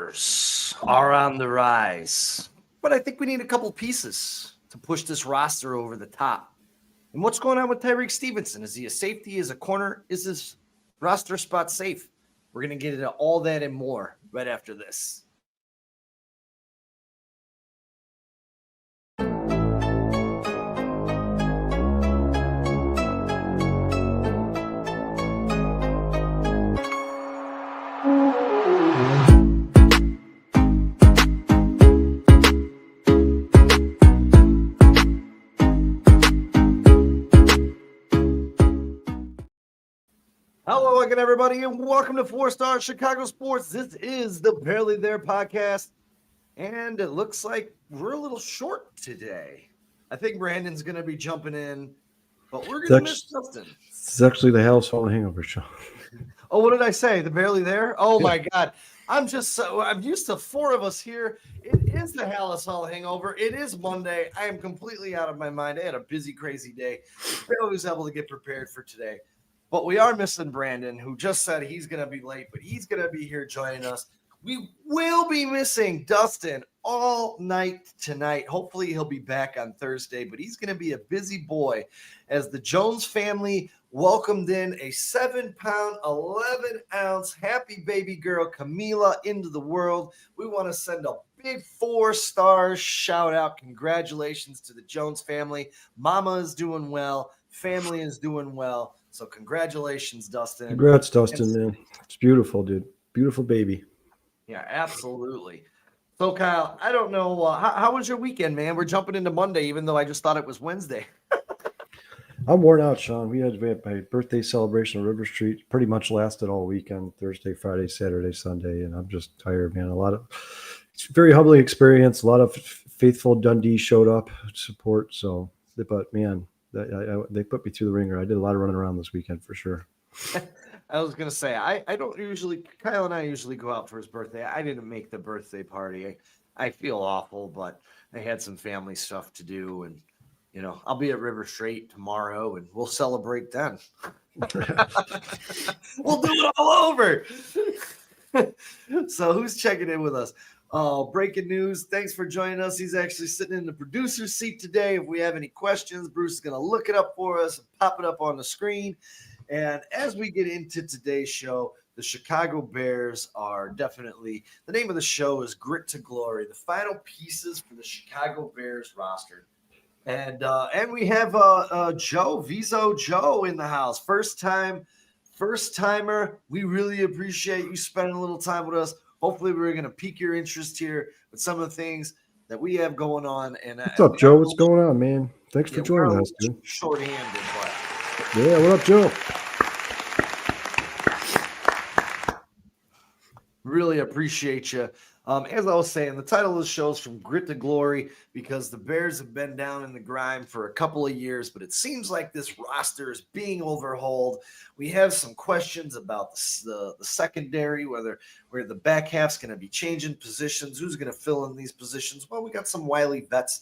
Bears are on the rise, but I think we need a couple pieces to push this roster over the top. And what's going on with Tyrique Stevenson? Is he a safety? Is a corner? Is his roster spot safe? We're going to get into all that and more right after this. Hello again, everybody, and welcome to 4-Star Chicago Sports. This is the Barely There podcast, and it looks like we're a little short today. I think Brandon's going to be jumping in, but we're going to miss Justin. It's actually the Halas Hangover show. Oh, what did I say? The Barely There? Oh, my God. I'm used to four of us here. It is the Halas Hangover. It is Monday. I am completely out of my mind. I had a busy, crazy day. Barely was able to get prepared for today. But we are missing Brandon, who just said he's going to be late, but he's going to be here joining us. We will be missing Dustin all night tonight. Hopefully he'll be back on Thursday, but he's going to be a busy boy as the Jones family welcomed in a 7-pound, 11-ounce happy baby girl, Camila, into the world. We want to send a big 4-star shout out. Congratulations to the Jones family. Mama is doing well. Family is doing well. So congratulations, Dustin. Congrats, Dustin, man. It's beautiful, dude. Beautiful baby. Yeah, absolutely. So, Kyle, I don't know. How was your weekend, man? We're jumping into Monday, even though I just thought it was Wednesday. I'm worn out, Sean. We had my birthday celebration on River Street. Pretty much lasted all weekend, Thursday, Friday, Saturday, Sunday, and I'm just tired, man. It's a very humbling experience. A lot of faithful Dundee showed up to support. So, but man, they put me through the ringer. I did a lot of running around this weekend for sure. I was going to say, I don't usually, Kyle and I usually go out for his birthday. I didn't make the birthday party. I feel awful, but I had some family stuff to do. And, you know, I'll be at River Street tomorrow and we'll celebrate then. We'll do it all over. So who's checking in with us? Breaking news. Thanks for joining us. He's actually sitting in the producer's seat today. If we have any questions, Bruce is going to look it up for us and pop it up on the screen. And as we get into today's show, the Chicago Bears are definitely, the name of the show is Grit to Glory, the final pieces for the Chicago Bears roster. And we have Joe, Viso Joe in the house. First timer. We really appreciate you spending a little time with us. Hopefully we're going to pique your interest here with some of the things that we have going on. And what's up, Joe? What's going on, man? Thanks for joining us, dude. Short-handed, but yeah, what up, Joe? Really appreciate you. As I was saying, the title of the show is From Grit to Glory because the Bears have been down in the grime for a couple of years, but it seems like this roster is being overhauled. We have some questions about the secondary, where the back half's going to be changing positions, who's going to fill in these positions. Well, we got some wily vets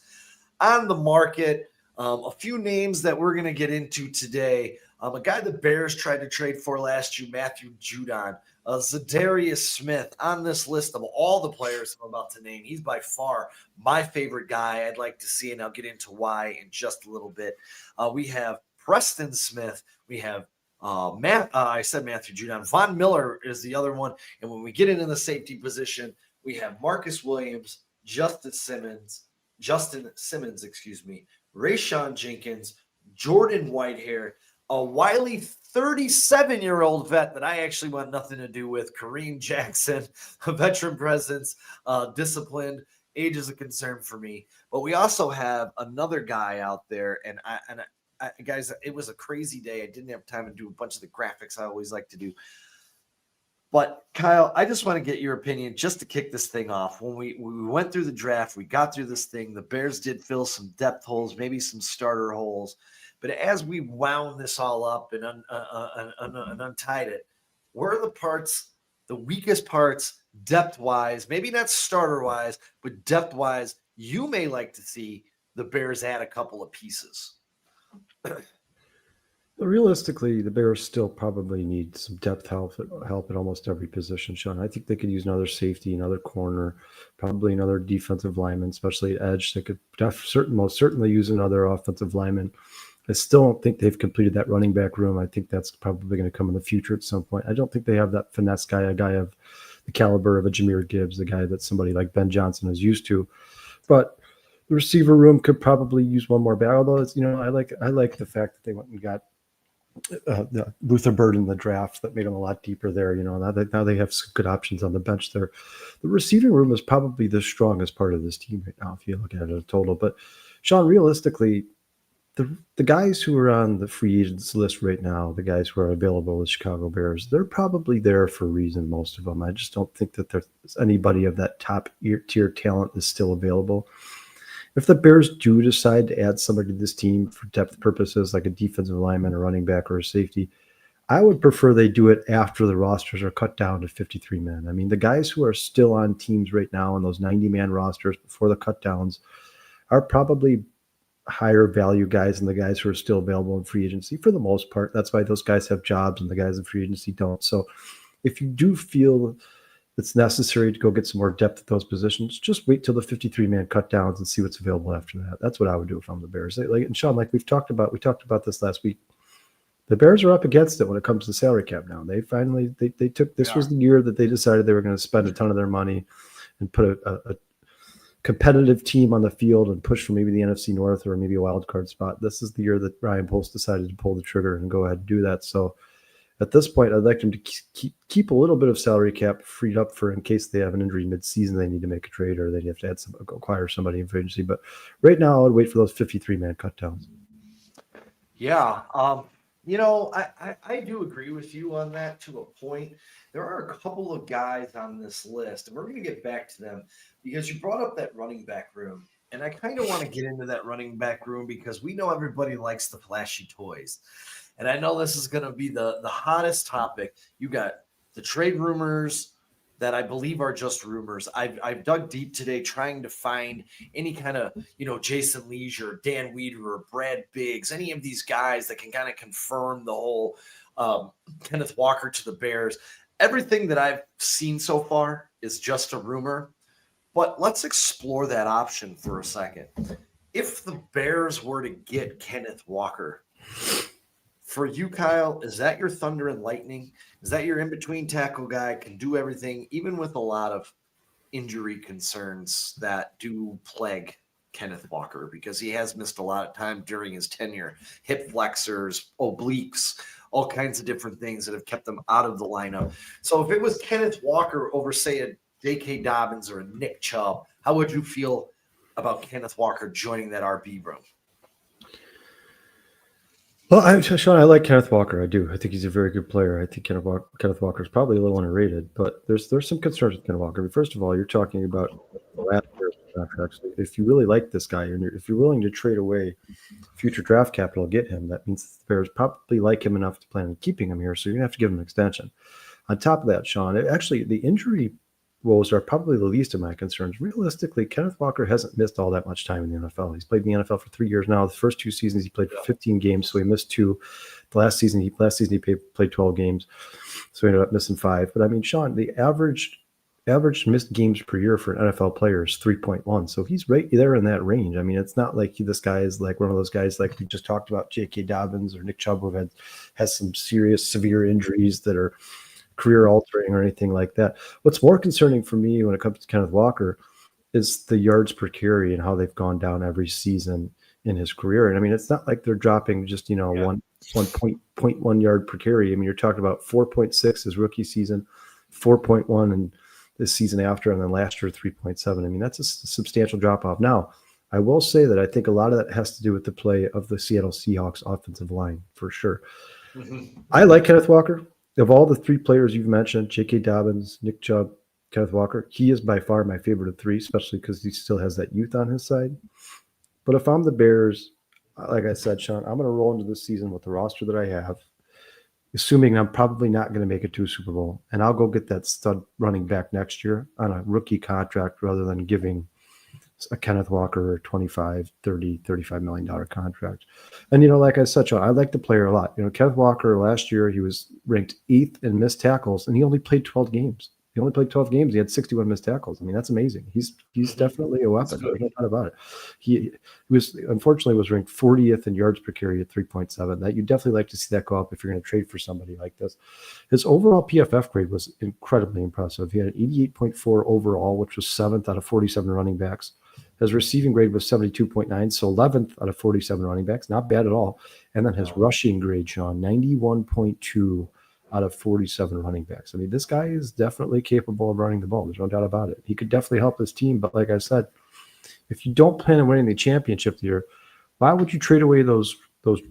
on the market. A few names that we're going to get into today. A guy the Bears tried to trade for last year, Matthew Judon. Za'Darius Smith on this list of all the players I'm about to name. He's by far my favorite guy I'd like to see, and I'll get into why in just a little bit. We have Preston Smith. We have I said Matthew Judon. Von Miller is the other one. And when we get into the safety position, we have Marcus Williams, Justin Simmons, Rayshon Jenkins, Jordan Whitehair, a wily 37-year-old vet that I actually want nothing to do with, Kareem Jackson, a veteran presence, disciplined. Age is a concern for me. But we also have another guy out there, and I guys, it was a crazy day. I didn't have time to do a bunch of the graphics I always like to do. But, Kyle, I just want to get your opinion just to kick this thing off. When we went through the draft, we got through this thing. The Bears did fill some depth holes, maybe some starter holes. But as we wound this all up and untied it, where are the parts, the weakest parts, depth-wise, maybe not starter-wise, but depth-wise, you may like to see the Bears add a couple of pieces? Realistically, the Bears still probably need some depth help at almost every position, Sean. I think they could use another safety, another corner, probably another defensive lineman, especially at edge. They could most certainly use another offensive lineman. I still don't think they've completed that running back room. I think that's probably going to come in the future at some point. I don't think they have that finesse guy, a guy of the caliber of a Jahmyr Gibbs, the guy that somebody like Ben Johnson is used to. But the receiver room could probably use one more back. Although it's, I like the fact that they went and got the Luther Bird in the draft that made them a lot deeper there. Now they have some good options on the bench there. The receiving room is probably the strongest part of this team right now, if you look at it as a total. But Sean, realistically, the guys who are on the free agents list right now, the guys who are available with Chicago Bears, they're probably there for a reason, most of them. I just don't think that there's anybody of that top tier talent is still available. If the Bears do decide to add somebody to this team for depth purposes, like a defensive lineman, a running back, or a safety, I would prefer they do it after the rosters are cut down to 53 men. I mean, the guys who are still on teams right now in those 90-man rosters before the cut downs are probably higher value guys than the guys who are still available in free agency for the most part. That's why those guys have jobs and the guys in free agency don't. So if you do feel it's necessary to go get some more depth at those positions, just wait till the 53-man cut downs and see what's available after that. That's what I would do if I'm the Bears. And Sean, like we talked about this last week. The Bears are up against it when it comes to salary cap now. They finally they took this was the year that they decided they were going to spend a ton of their money and put a competitive team on the field and push for maybe the NFC North or maybe a wild card spot. This is the year that Ryan Post decided to pull the trigger and go ahead and do that. So at this point, I'd like them to keep a little bit of salary cap freed up for in case they have an injury mid-season, they need to make a trade or they have to acquire somebody in free agency. But right now, I would wait for those 53-man cut downs. Yeah. I do agree with you on that to a point. There are a couple of guys on this list, and we're going to get back to them because you brought up that running back room. And I kind of want to get into that running back room because we know everybody likes the flashy toys. And I know this is going to be the hottest topic. You got the trade rumors that I believe are just rumors. I've dug deep today trying to find any kind of, Jason Leisure, Dan Weeder, or Brad Biggs, any of these guys that can kind of confirm the whole Kenneth Walker to the Bears. Everything that I've seen so far is just a rumor. But let's explore that option for a second. If the Bears were to get Kenneth Walker, for you, Kyle, is that your thunder and lightning? Is that your in-between tackle guy, can do everything, even with a lot of injury concerns that do plague Kenneth Walker because he has missed a lot of time during his tenure, hip flexors, obliques, all kinds of different things that have kept them out of the lineup. So if it was Kenneth Walker over, say, a J.K. Dobbins or a Nick Chubb, how would you feel about Kenneth Walker joining that RB room? Well, Sean, I like Kenneth Walker. I do. I think he's a very good player. I think Kenneth Walker is probably a little underrated, but there's some concerns with Kenneth Walker. First of all, you're talking about the last year's contract. If you really like this guy, and if you're willing to trade away future draft capital to get him, that means the Bears probably like him enough to plan on keeping him here. So you're gonna have to give him an extension. On top of that, Sean, the injury woes are probably the least of my concerns. Realistically, Kenneth Walker hasn't missed all that much time in the NFL. He's played in the NFL for 3 years now. The first 2 seasons he played for 15 games, so he missed 2. The last season he played 12 games, so he ended up missing 5. But I mean, Sean, the average missed games per year for an NFL player is 3.1. So he's right there in that range. I mean, it's not like this guy is like one of those guys like we just talked about, J.K. Dobbins or Nick Chubb, who has some severe injuries that are career altering or anything like that. What's more concerning for me when it comes to Kenneth Walker is the yards per carry and how they've gone down every season in his career. And I mean, it's not like they're dropping just, 1.1 yard per carry. I mean, you're talking about 4.6 his rookie season, 4.1 and this season after, and then last year 3.7. I mean, that's a substantial drop off. Now, I will say that I think a lot of that has to do with the play of the Seattle Seahawks offensive line for sure. Mm-hmm. I like Kenneth Walker. Of all the 3 players you've mentioned, J.K. Dobbins, Nick Chubb, Kenneth Walker, he is by far my favorite of 3, especially because he still has that youth on his side. But if I'm the Bears, like I said, Sean, I'm going to roll into this season with the roster that I have, assuming I'm probably not going to make it to a Super Bowl, and I'll go get that stud running back next year on a rookie contract rather than giving a Kenneth Walker $25, $30, $35 million contract. And, like I said, Sean, I like the player a lot. Kenneth Walker last year, he was ranked 8th in missed tackles, and he only played 12 games. He only played 12 games. He had 61 missed tackles. I mean, that's amazing. He's definitely a weapon. There's no doubt about it. He was unfortunately was ranked 40th in yards per carry at 3.7. That you definitely like to see that go up if you're going to trade for somebody like this. His overall PFF grade was incredibly impressive. He had an 88.4 overall, which was 7th out of 47 running backs. His receiving grade was 72.9, so 11th out of 47 running backs. Not bad at all. And then his rushing grade, Sean, 91.2 out of 47 running backs. I mean, this guy is definitely capable of running the ball. There's no doubt about it. He could definitely help his team. But like I said, if you don't plan on winning the championship this year, why would you trade away those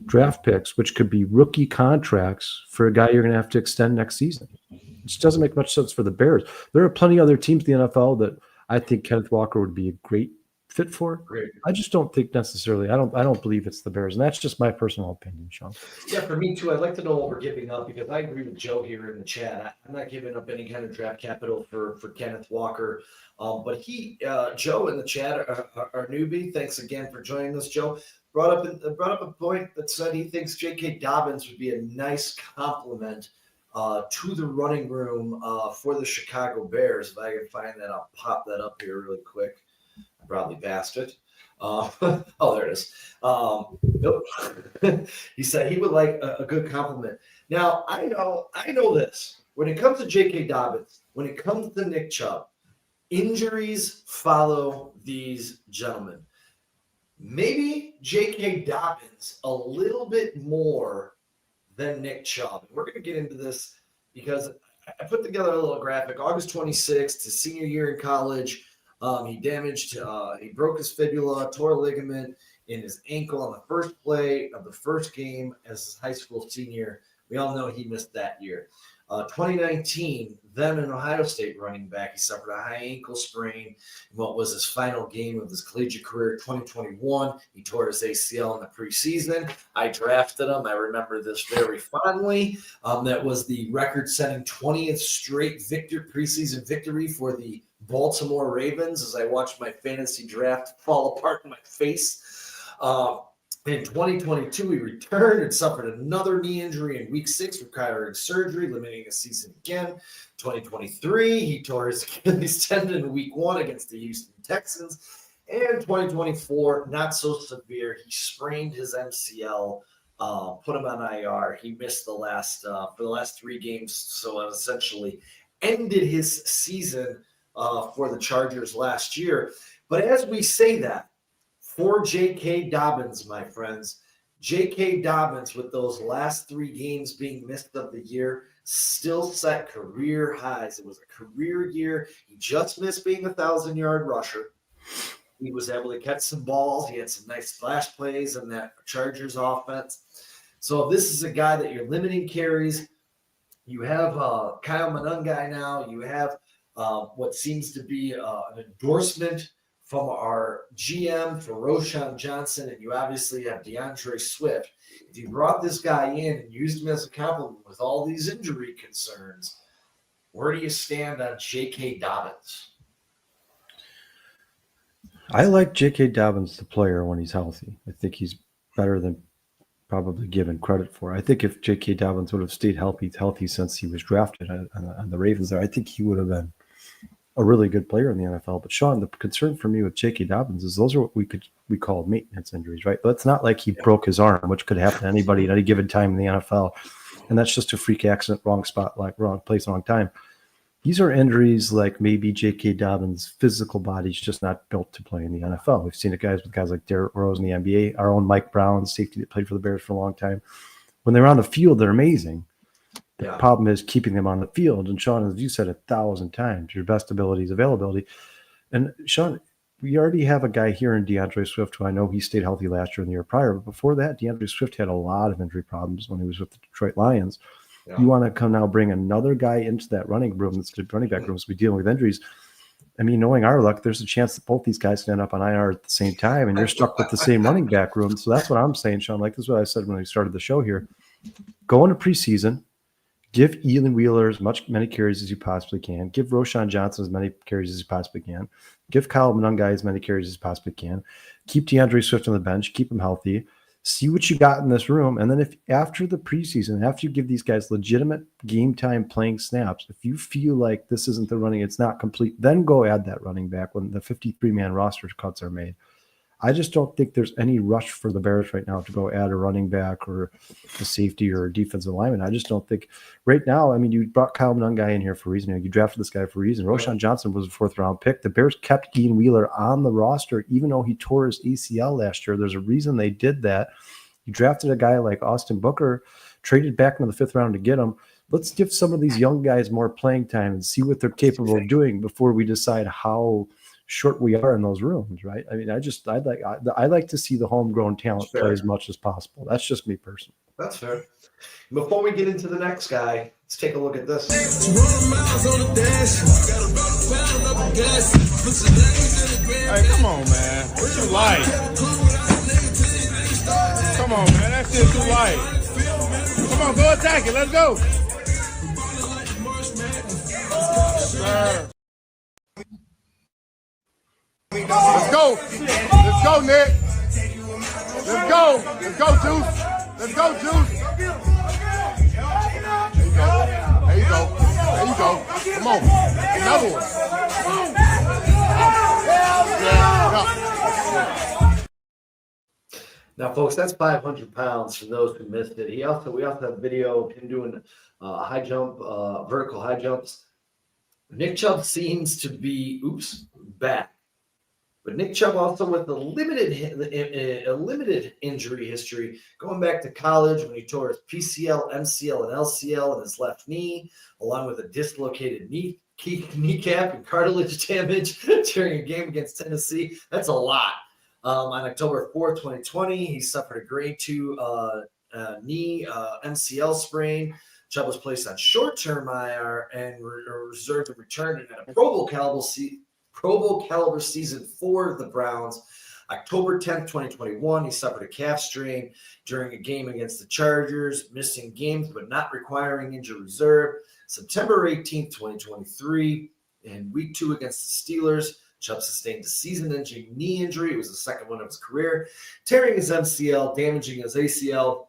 draft picks, which could be rookie contracts, for a guy you're going to have to extend next season? It just doesn't make much sense for the Bears. There are plenty of other teams in the NFL that I think Kenneth Walker would be a great fit for. Great. I just don't think necessarily. I don't believe it's the Bears, and that's just my personal opinion, Sean. Yeah, for me too. I'd like to know what we're giving up, because I agree with Joe here in the chat. I'm not giving up any kind of draft capital for Kenneth Walker. But Joe in the chat, our newbie, thanks again for joining us. Joe brought up a point that said he thinks J.K. Dobbins would be a nice complement to the running room for the Chicago Bears. If I can find that, I'll pop that up here really quick. I probably passed it. Oh, there it is. Nope. He said he would like a good compliment. Now, I know this. When it comes to J.K. Dobbins, when it comes to Nick Chubb, injuries follow these gentlemen. Maybe J.K. Dobbins a little bit more than Nick Chubb. We're going to get into this because I put together a little graphic. August 26th, his senior year in college, he broke his fibula, tore a ligament in his ankle on the first play of the first game as his high school senior. We all know he missed that year. 2019, then an Ohio State running back, he suffered a high ankle sprain in what was his final game of his collegiate career. 2021, he tore his ACL in the preseason. I drafted him. I remember this very fondly. That was the record-setting 20th straight preseason victory for the Baltimore Ravens as I watched my fantasy draft fall apart in my face. In 2022, he returned and suffered another knee injury in week 6, requiring surgery, limiting his season again. 2023, he tore his Achilles tendon in week 1 against the Houston Texans. And 2024, not so severe. He sprained his MCL, put him on IR. He missed for the last 3 games, so it essentially ended his season for the Chargers last year. But as we say that, for J.K. Dobbins, my friends, J.K. Dobbins, with those last 3 games being missed of the year, still set career highs. It was a career year. He just missed being 1,000-yard rusher. He was able to catch some balls. He had some nice splash plays in that Chargers offense. So this is a guy that you're limiting carries. You have Kyle Monangai now. You have what seems to be an endorsement from our GM for Roschon Johnson, and you obviously have DeAndre Swift. If you brought this guy in and used him as a compliment with all these injury concerns, where do you stand on J.K. Dobbins? I like J.K. Dobbins, the player, when he's healthy. I think he's better than probably given credit for. I think if J.K. Dobbins would have stayed healthy since he was drafted on the Ravens there, I think he would have been a really good player in the NFL. But Sean, the concern for me with J.K. Dobbins is those are what we call maintenance injuries, right? But it's not like he broke his arm, which could happen to anybody at any given time in the NFL. And that's just a freak accident, wrong spot, like wrong place, wrong time. These are injuries like maybe J.K. Dobbins' physical body's just not built to play in the NFL. We've seen it with guys like Derrick Rose in the NBA, our own Mike Brown, safety that played for the Bears for a long time. When they're on the field, they're amazing. The problem is keeping them on the field. And Sean, as you said 1,000 times, your best ability is availability. And Sean, we already have a guy here in DeAndre Swift who I know he stayed healthy last year and the year prior. But before that, DeAndre Swift had a lot of injury problems when he was with the Detroit Lions. Yeah. You want to come now bring another guy into that running room that's going to be running back rooms to be dealing with injuries. I mean, knowing our luck, there's a chance that both these guys can end up on IR at the same time, and you're stuck with the same running back room. So that's what I'm saying, Sean. Like this is what I said when we started the show here. Go into preseason. Give Elon Wheeler as many carries as you possibly can. Give Roshan Johnson as many carries as you possibly can. Give Kyle Monangai as many carries as you possibly can. Keep DeAndre Swift on the bench. Keep him healthy. See what you got in this room. And then if after the preseason, after you give these guys legitimate game time playing snaps, if you feel like this isn't the running, it's not complete, then go add that running back when the 53-man roster cuts are made. I just don't think there's any rush for the Bears right now to go add a running back or a safety or a defensive lineman. I just don't think right now. I mean, you brought Kyle Monangai in here for a reason. You drafted this guy for a reason. Roshan Johnson was a 4th-round pick. The Bears kept Ian Wheeler on the roster, even though he tore his ACL last year. There's a reason they did that. You drafted a guy like Austin Booker, traded back into the 5th round to get him. Let's give some of these young guys more playing time and see what they're capable of doing before we decide how short we are in those rooms, right? I mean, I like to see the homegrown talent play as much as possible. That's just me personally. That's fair. Before we get into the next guy, let's take a look at this. Hey, come on, man. What you like? Come on, man. That shit's too light. Come on, go attack it. Let's go. Sir. Let's go. Let's go, Nick. Let's go. Let's go, Juice. Let's go, Juice. There you go. There you go. Come on. Another one. Yeah. Now, folks, that's 500 pounds for those who missed it. We also have video of him doing high jump, vertical high jumps. Nick Chubb seems to be, back. But Nick Chubb also with a limited injury history, going back to college when he tore his PCL, MCL, and LCL in his left knee, along with a dislocated kneecap and cartilage damage during a game against Tennessee. That's a lot. On October 4th, 2020, he suffered a grade 2 knee MCL sprain. Chubb was placed on short-term IR and reserved to return in a Pro Bowl caliber season for the Browns. October 10th, 2021, he suffered a calf strain during a game against the Chargers, missing games but not requiring injury reserve. September 18th, 2023, in week 2 against the Steelers, Chubb sustained a season-ending knee injury. It was the second one of his career, tearing his MCL, damaging his ACL.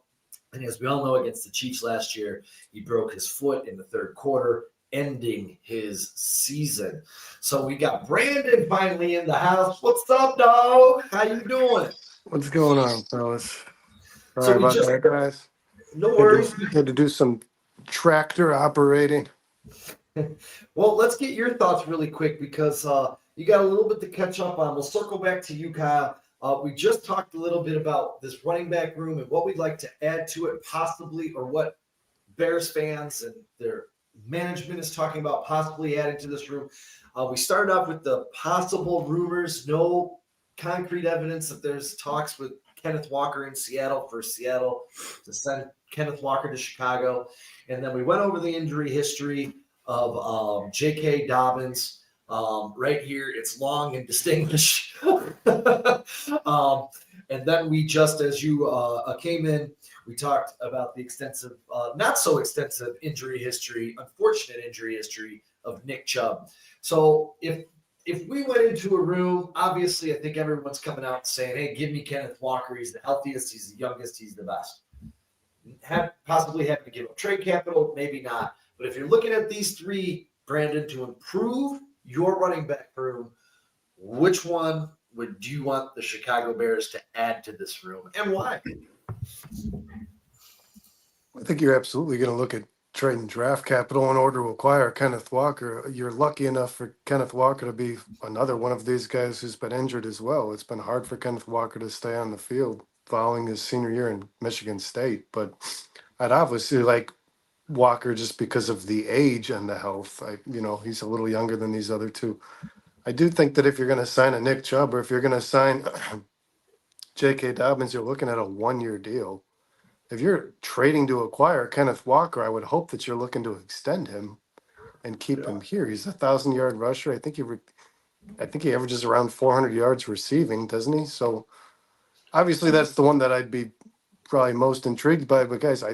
And as we all know, against the Chiefs last year, he broke his foot in the 3rd quarter, ending his season. So we got Brandon finally in the house. What's up, dog? How you doing? What's going on, fellas? Sorry about that, guys. No worries. Had to do some tractor operating. Well, let's get your thoughts really quick because you got a little bit to catch up on. We'll circle back to you, Kyle. We just talked a little bit about this running back room and what we'd like to add to it possibly, or what Bears fans and their management is talking about possibly adding to this room. We started off with the possible rumors, no concrete evidence that there's talks with Kenneth Walker in Seattle for Seattle to send Kenneth Walker to Chicago. And then we went over the injury history of J.K. Dobbins. Right here, it's long and distinguished. And then we just, as you came in, we talked about the extensive, not so extensive unfortunate injury history of Nick Chubb. So if we went into a room, obviously I think everyone's coming out saying, hey, give me Kenneth Walker. He's the healthiest, he's the youngest, he's the best. Possibly having to give up trade capital, maybe not. But if you're looking at these three, Brandon, to improve your running back room, which one do you want the Chicago Bears to add to this room, and why? I think you're absolutely going to look at trading draft capital in order to acquire Kenneth Walker. You're lucky enough for Kenneth Walker to be another one of these guys who's been injured as well. It's been hard for Kenneth Walker to stay on the field following his senior year in Michigan State. But I'd obviously like Walker just because of the age and the health. He's a little younger than these other two. I do think that if you're going to sign a Nick Chubb or if you're going to sign J.K. Dobbins, you're looking at a 1-year deal. If you're trading to acquire Kenneth Walker, I would hope that you're looking to extend him and keep him here. He's a 1,000-yard rusher. I think he averages around 400 yards receiving, doesn't he? So obviously that's the one that I'd be probably most intrigued by. But guys,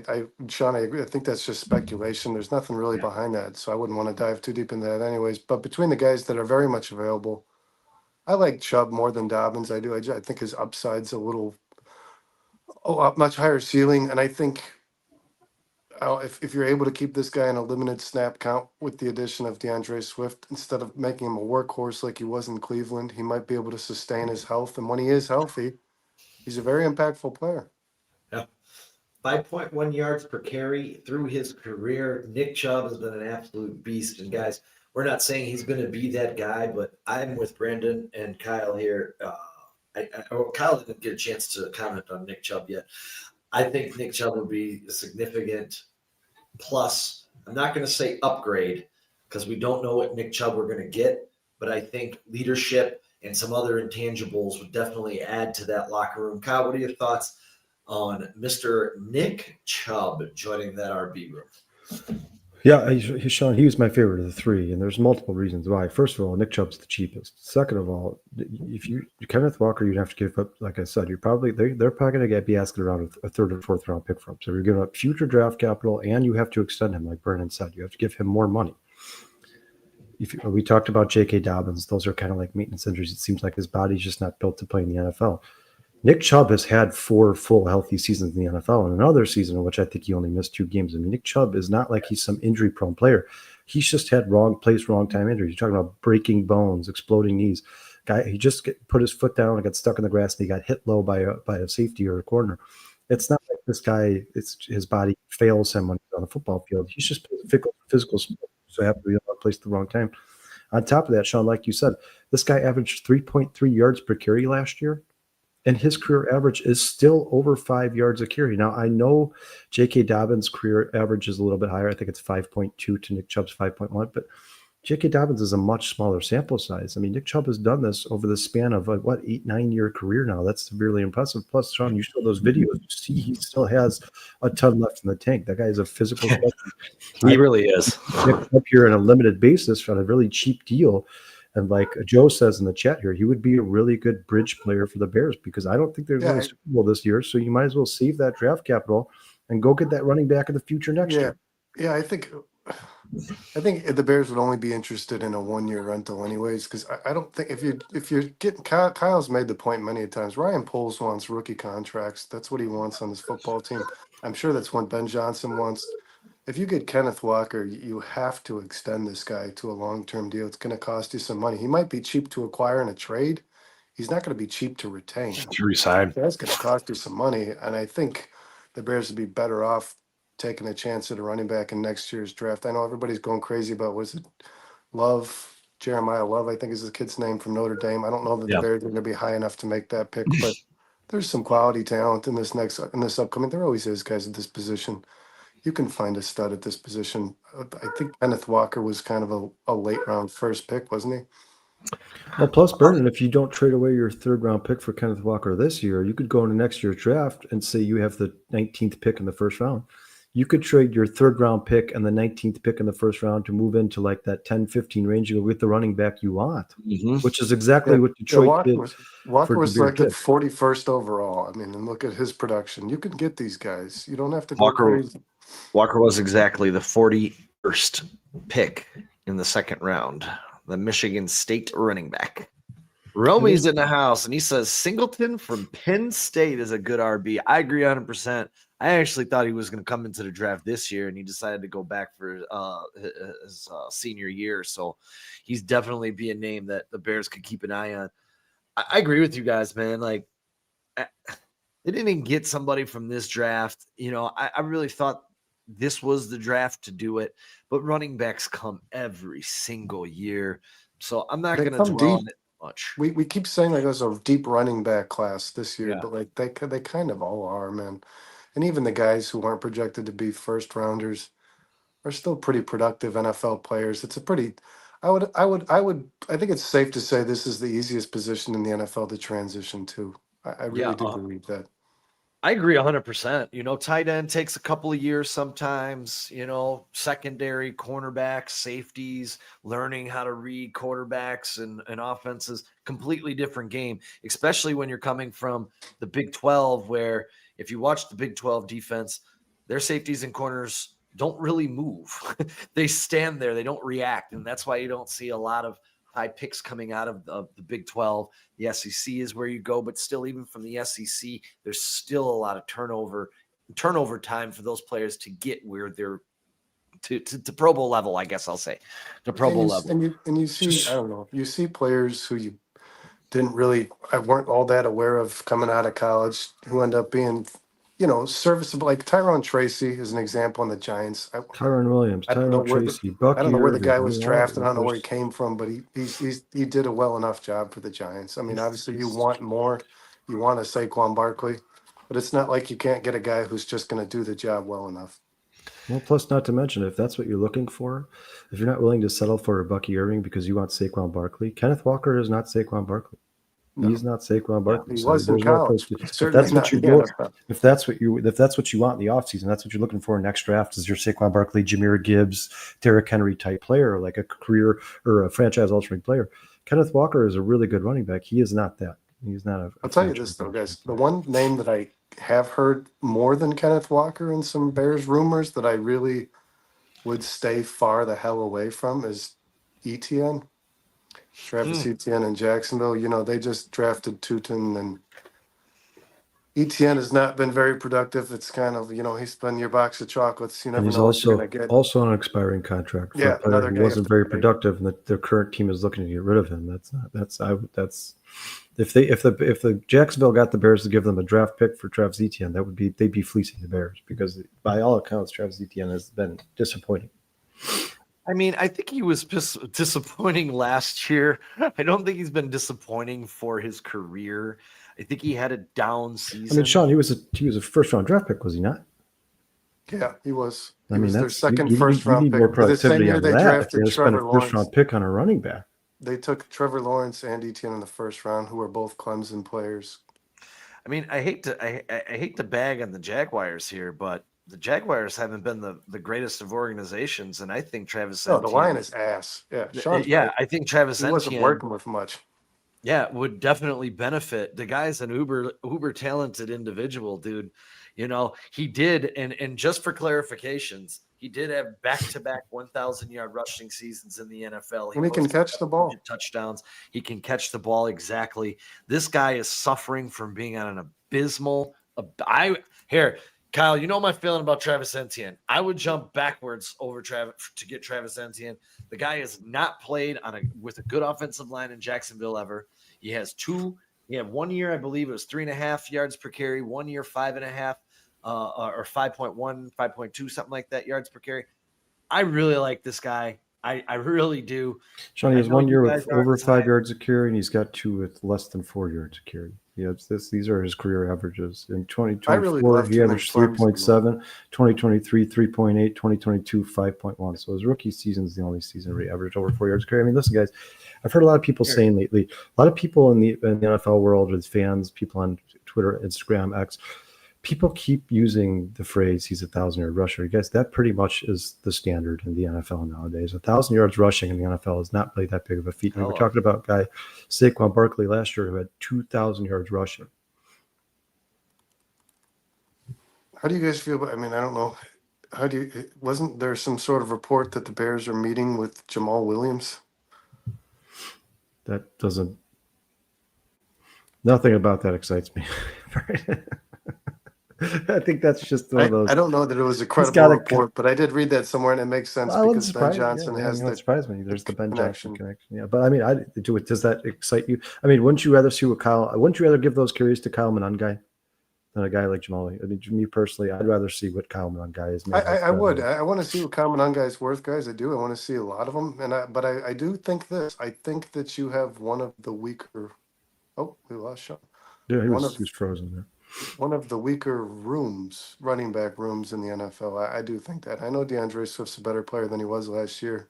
Sean, I agree. I think that's just speculation. There's nothing really behind that, so I wouldn't want to dive too deep into that, anyways. But between the guys that are very much available, I like Chubb more than Dobbins. I do. I think his upside's a little much higher ceiling, and I think if you're able to keep this guy in a limited snap count with the addition of DeAndre Swift, instead of making him a workhorse like he was in Cleveland, he might be able to sustain his health. And when he is healthy, he's a very impactful player. Yeah. 5.1 yards per carry through his career. Nick Chubb has been an absolute beast. And guys, we're not saying he's going to be that guy, but I'm with Brendan and Kyle here. Kyle didn't get a chance to comment on Nick Chubb yet. I think Nick Chubb will be a significant plus. I'm not going to say upgrade because we don't know what Nick Chubb we're going to get, but I think leadership and some other intangibles would definitely add to that locker room. Kyle, what are your thoughts on Mr. Nick Chubb joining that RB room? Yeah, Sean, he was my favorite of the three, and there's multiple reasons why. First of all, Nick Chubb's the cheapest. Second of all, if you Kenneth Walker, you'd have to give up. Like I said, they're probably going to be asking around a third or fourth round pick from. So you're giving up future draft capital, and you have to extend him, like Brennan said. You have to give him more money. We talked about J.K. Dobbins; those are kind of like maintenance injuries. It seems like his body's just not built to play in the NFL. Nick Chubb has had 4 full healthy seasons in the NFL, and another season in which I think he only missed 2 games. I mean, Nick Chubb is not like he's some injury-prone player. He's just had wrong place, wrong time injuries. You're talking about breaking bones, exploding knees. Guy, he just put his foot down and got stuck in the grass, and he got hit low by a safety or a corner. It's not like this guy. His body fails him when he's on the football field. He's just physical sport, so have to be in the wrong place at the wrong time. On top of that, Sean, like you said, this guy averaged 3.3 yards per carry last year. And his career average is still over 5 yards a carry. Now, I know J.K. Dobbins' career average is a little bit higher. I think it's 5.2 to Nick Chubb's 5.1. But J.K. Dobbins is a much smaller sample size. I mean, Nick Chubb has done this over the span of, 8-9 year career now. That's severely impressive. Plus, Sean, you show those videos. You see he still has a ton left in the tank. That guy is a physical specimen. He really is. Up here on a limited basis on a really cheap deal. And like Joe says in the chat here, he would be a really good bridge player for the Bears because I don't think they're going to Super Bowl this year. So you might as well save that draft capital and go get that running back in the future next year. Yeah, I think the Bears would only be interested in a 1-year rental anyways, because I don't think if you're getting Kyle's made the point many times. Ryan Poles wants rookie contracts. That's what he wants on his football team. I'm sure that's what Ben Johnson wants. If you get Kenneth Walker, you have to extend this guy to a long-term deal. It's going to cost you some money. He might be cheap to acquire in a trade. He's not going to be cheap to retain. To resign. That's going to cost you some money. And I think the Bears would be better off taking a chance at a running back in next year's draft. I know everybody's going crazy about, was it Jeremiah Love, I think is the kid's name, from Notre Dame. I don't know that the Bears are going to be high enough to make that pick, but there's some quality talent in this upcoming. There always is, guys, at this position. You can find a stud at this position. I think Kenneth Walker was kind of a late round first pick, wasn't he? Well, plus, Brendan, if you don't trade away your 3rd round pick for Kenneth Walker this year, you could go into next year's draft and say you have the 19th pick in the 1st round. You could trade your 3rd round pick and the 19th pick in the 1st round to move into like that 10-15 range and with the running back you want, which is exactly what Detroit did. Walker was selected 41st overall. I mean, and look at his production. You can get these guys. You don't have to go crazy. Walker was exactly the 41st pick in the 2nd round, the Michigan State running back. Romy's in the house, and he says Singleton from Penn State is a good RB. I agree 100%. I actually thought he was going to come into the draft this year, and he decided to go back for his senior year. So he's definitely be a name that the Bears could keep an eye on. I agree with you guys, man. Like, they didn't even get somebody from this draft. I really thought this was the draft to do it, but running backs come every single year. So I'm not going to dwell on it much. We keep saying like there's a deep running back class this year, but like they kind of all are, man. And even the guys who aren't projected to be first rounders are still pretty productive NFL players. It's a pretty, I think it's safe to say this is the easiest position in the NFL to transition to. I really do believe that. I agree 100%. Tight end takes a couple of years sometimes, secondary, cornerbacks, safeties, learning how to read quarterbacks and offenses, completely different game, especially when you're coming from the Big 12 where, if you watch the Big 12 defense, their safeties and corners don't really move. They stand there. They don't react. And that's why you don't see a lot of high picks coming out of the Big 12. The SEC is where you go, but still, even from the SEC, there's still a lot of turnover time for those players to get where they're to Pro Bowl level, I guess I'll say, to Pro Bowl level. And you see, I don't know, you see players who you weren't all that aware of coming out of college who end up being, serviceable. Like Tyrone Tracy is an example in the Giants. Tyron Williams, I don't know Tyrone where Tracy, Bucky I don't know where the Irving, guy was drafted. I don't know where he there's- came from, but he did a well enough job for the Giants. I mean, obviously you want more. You want a Saquon Barkley, but it's not like you can't get a guy who's just going to do the job well enough. Well, plus, not to mention, if that's what you're looking for, if you're not willing to settle for a Bucky Irving because you want Saquon Barkley, Kenneth Walker is not Saquon Barkley. No. He's not Saquon Barkley. He was in there's no college. place to- Certainly if not that's in what the you NFL. if that's what you want in the offseason, that's what you're looking for in next draft is your Saquon Barkley, Jahmyr Gibbs, Derrick Henry type player, like a career or a franchise altering player. Kenneth Walker is a really good running back. He is not that. He's not a. I'll tell you this though, guys. The one name that I have heard more than Kenneth Walker in some Bears rumors that I really would stay far the hell away from is ETN. Travis Etienne in Jacksonville. They just drafted Tootin, and Etienne has not been very productive. It's kind of, he's been your box of chocolates. You never And he's know what you're also going to get. also on an expiring contract. For Yeah, a player another who guy wasn't after very the- productive, and that their current team is looking to get rid of him. That's if the Jacksonville got the Bears to give them a draft pick for Travis Etienne, they'd be fleecing the Bears because by all accounts, Travis Etienne has been disappointing. I mean, I think he was disappointing last year. I don't think he's been disappointing for his career. I think he had a down season. I mean, Sean, he was a first round draft pick, was he not? Yeah, he was. I He mean, was their that's second you first need round more pick. But the same productivity year on they that. If drafted you're spend a Trevor first Lawrence. round pick on a running back. They took Trevor Lawrence and Etienne in the first round, who are both Clemson players. I mean, I hate to bag on the Jaguars here, but the Jaguars haven't been the greatest of organizations, and I think Travis. No, the line is ass. Yeah, Sean's yeah, right. I think Travis He wasn't Etienne, working with much. yeah, would definitely benefit. The guy's an uber talented individual, dude. He did, and just for clarifications, he did have back-to-back 1,000-yard rushing seasons in the NFL. And he can catch the ball. Touchdowns. He can catch the ball exactly. This guy is suffering from being on an abysmal. Kyle, you know my feeling about Travis Etienne. I would jump backwards over Travis to get Travis Etienne. The guy has not played with a good offensive line in Jacksonville ever. He had 1 year, I believe it was 3.5 yards per carry, 1 year 5.5, or 5.1, 5.2, something like that yards per carry. I really like this guy. I really do. Sean, he has 1 year with over 5 yards. yards a carry, and he's got 2 with less than 4 yards a carry. Yeah, these are his career averages. In 2024, he averaged 3.7, 2023, 3.8, 2022, 5.1. So his rookie season is the only season where he averaged over 4 yards a carry. I mean, listen, guys, I've heard a lot of people saying lately, a lot of people in the NFL world, as fans, people on Twitter, Instagram, X, people keep using the phrase he's a 1,000-yard rusher. Guys, that pretty much is the standard in the NFL nowadays. 1,000 yards rushing in the NFL is not really that big of a feat. And we're talking about a guy, Saquon Barkley, last year who had 2,000 yards rushing. How do you guys feel about? I mean, I don't know. Wasn't there some sort of report that the Bears are meeting with Jamal Williams? That doesn't. Nothing about that excites me. I think that's just one of those. I don't know that it was a credible report, but I did read that somewhere, and it makes sense because Ben Johnson has the. Surprise me. There's the Ben Johnson connection. Yeah, but I mean, does that excite you? I mean, wouldn't you rather give those carries to Kyle Monangai than a guy like Jamal? I mean, me personally, I'd rather see what Kyle Monangai is. I would. I want to see what Kyle Monangai is worth, guys. I do. I want to see a lot of them, but I do think this. I think that you have one of the weaker. Oh, we lost Sean. Yeah, he was frozen there. One of the weaker running back rooms in the NFL. I do think that. I know DeAndre Swift's a better player than he was last year,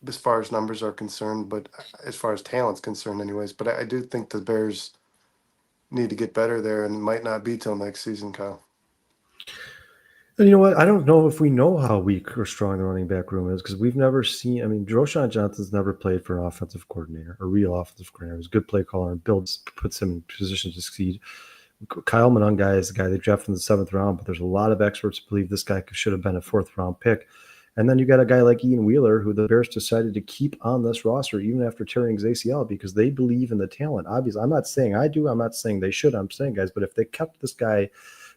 as far as numbers are concerned, but as far as talent's concerned anyways. But I do think the Bears need to get better there, and it might not be till next season, Kyle. And you know what? I don't know if we know how weak or strong the running back room is because we've never seen. I mean, Roshan Johnson's never played for an offensive coordinator, a real offensive coordinator. He's a good play caller and puts him in position to succeed. Kyle Monangai is the guy they drafted in the 7th round, but there's a lot of experts who believe this guy should have been a 4th round pick. And then you got a guy like Ian Wheeler, who the Bears decided to keep on this roster even after tearing his ACL because they believe in the talent. Obviously, I'm not saying I do. I'm not saying they should. I'm saying, guys, but if they kept this guy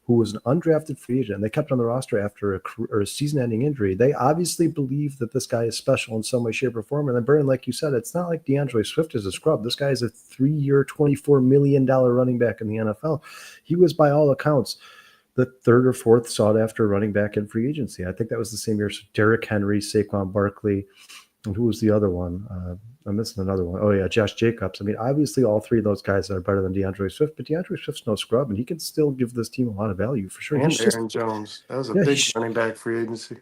who was an undrafted free agent and they kept on the roster after a season-ending injury, they obviously believe that this guy is special in some way, shape, or form. And then, Brian, like you said, it's not like DeAndre Swift is a scrub. This guy is a 3-year, $24 million running back in the NFL. He was, by all accounts, the 3rd or 4th sought-after running back in free agency. I think that was the same year. So Derrick Henry, Saquon Barkley, and who was the other one? I'm missing another one. Oh, yeah, Josh Jacobs. I mean, obviously all 3 of those guys are better than DeAndre Swift, but DeAndre Swift's no scrub, and he can still give this team a lot of value for sure. And Aaron Jones. That was a big running back free agency.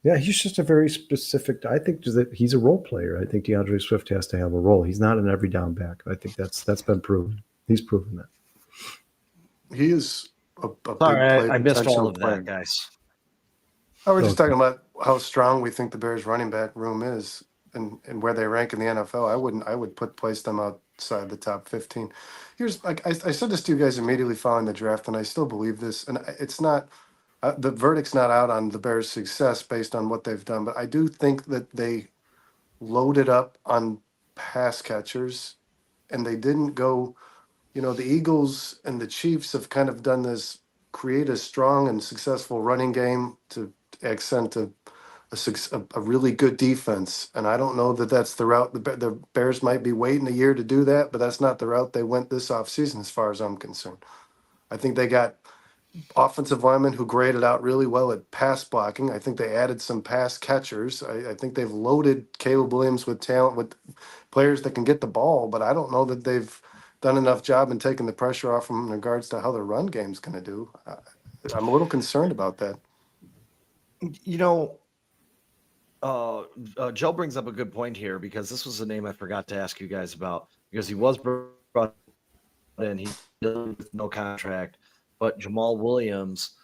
Yeah, he's just a very specific. I think that he's a role player. I think DeAndre Swift has to have a role. He's not an every down back. I think that's been proven. He's proven that. He is a Sorry, I missed all of that, guys. We're just talking about how strong we think the Bears running back room is and where they rank in the NFL. I would place them outside the top 15. Here's like I said this to you guys immediately following the draft, and I still believe this. And it's not the verdict's not out on the Bears' success based on what they've done, but I do think that they loaded up on pass catchers, and they didn't go. You know, the Eagles and the Chiefs have kind of done this, create a strong and successful running game to accent a really good defense. And I don't know that that's the route. The Bears might be waiting a year to do that, but that's not the route they went this offseason as far as I'm concerned. I think they got offensive linemen who graded out really well at pass blocking. I think they added some pass catchers. I think they've loaded Caleb Williams with talent, with players that can get the ball, but I don't know that they've done enough job in taking the pressure off them in regards to how the run game's going to do. I'm a little concerned about that. You know, Joe brings up a good point here because this was a name I forgot to ask you guys about because he was brought in. He did with no contract, but Jamal Williams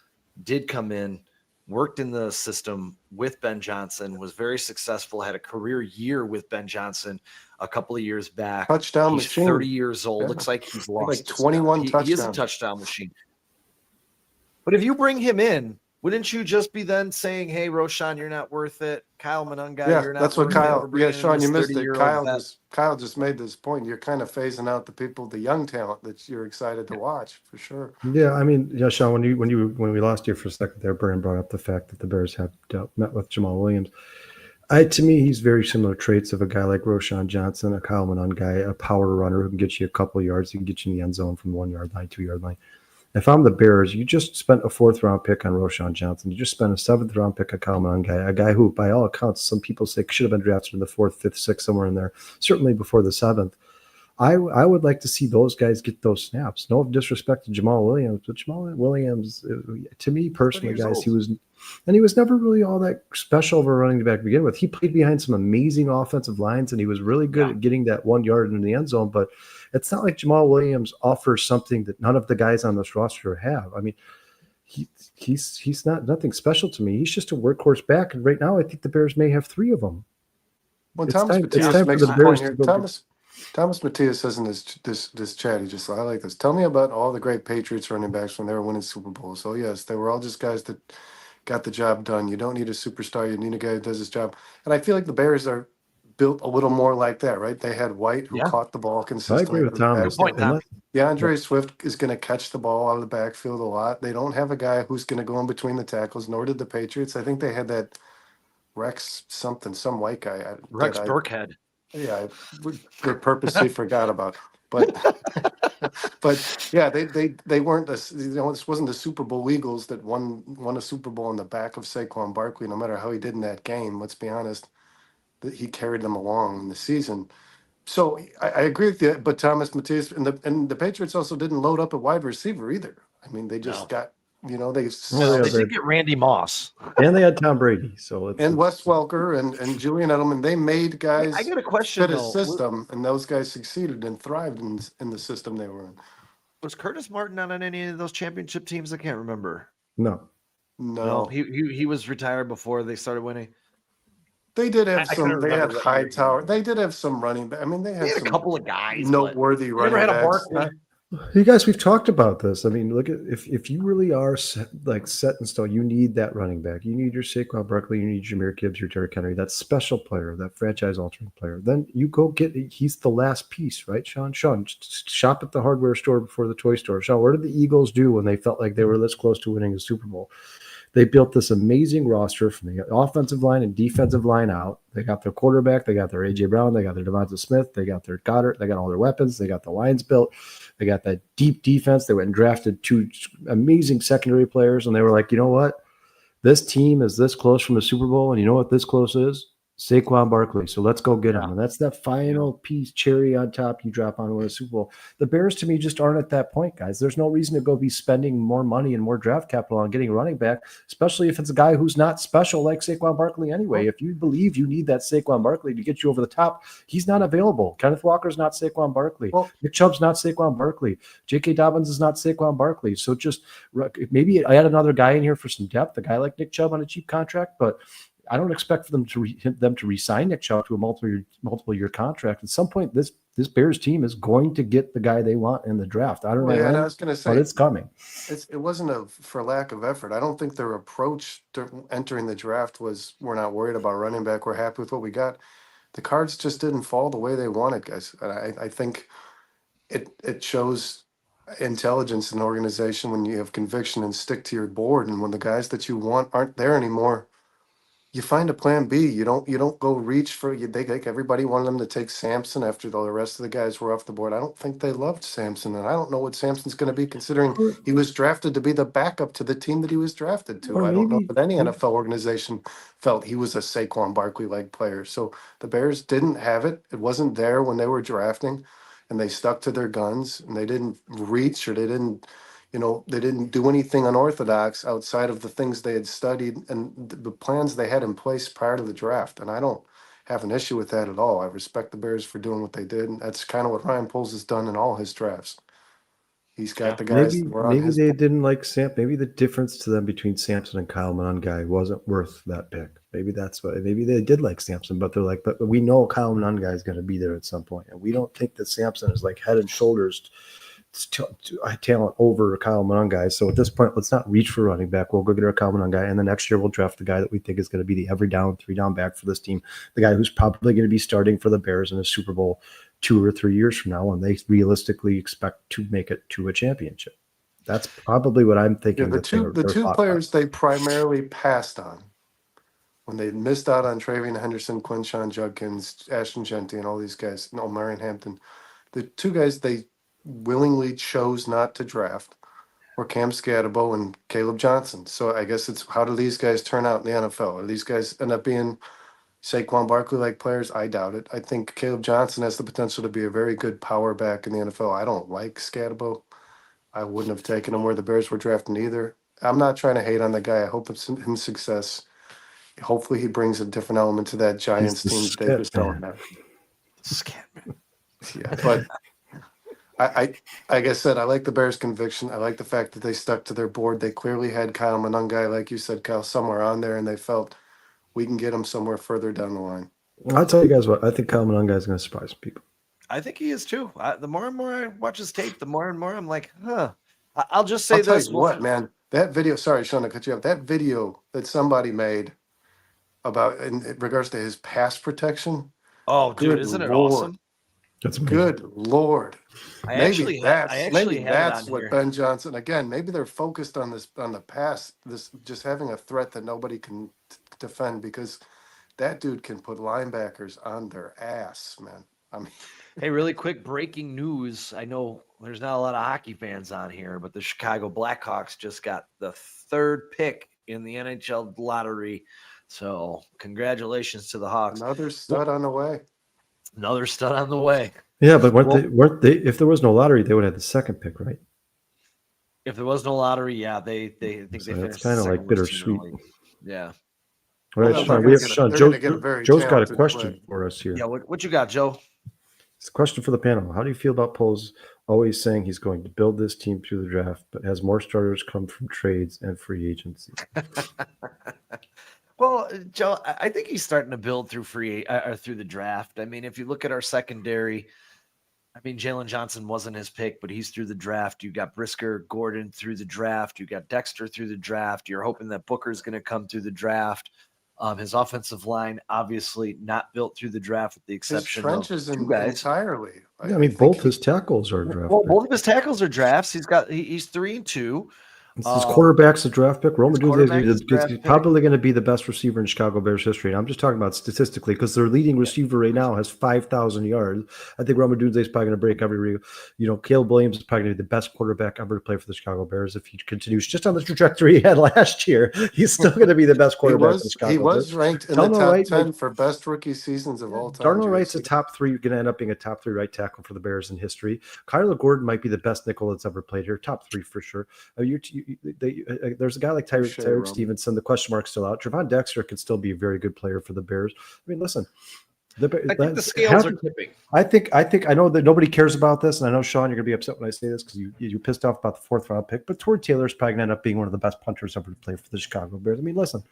did come in, worked in the system with Ben Johnson, was very successful, had a career year with Ben Johnson a couple of years back. Touchdown he's machine. 30 years old. Yeah. Looks like he's lost like 21 touchdowns. He is a touchdown machine. But if you bring him in, wouldn't you just be then saying, hey, Roshan, you're not worth it. Kyle Monangai, you're not that's worth what Kyle. it. Yeah, Sean, you missed it. Kyle just made this point. You're kind of phasing out the people, the young talent that you're excited to watch for sure. Yeah, I mean, yeah, Sean, when we lost you for a second there, Brian brought up the fact that the Bears have met with Jamal Williams. To me, he's very similar traits of a guy like Roshan Johnson, a Kyle Monangai, a power runner who can get you a couple of yards. He can get you in the end zone from the 1 yard line, 2 yard line. If I'm the Bears, you just spent a 4th round pick on Roshan Johnson. You just spent a 7th round pick on Kyle Monangai, a guy who, by all accounts, some people say should have been drafted in the 4th, 5th, 6th, somewhere in there, certainly before the 7th. I would like to see those guys get those snaps. No disrespect to Jamal Williams, but Jamal Williams, to me personally, guys, he was never really all that special of a running back to begin with. He played behind some amazing offensive lines, and he was really good at getting that 1 yard into the end zone. But it's not like Jamal Williams offers something that none of the guys on this roster have. I mean, he's not nothing special to me. He's just a workhorse back, and right now I think the Bears may have 3 of them. Well, Thomas Matias makes a point here. Thomas Matias says in this chat, he just, I like this. Tell me about all the great Patriots running backs when they were winning Super Bowls. So yes, they were all just guys that got the job done. You don't need a superstar. You need a guy who does his job. And I feel like the Bears are built a little more like that, right? They had White who caught the ball consistently. I agree with Tom. Good point, Tom. DeAndre Swift is going to catch the ball out of the backfield a lot. They don't have a guy who's going to go in between the tackles, nor did the Patriots. I think they had that Rex something, some white guy. Rex Burkhead. Yeah, we purposely forgot about. But yeah, they weren't. This wasn't the Super Bowl Eagles that won a Super Bowl on the back of Saquon Barkley. No matter how he did in that game, let's be honest, that he carried them along in the season. So I agree with you. But Thomas Matias and the Patriots also didn't load up a wide receiver either. I mean, they just got. They did get Randy Moss, and they had Tom Brady. And Wes Welker and Julian Edelman. They made guys. I got a question. Fit a system, and those guys succeeded and thrived in the system they were in. Was Curtis Martin not on any of those championship teams? I can't remember. No. He was retired before they started winning. They did have some. They had Hightower. They did have some running back. I mean, they had a couple of guys. Noteworthy running backs. You guys, we've talked about this. I mean, look at if you really are set in stone, you need that running back. You need your Saquon Barkley. You need Jahmyr Gibbs, your Derrick Henry, that special player, that franchise altering player. Then you go get. He's the last piece, right, Sean? Sean, shop at the hardware store before the toy store. Sean, what did the Eagles do when they felt like they were this close to winning the Super Bowl? They built this amazing roster from the offensive line and defensive line out. They got their quarterback. They got their A.J. Brown. They got their Devonta Smith. They got their Goddard. They got all their weapons. They got the lines built. They got that deep defense. They went and drafted 2 amazing secondary players, and they were like, you know what? This team is this close from the Super Bowl, and you know what this close is? Saquon Barkley. So let's go get him. And that's that final piece, cherry on top you drop on to win a Super Bowl. The Bears, to me, just aren't at that point, guys. There's no reason to go be spending more money and more draft capital on getting a running back, especially if it's a guy who's not special like Saquon Barkley anyway. If you believe you need that Saquon Barkley to get you over the top, he's not available. Kenneth Walker's not Saquon Barkley. Nick Chubb's not Saquon Barkley. J.K. Dobbins is not Saquon Barkley. So just maybe I add another guy in here for some depth, a guy like Nick Chubb on a cheap contract, but I don't expect for them to re-sign Nick Chubb to a multiple year contract. At some point, this Bears team is going to get the guy they want in the draft. I don't know when, I was going to say, but it's coming. It wasn't for lack of effort. I don't think their approach to entering the draft was, we're not worried about running back. We're happy with what we got. The cards just didn't fall the way they wanted, guys. And I think it shows intelligence in an organization when you have conviction and stick to your board. And when the guys that you want aren't there anymore, you find a plan B. You don't go reach for you. They like everybody wanted them to take Samson after the rest of the guys were off the board. I don't think they loved Samson, and I don't know what Samson's going to be, considering he was drafted to be the backup to the team that he was drafted to. I don't know that any NFL organization felt he was a Saquon Barkley-like player. So the Bears didn't have it. It wasn't there when they were drafting, and they stuck to their guns, and they didn't reach, or they didn't do anything unorthodox outside of the things they had studied and the plans they had in place prior to the draft. And I don't have an issue with that at all. I respect the Bears for doing what they did. And that's kind of what Ryan Poles has done in all his drafts. He's got the guys that were on Maybe his they didn't like Sam. Maybe the difference to them between Samson and Kyle Monangai wasn't worth that pick. Maybe that's why. Maybe they did like Samson, but they're like, but we know Kyle Monangai is going to be there at some point, and we don't think that Samson is like head and shoulders talent over Kyle Monangai. So at this point, let's not reach for running back. We'll go get our Kyle Monangai, and the next year we'll draft the guy that we think is going to be the every down, 3-down back for this team, the guy who's probably going to be starting for the Bears in a Super Bowl 2 or 3 years from now, and they realistically expect to make it to a championship. That's probably what I'm thinking. The two players they primarily passed on when they missed out on Travion Henderson, Quinshon Judkins, Ashton Genty, and all these guys, Marion Hampton, the two guys they willingly chose not to draft were Cam Scatterbo and Caleb Johnson. So I guess it's, how do these guys turn out in the NFL? Are these guys end up being Saquon Barkley-like players? I doubt it. I think Caleb Johnson has the potential to be a very good power back in the NFL. I don't like Scatterbo. I wouldn't have taken him where the Bears were drafting either. I'm not trying to hate on the guy. I hope it's him success. Hopefully he brings a different element to that Giants team that they just don't have. Scatman. Yeah, but I like I said, I like the Bears' conviction. I like the fact that they stuck to their board. They clearly had Kyle Monangai, like you said, Kyle, somewhere on there, and they felt we can get him somewhere further down the line. I'll tell you guys what, I think Kyle Monangai is going to surprise people. I think he is too. The more and more I watch his tape, the more and more I'm like, huh. I'll just say Tell this. you what, man, that video, sorry, Sean, to cut you off, that video that somebody made about in regards to his pass protection. Oh, dude, isn't it awesome? That's amazing. Good Lord. Maybe that's have what here. Ben Johnson, again, maybe they're focused on this, on the pass, this just having a threat that nobody can defend, because that dude can put linebackers on their ass, man. I mean, Hey, really quick breaking news. I know there's not a lot of hockey fans on here, but the Chicago Blackhawks just got the 3rd pick in the NHL lottery. So congratulations to the Hawks. another stud on the way. Another stud on the way. Yeah, but weren't they? If there was no lottery, they would have the 2nd pick, right? If there was no lottery, yeah, they think So they that's finished kind of second like worst team in the bittersweet. league. Yeah. All right, Well, Sean, they're we have gonna Sean. get a- they're gonna get a very Joe's got a talented question player. for us here. Yeah. What you got, Joe? It's a question for the panel. How do you feel about Poles always saying he's going to build this team through the draft, but has more starters come from trades and free agency? Well, Joe, I think he's starting to build through through the draft. I mean, if you look at our secondary, I mean, Jalen Johnson wasn't his pick, but he's through the draft. You got Brisker, Gordon through the draft. You got Dexter through the draft. You're hoping that Booker's going to come through the draft. His offensive line, obviously not built through the draft, with the His exception of trenches two guys. entirely. I mean, both his tackles are draft Well, picks. both of his tackles are drafts. He's 3-2. His quarterback's a draft pick. Roman quarterback's a Dunze draft is pick. probably going to be the best receiver in Chicago Bears history. And I'm just talking about statistically because their leading receiver right now has 5,000 yards. I think Roman Dunze is probably going to break every. Caleb Williams is probably going to be the best quarterback ever to play for the Chicago Bears if he continues just on the trajectory he had last year. He's still going to be the best quarterback for the Chicago Bears. He was ranked in the top 10 for best rookie seasons of all time. Darnell Wright's a top 3. You're going to end up being a top 3 right tackle for the Bears in history. Kyler Gordon might be the best nickel that's ever played here. Top 3 for sure. There's a guy like Tyrique Stevenson. The question mark's still out. Trevon Dexter could still be a very good player for the Bears. I mean, listen. I think the scales are tipping. I know that nobody cares about this, and I know, Sean, you're going to be upset when I say this because you're pissed off about the 4th round pick, but Torrey Taylor's probably going to end up being one of the best punters ever to play for the Chicago Bears. I mean, listen.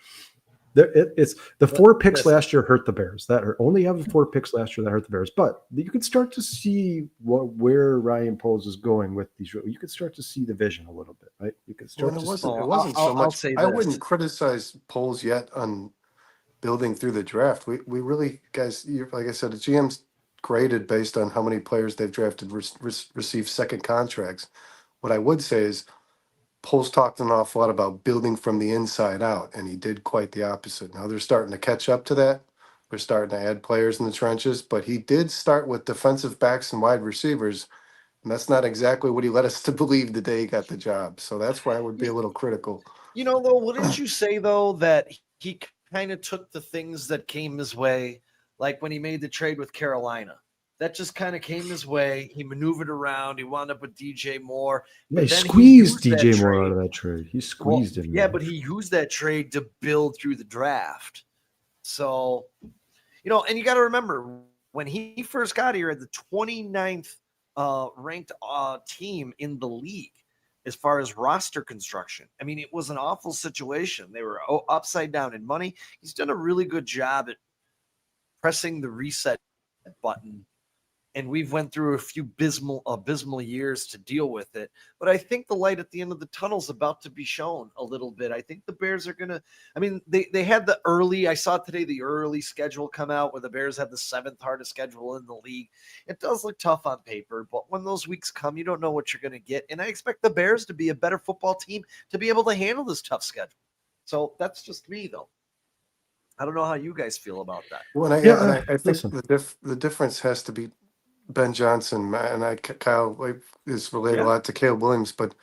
It's the 4 picks last year hurt the Bears. Only having 4 picks last year that hurt the Bears. But you can start to see where Ryan Poles is going with these. You can start to see the vision a little bit, right? You can start It to wasn't so much. I wouldn't criticize Poles yet on building through the draft. We really, guys, like I said, the GM's graded based on how many players they've drafted receive second contracts. What I would say is Poles talked an awful lot about building from the inside out, and he did quite the opposite. Now they're starting to catch up to that. They're starting to add players in the trenches, but he did start with defensive backs and wide receivers, and that's not exactly what he led us to believe the day he got the job. So that's why I would be a little critical. Though, wouldn't you say, though, that he kind of took the things that came his way, like when he made the trade with Carolina? That just kind of came his way. He maneuvered around. He wound up with DJ Moore. He squeezed DJ Moore out of that trade. He squeezed him. Yeah, but he used that trade to build through the draft. So, and you got to remember, when he first got here, at the 29th ranked team in the league as far as roster construction. I mean, it was an awful situation. They were upside down in money. He's done a really good job at pressing the reset button. And we've went through a few abysmal years to deal with it. But I think the light at the end of the tunnel is about to be shown a little bit. I think the Bears are going to – I mean, they had the early – I saw today the early schedule come out where the Bears have the 7th hardest schedule in the league. It does look tough on paper, but when those weeks come, you don't know what you're going to get. And I expect the Bears to be a better football team to be able to handle this tough schedule. So that's just me, though. I don't know how you guys feel about that. Well, I think the difference has to be Ben Johnson, and Kyle is related a lot to Caleb Williams, but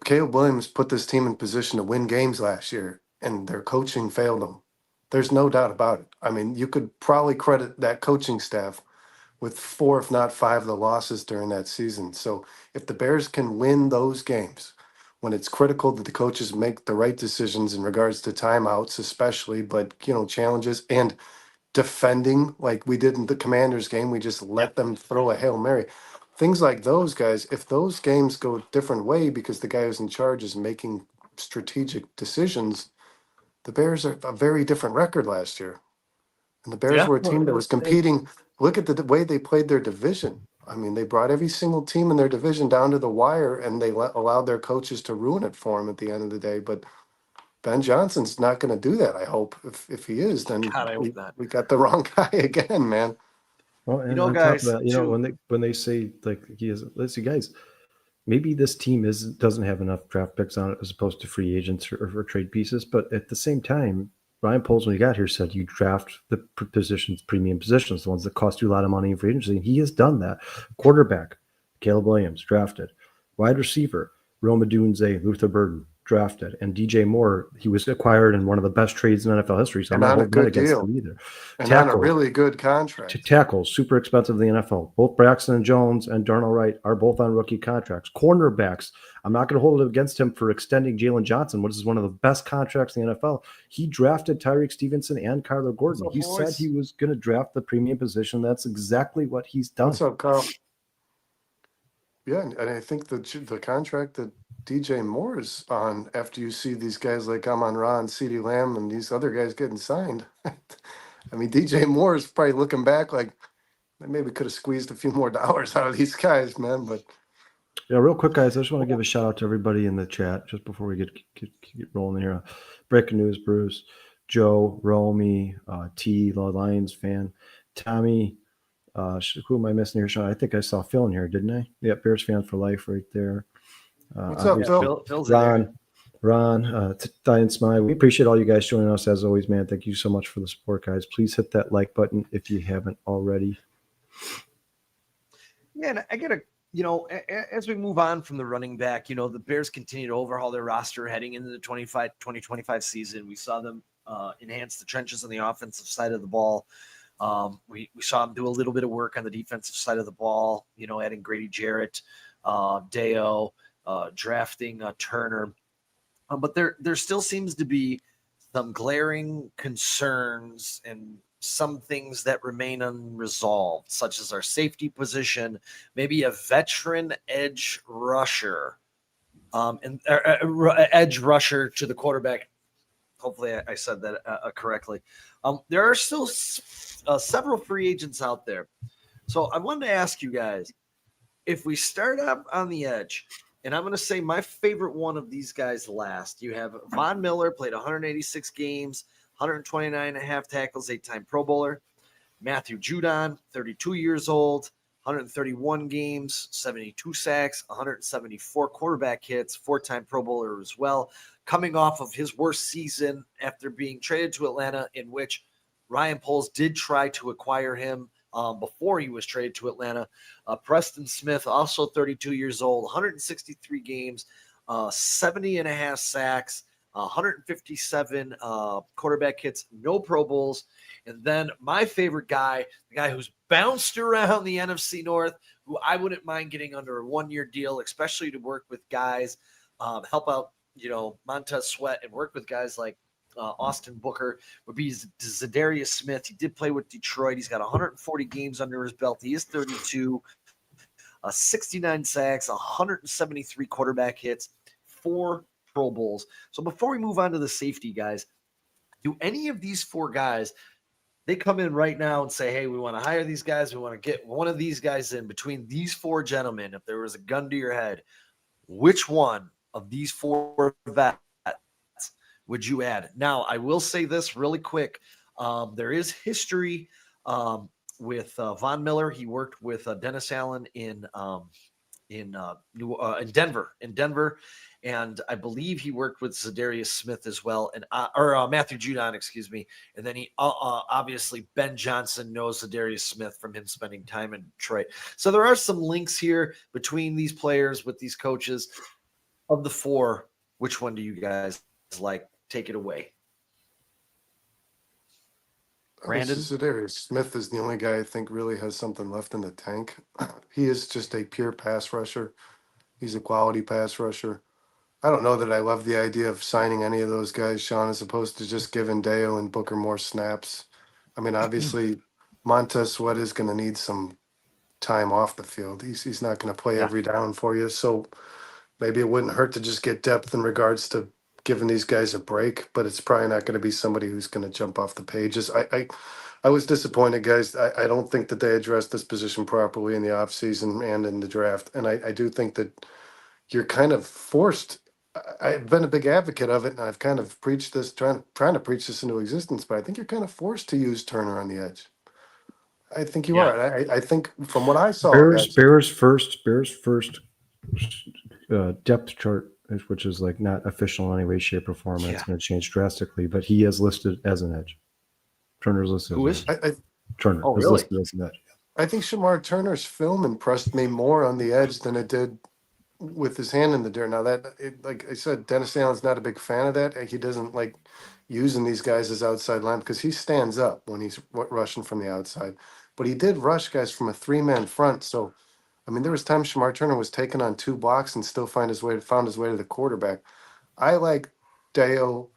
Caleb Williams put this team in position to win games last year, and their coaching failed them. There's no doubt about it. I mean, you could probably credit that coaching staff with 4, if not 5, of the losses during that season. So if the Bears can win those games, when it's critical that the coaches make the right decisions in regards to timeouts, especially, but challenges and defending like we did in the Commanders game, we just let them throw a Hail Mary. Things like those, guys, if those games go a different way because the guy who's in charge is making strategic decisions, the Bears are a very different record last year. And the Bears were a team that was competing. Look at the way they played their division. I mean, they brought every single team in their division down to the wire, and they allowed their coaches to ruin it for them at the end of the day. But Ben Johnson's not going to do that, I hope. If he is, then we got the wrong guy again, man. Well, and on guys, top of that, when they say like he is, let's see, guys, maybe this team doesn't have enough draft picks on it as opposed to free agents or trade pieces. But at the same time, Ryan Poles, when he got here, said you draft the positions, premium positions, the ones that cost you a lot of money in free agency. And he has done that. Quarterback, Caleb Williams, drafted. Wide receiver, Rome Odunze, Luther Burden, drafted. And DJ Moore, he was acquired in one of the best trades in NFL history. So I'm not holding that against him either. And on a really good contract. Tackles, super expensive in the NFL. Both Braxton and Jones and Darnell Wright are both on rookie contracts. Cornerbacks, I'm not going to hold it against him for extending Jalen Johnson, which is one of the best contracts in the NFL. He drafted Tyrique Stevenson and Kyler Gordon. He said he was going to draft the premium position. That's exactly what he's done. What's up, Carl? Yeah, and I think the contract that DJ Moore is on, after you see these guys like Amon-Ra and CeeDee Lamb and these other guys getting signed. I mean, DJ Moore is probably looking back like, maybe could have squeezed a few more dollars out of these guys, man. But Yeah, real quick, guys, I just want to give a shout out to everybody in the chat just before we get rolling here. Breaking news, Bruce, Joe, Romy, T, the Lions fan, Tommy. Who am I missing here, Sean? I think I saw Phil in here, didn't I? Yeah, Bears fan for life right there. what's up, obviously, Phil? Phil's in there. Ron, Diane Smile. We appreciate all you guys joining us as always, man. Thank you so much for the support, guys. Please hit that like button if you haven't already. Yeah, and I gotta, as we move on from the running back, the Bears continue to overhaul their roster heading into the 2025 season. We saw them enhance the trenches on the offensive side of the ball. We saw them do a little bit of work on the defensive side of the ball, adding Grady Jarrett, Deo, drafting Turner. But there still seems to be some glaring concerns and some things that remain unresolved, such as our safety position, maybe a veteran edge rusher, and edge rusher to the quarterback. Hopefully I said that correctly. There are still several free agents out there. So I wanted to ask you guys, if we start up on the edge, and I'm going to say my favorite one of these guys last, you have Von Miller, played 186 games, 129 and a half tackles, 8-time Pro Bowler. Matthew Judon, 32 years old, 131 games, 72 sacks, 174 quarterback hits, 4-time Pro Bowler as well, coming off of his worst season after being traded to Atlanta, in which Ryan Poles did try to acquire him before he was traded to Atlanta. Preston Smith, also 32 years old, 163 games, 70 and a half sacks, 157 quarterback hits, no Pro Bowls. And then my favorite guy, the guy who's bounced around the NFC North, who I wouldn't mind getting under a one-year deal, especially to work with guys, help out, Montez Sweat and work with guys like Austin Booker, would be Za'Darius Smith. He did play with Detroit. He's got 140 games under his belt. He is 32, 69 sacks, 173 quarterback hits, 4 Pro Bowls. So before we move on to the safety guys, do any of these 4 guys, they come in right now and say, hey, we want to hire these guys. We want to get one of these guys in between these 4 gentlemen. If there was a gun to your head, which one of these 4 vets would you add? Now, I will say this really quick. There is history with Von Miller. He worked with Dennis Allen in Denver. And I believe he worked with Za'Darius Smith as well, and Matthew Judon, excuse me. And then he obviously Ben Johnson knows Za'Darius Smith from him spending time in Detroit. So there are some links here between these players with these coaches. Of the 4, which one do you guys like? Take it away. Brandon? Za'Darius Smith is the only guy I think really has something left in the tank. He is just a pure pass rusher. He's a quality pass rusher. I don't know that I love the idea of signing any of those guys, Sean, as opposed to just giving Deo and Booker more snaps. I mean, obviously, Montez Sweat is going to need some time off the field. He's not going to play every down for you. So maybe it wouldn't hurt to just get depth in regards to giving these guys a break, but it's probably not going to be somebody who's going to jump off the pages. I was disappointed, guys. I don't think that they addressed this position properly in the offseason and in the draft. And I do think that you're kind of forced. I've been a big advocate of it, and I've kind of preached this, trying to preach this into existence, but I think you're kind of forced to use Turner on the edge. I think you are. I think from what I saw, Bears first depth chart, which is like not official in any way, shape, or form. It's going to change drastically, but he is listed as an edge. Turner's listed. Who is? Turner? Oh, is really? listed as an edge. I think Shamar Turner's film impressed me more on the edge than it did with his hand in the dirt. Now like I said, Dennis Allen's not a big fan of that. He doesn't like using these guys as outside line because he stands up when he's rushing from the outside. But he did rush guys from a 3-man front. So, I mean, there was times Shamar Turner was taking on 2 blocks and still found his way to the quarterback. I like Deo,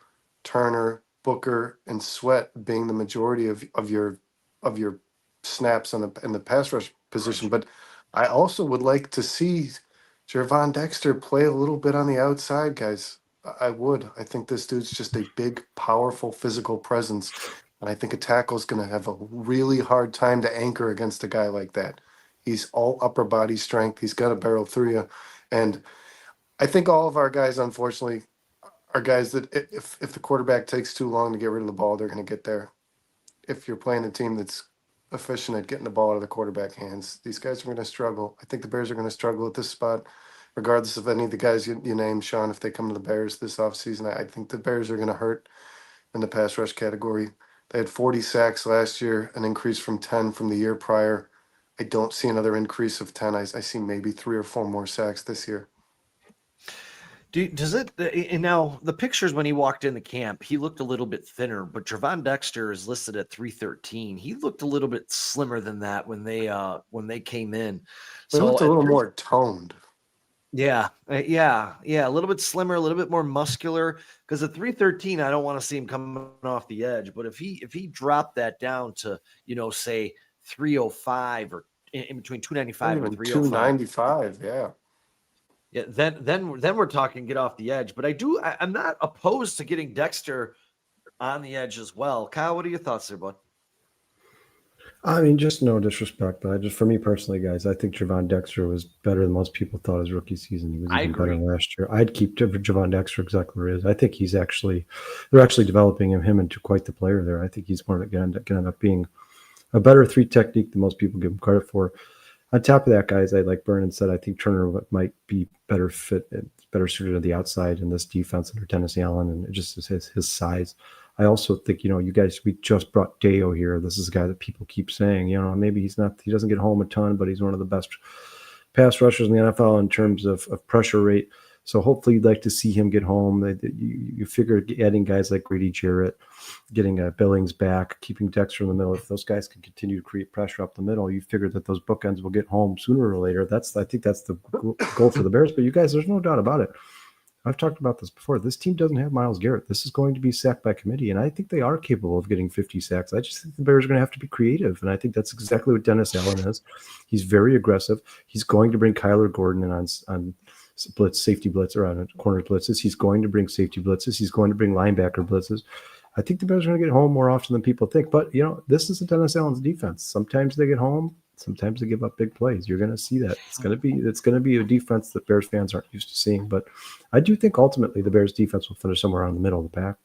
Turner, Booker, and Sweat being the majority of your snaps in the pass rush position. But I also would like to see Jervon Dexter play a little bit on the outside, guys. I would. I think this dude's just a big, powerful, physical presence. And I think a tackle is going to have a really hard time to anchor against a guy like that. He's all upper body strength. He's got to barrel through you. And I think all of our guys, unfortunately, are guys that if the quarterback takes too long to get rid of the ball, they're going to get there. If you're playing a team that's efficient at getting the ball out of the quarterback hands, these guys are going to struggle. I think the Bears are going to struggle at this spot, regardless of any of the guys you named, Sean. If they come to the Bears this offseason, I think the Bears are going to hurt in the pass rush category. They had 40 sacks last year, an increase from 10 from the year prior. I don't see another increase of 10. I see maybe 3 or 4 more sacks this year. Does it? And now the pictures when he walked in the camp, he looked a little bit thinner, but Trevon Dexter is listed at 313. He looked a little bit slimmer than that when they came in. They looked a little more toned. Yeah, a little bit slimmer, a little bit more muscular. Because at 313, I don't want to see him coming off the edge. But if he dropped that down to say 305 or in between 295 and 305, 295, yeah. Yeah, then we're talking get off the edge. But I'm not opposed to getting Dexter on the edge as well. Kyle, what are your thoughts there, bud? I mean, just no disrespect, but for me personally, guys, I think Trevon Dexter was better than most people thought his rookie season. He was even better last year. I'd keep Trevon Dexter exactly where he is. I think they're actually developing him into quite the player there. I think he's going to end up being a better 3 technique than most people give him credit for. On top of that, guys, like Vernon said, I think Turner might be better suited to the outside in this defense under Dennis Allen, and just his size. I also think, you guys, we just brought Deo here. This is a guy that people keep saying, maybe he doesn't get home a ton, but he's one of the best pass rushers in the NFL in terms of pressure rate. So hopefully you'd like to see him get home. You figure adding guys like Grady Jarrett, getting Billings back, keeping Dexter in the middle. If those guys can continue to create pressure up the middle, you figure that those bookends will get home sooner or later. I think that's the goal for the Bears. But you guys, there's no doubt about it. I've talked about this before. This team doesn't have Myles Garrett. This is going to be sacked by committee, and I think they are capable of getting 50 sacks. I just think the Bears are going to have to be creative, and I think that's exactly what Dennis Allen is. He's very aggressive. He's going to bring Kyler Gordon in on safety blitz, or on corner blitzes. He's going to bring safety blitzes. He's going to bring linebacker blitzes. I think the Bears are going to get home more often than people think. But, this is a Dennis Allen's defense. Sometimes they get home. Sometimes they give up big plays. You're going to see that. It's going to be a defense that Bears fans aren't used to seeing. But I do think ultimately the Bears defense will finish somewhere around the middle of the pack.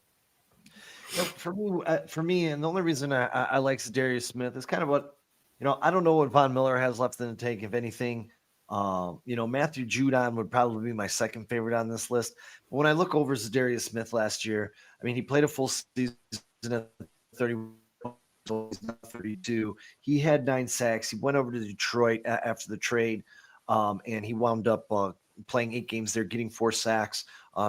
For me, and the only reason I like Za'Darius Smith is kind of what, I don't know what Von Miller has left in the tank, if anything. Matthew Judon would probably be my second favorite on this list. But when I look over Za'Darius Smith last year, I mean, he played a full season at 31, he's not 32. He had 9 sacks. He went over to Detroit after the trade, and he wound up playing 8 games there, getting 4 sacks.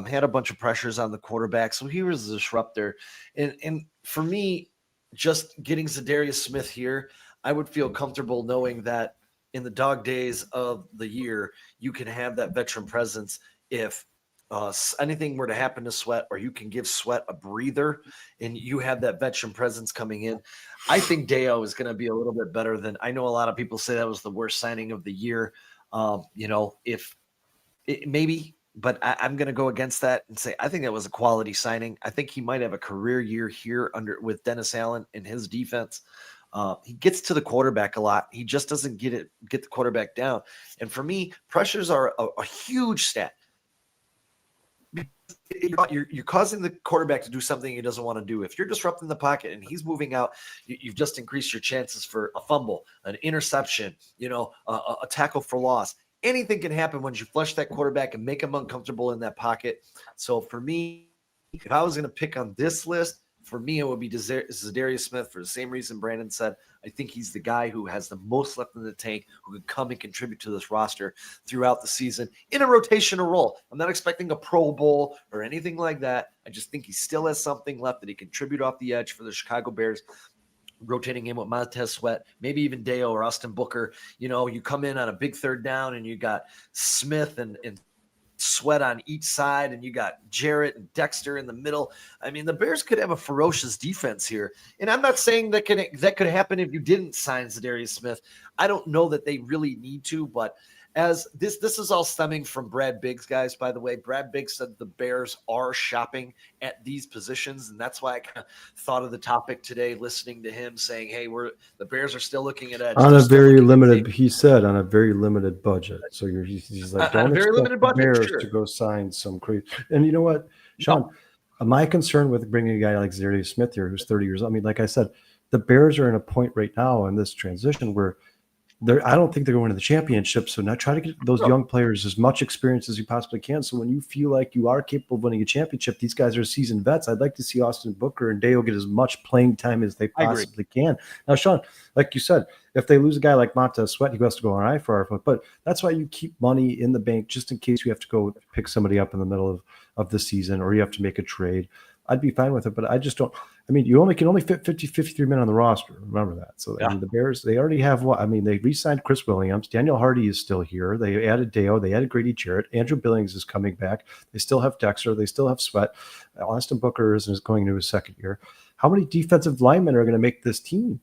Had a bunch of pressures on the quarterback, so he was a disruptor. And for me, just getting Za'Darius Smith here, I would feel comfortable knowing that in the dog days of the year, you can have that veteran presence if anything were to happen to Sweat, or you can give Sweat a breather and you have that veteran presence coming in. I think Deo is going to be a little bit better than, I know a lot of people say that was the worst signing of the year. If it maybe, but I'm going to go against that and say, I think that was a quality signing. I think he might have a career year here with Dennis Allen and his defense. He gets to the quarterback a lot. He just doesn't get the quarterback down. And for me, pressures are a huge stat. You're causing the quarterback to do something he doesn't want to do. If you're disrupting the pocket and he's moving out, you've just increased your chances for a fumble, an interception, a tackle for loss. Anything can happen when you flush that quarterback and make him uncomfortable in that pocket. So for me, if I was going to pick on this list, for me, it would be Za'Darius Smith for the same reason Brandon said. I think he's the guy who has the most left in the tank, who can come and contribute to this roster throughout the season in a rotational role. I'm not expecting a Pro Bowl or anything like that. I just think he still has something left that he can contribute off the edge for the Chicago Bears, rotating in with Montez Sweat, maybe even Deo or Austin Booker. You come in on a big third down and you got Smith and Sweat on each side, and you got Jarrett and Dexter in the middle. I mean, the Bears could have a ferocious defense here. And I'm not saying that could happen if you didn't sign Za'Darius Smith. I don't know that they really need to, but as this is all stemming from Brad Biggs, guys, by the way. Brad Biggs said the Bears are shopping at these positions, and that's why I kind of thought of the topic today, listening to him saying, hey, the Bears are still looking at edge. On They're a still very looking at limited, safety. he said, on a very limited budget. So he's like, On a don't very expect limited the budget, Bears sure. to go sign some crazy. And you know what, Sean, my concern with bringing a guy like Za'Darius Smith here, who's 30 years old, I mean, like I said, the Bears are in a point right now in this transition where I don't think they're going to the championship. So now try to get those young players as much experience as you possibly can. So when you feel like you are capable of winning a championship, these guys are seasoned vets. I'd like to see Austin Booker and Dale get as much playing time as they possibly can. Now, Sean, like you said, if they lose a guy like Montez Sweat, he has to go on IR for. But that's why you keep money in the bank just in case you have to go pick somebody up in the middle of the season or you have to make a trade. I'd be fine with it, but I just don't. I mean, you can only fit 53 men on the roster. Remember that. So I mean, the Bears, they already have what? I mean, they re-signed Chris Williams. Daniel Hardy is still here. They added Deo. They added Grady Jarrett. Andrew Billings is coming back. They still have Dexter. They still have Sweat. Austin Booker is going into his second year. How many defensive linemen are going to make this team?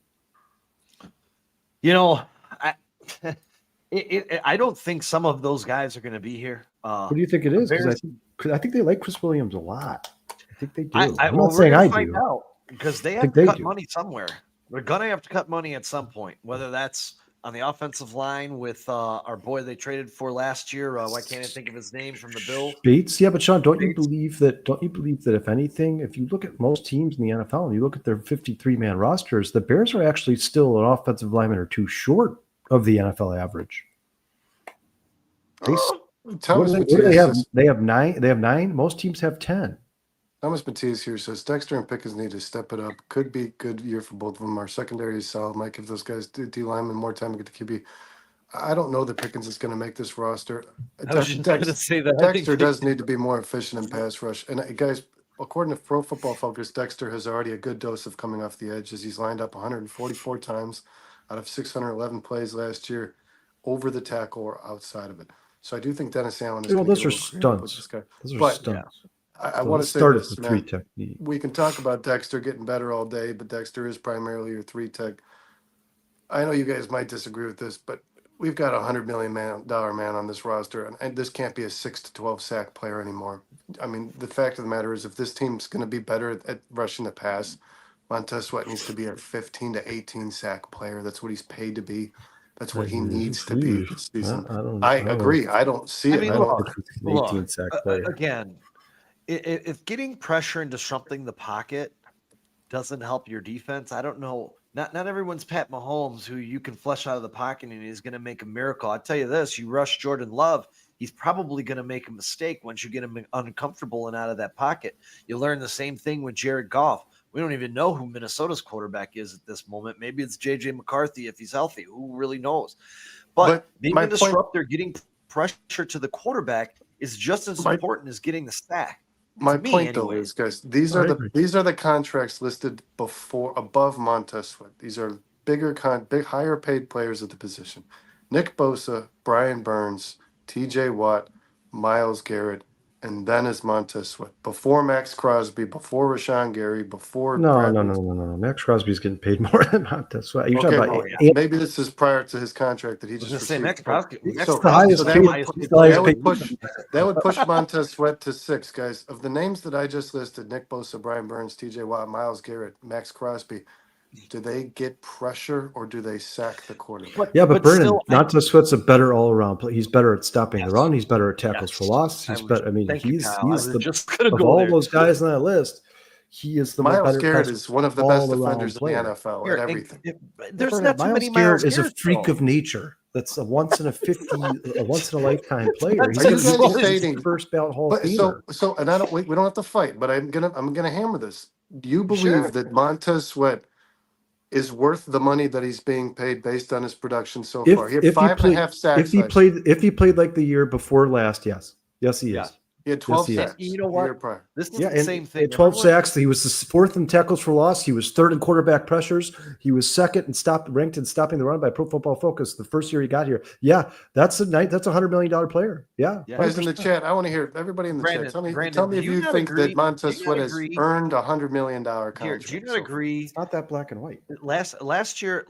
You know, I don't think some of those guys are going to be here. What do you think it is? Because I think they like Chris Williams a lot. I think they do. I'm not saying I find do. out because they have to cut money somewhere. They're going to have to cut money at some point, whether that's on the offensive line with our boy they traded for last year. Why can't I think of his name from the Bills? Bates. Yeah, but Sean, don't you believe that if anything, if you look at most teams in the NFL and you look at their 53-man rosters, the Bears are actually still an offensive lineman or two short of the NFL average. They have nine. They have 9. Most teams have 10. Thomas Matisse here says Dexter and Pickens need to step it up. Could be a good year for both of them. Our secondary is solid. Might give those guys D linemen more time to get the QB. I don't know that Pickens is going to make this roster. I was just going to say that. Dexter does need to be more efficient in pass rush. And guys, according to Pro Football Focus, Dexter has already a good dose of coming off the edge as he's lined up 144 times out of 611 plays last year, over the tackle or outside of it. So I do think Dennis Allen is. Well, those are stunts. Those are stunts. I want to say this, man. We can talk about Dexter getting better all day, but Dexter is primarily your 3 tech. I know you guys might disagree with this, but we've got $100 million man on this roster, and this can't be a 6 to 12 sack player anymore. I mean, the fact of the matter is, if this team's going to be better at rushing the pass, Montez Sweat needs to be a 15 to 18 sack player. That's what he's paid to be. That's what he needs to be this season. I agree. I don't see it. Again, if getting pressure into something the pocket doesn't help your defense, I don't know. Not everyone's Pat Mahomes, who you can flush out of the pocket and he's going to make a miracle. I'll tell you this: you rush Jordan Love, he's probably going to make a mistake once you get him uncomfortable and out of that pocket. You learn the same thing with Jared Goff. We don't even know who Minnesota's quarterback is at this moment. Maybe it's J.J. McCarthy if he's healthy. Who really knows? But being a disruptor, getting pressure to the quarterback is just as important as getting the sack. My point, though, is, guys, these are the contracts listed above Montez Sweat. These are higher paid players at the position. Nick Bosa, Brian Burns, T.J. Watt, Myles Garrett, and then is Montez Sweat. Before Max Crosby, before Rashawn Gary, before No. Max Crosby's getting paid more than Montez Sweat. You're talking about maybe this is prior to his contract that he just received. Max Crosby. That would push Montez Sweat to 6, guys. Of the names that I just listed, Nick Bosa, Brian Burns, T.J. Watt, Myles Garrett, Max Crosby, do they get pressure or do they sack the quarterback? But Brennan, Montez Sweat's a better all-around player. He's better at stopping the run. He's better at tackles for loss. He's better. I mean, he's of all those guys on that list, he is the Myles Garrett is one of the best defenders in the NFL at everything. There's not too many. Myles Garrett is a freak of nature. That's a once in a lifetime player. He's the first ballot Hall of Famer. So, and we don't have to fight, but I'm gonna hammer this. Do you believe that Montez Sweat is worth the money that he's being paid based on his production so far? He had 5.5 sacks. If he played like the year before last, yes, he is. He had 12 sacks. You know what? This is the same thing. 12 sacks. He was the 4th in tackles for loss. He was 3rd in quarterback pressures. He was 2nd and ranked in stopping the run by Pro Football Focus the first year he got here. Yeah, that's a $100 million player. Yeah. Guys in the chat, I want to hear everybody in the chat. Tell me if you think that Montez Sweat has earned $100 million contract. Do you not agree? It's not that black and white. Last year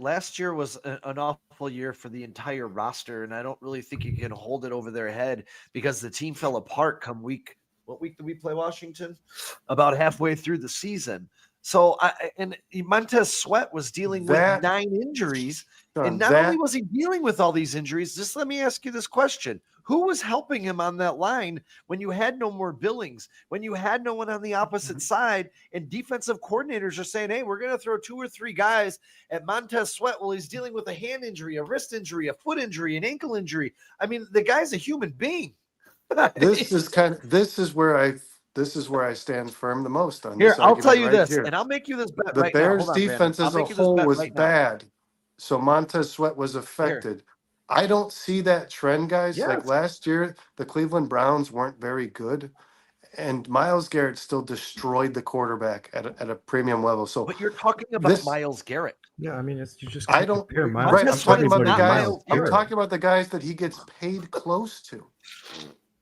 was an awful awful year for the entire roster, and I don't really think you can hold it over their head because the team fell apart come week. What week did we play Washington? About halfway through the season. So, and Montez Sweat was dealing with 9 injuries. And not only was he dealing with all these injuries, just let me ask you this question. Who was helping him on that line when you had no more Billings, when you had no one on the opposite side, and defensive coordinators are saying, hey, we're going to throw 2 or 3 guys at Montez Sweat while he's dealing with a hand injury, a wrist injury, a foot injury, an ankle injury. I mean, the guy's a human being. This is where I stand firm the most on Here, this. I'll tell you right this, here. and I'll make you this bet The right Bears' now. Hold on, defense Brandon. as a I'll make you this whole bet was right now. bad, so Montez Sweat was affected. I don't see that trend, guys. Yes. Like last year, the Cleveland Browns weren't very good, and Myles Garrett still destroyed the quarterback at a premium level. So, But you're talking about Myles Garrett. Yeah, I mean, you just I can't don't. compare Myles Right, to I'm talking about the everybody to guys. Myles I'm Garrett. talking about the guys that he gets paid close to.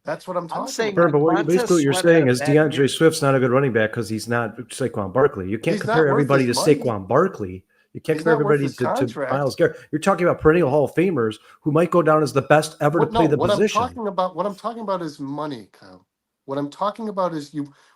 That's what I'm talking saying about. But Montez basically what you're Sweat saying had a is bad DeAndre year. Swift's not a good running back because he's not Saquon Barkley. You can't He's not compare worth everybody to his money. Saquon Barkley. You can't He's compare not worth everybody his to contract. Myles Garrett. You're talking about perennial Hall of Famers who might go down as the best ever to play the position. What I'm talking about is money, Kyle. What I'm talking about is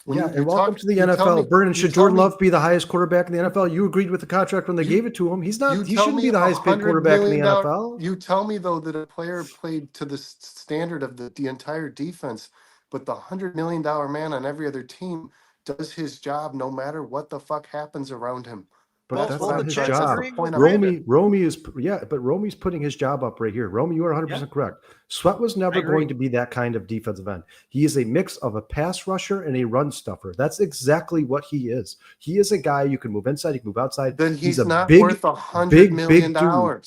welcome to the NFL. Vernon, should Jordan Love be the highest quarterback in the NFL? You agreed with the contract when they gave it to him. He's not. He shouldn't be the highest paid quarterback in the NFL. You tell me though that a player played to the standard of the entire defense, but the $100 million man on every other team does his job no matter what the fuck happens around him. But that's not his Jets job. agreeing with Romy is, but Romy's putting his job up right here. Romy, you are 100% correct. Sweat was never going to be that kind of defensive end. He is a mix of a pass rusher and a run stuffer. That's exactly what he is. He is a guy you can move inside, you can move outside. Then he's a not big, worth $100 million.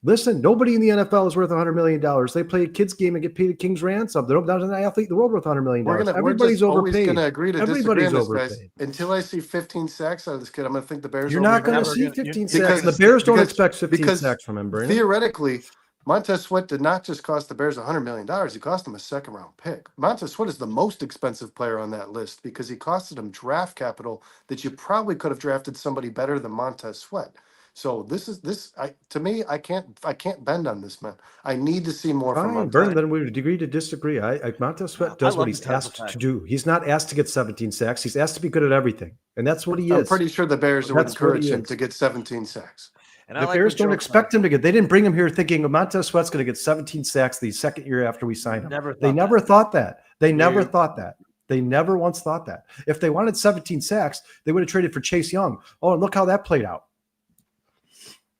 Listen, nobody in the NFL is worth $100 million. They play a kid's game and get paid a king's ransom. They're not an athlete in the world worth $100 million. Everybody's overpaid. Always going to agree to Everybody's disagree on overpaid. this, guys. Until I see 15 sacks out of this kid, I'm going to think the Bears You're not going to see 15 sacks. The Bears don't expect 15 sacks from him, Brandon. Theoretically, Montez Sweat did not just cost the Bears $100 million. He cost them a second-round pick. Montez Sweat is the most expensive player on that list because he costed them draft capital that you probably could have drafted somebody better than Montez Sweat. So to me, I can't bend on this, man. I need to see more from Montez. Vernon, then we would agree to disagree. Montez Sweat does what he's asked to do. He's not asked to get 17 sacks. He's asked to be good at everything, and that's what he is. I'm pretty sure the Bears would encourage him to get 17 sacks. And the Bears don't expect him to get. They didn't bring him here thinking Montez Sweat's going to get 17 sacks the second year after we signed him. They never thought that. They never thought that. They never once thought that. If they wanted 17 sacks, they would have traded for Chase Young. Oh, and look how that played out.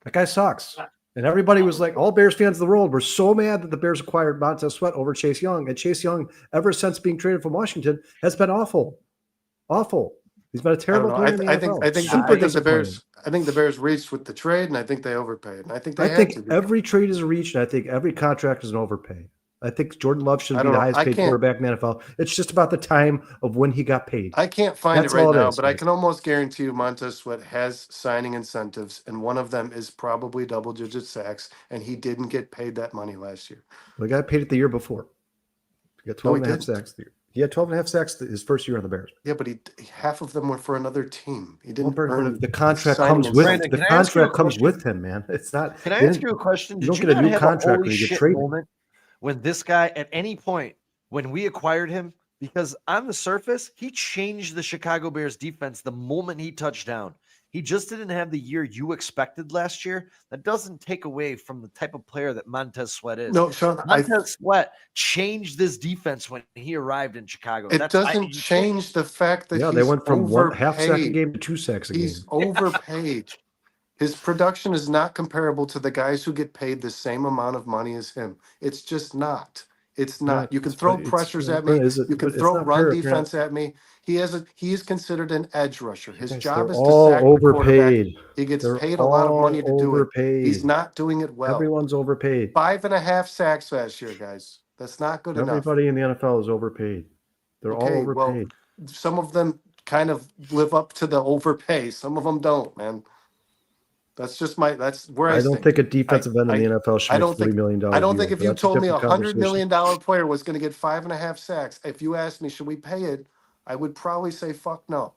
That guy sucks. And everybody was like, all Bears fans of the world were so mad that the Bears acquired Montez Sweat over Chase Young. And Chase Young, ever since being traded from Washington, has been awful. Awful. He's been a terrible player in the NFL. I think the Bears reached with the trade, and I think they overpaid. And I think every trade is a reach, and I think every contract is an overpay. I think Jordan Love should be the highest paid quarterback in the NFL. It's just about the time of when he got paid. I can't find it right now, but I can almost guarantee you Montez Sweat has signing incentives, and one of them is probably double-digit sacks, and he didn't get paid that money last year. Well, he got paid it the year before. He got 12 and a half sacks the year. He had 12 and a half sacks his first year on the Bears. Yeah, but half of them were for another team. He didn't earn the contract comes with him. The contract comes with him, man. It's not. Can I ask you a question? You don't get a new contract when you get traded. When this guy, at any point, when we acquired him, because on the surface, he changed the Chicago Bears defense the moment he touched down. He just didn't have the year you expected last year. That doesn't take away from the type of player that Montez Sweat is. No, Sean, Montez Sweat changed this defense when he arrived in Chicago. It doesn't change the fact that they went from one half sack a game to 2 sacks a game. He's overpaid. His production is not comparable to the guys who get paid the same amount of money as him. It's just not. It's not. You can throw pressures at me. You can throw run defense at me. He is considered an edge rusher. His job is to sack the quarterback. He gets paid a lot of money to do it. He's not doing it well. Everyone's overpaid. 5.5 sacks last year, guys. That's not good enough. Everybody in the NFL is overpaid. They're all overpaid. Well, some of them kind of live up to the overpay. Some of them don't, man. That's where I don't think a defensive end in the NFL should make $40 million. I don't think if you told me $100 million player was going to get 5.5 sacks, if you asked me, should we pay it? I would probably say, fuck no.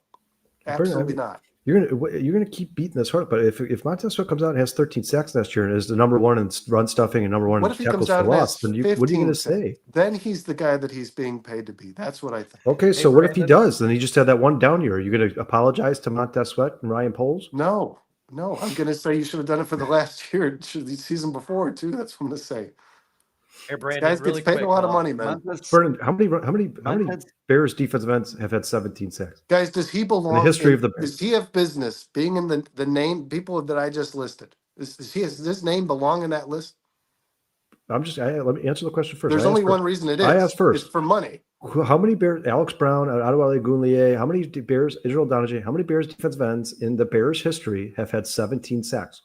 Absolutely not. You're gonna keep beating this hard. But if Montez Sweat comes out and has 13 sacks next year and is the number one in run stuffing and number one What in if he tackles comes for out and loss, has then 15 what are you gonna sacks? say? Then he's the guy that he's being paid to be. That's what I think. Okay, so Hey, what if he Brandon. does? Then he just had that one down year. Are you gonna apologize to Montez Sweat and Ryan Poles? No, I'm going to say you should have done it for the last year, the season before too. That's what I'm going to say. Hey, This Brandon, guy really gets paid quick. a lot of money, man. Vernon, how many Montez- Bears defensive ends have had 17 sacks? Guys, does he belong In the history of the Bears. Does he have business being in the name people that I just listed? Does his name belong in that list? Let me answer the question first. There's I only asked one first. reason it is. I asked first. It's for money. How many Bears? Alex Brown, Adewale Ogunleye. How many Bears? Israel Donahue. How many Bears defensive ends in the Bears history have had 17 sacks?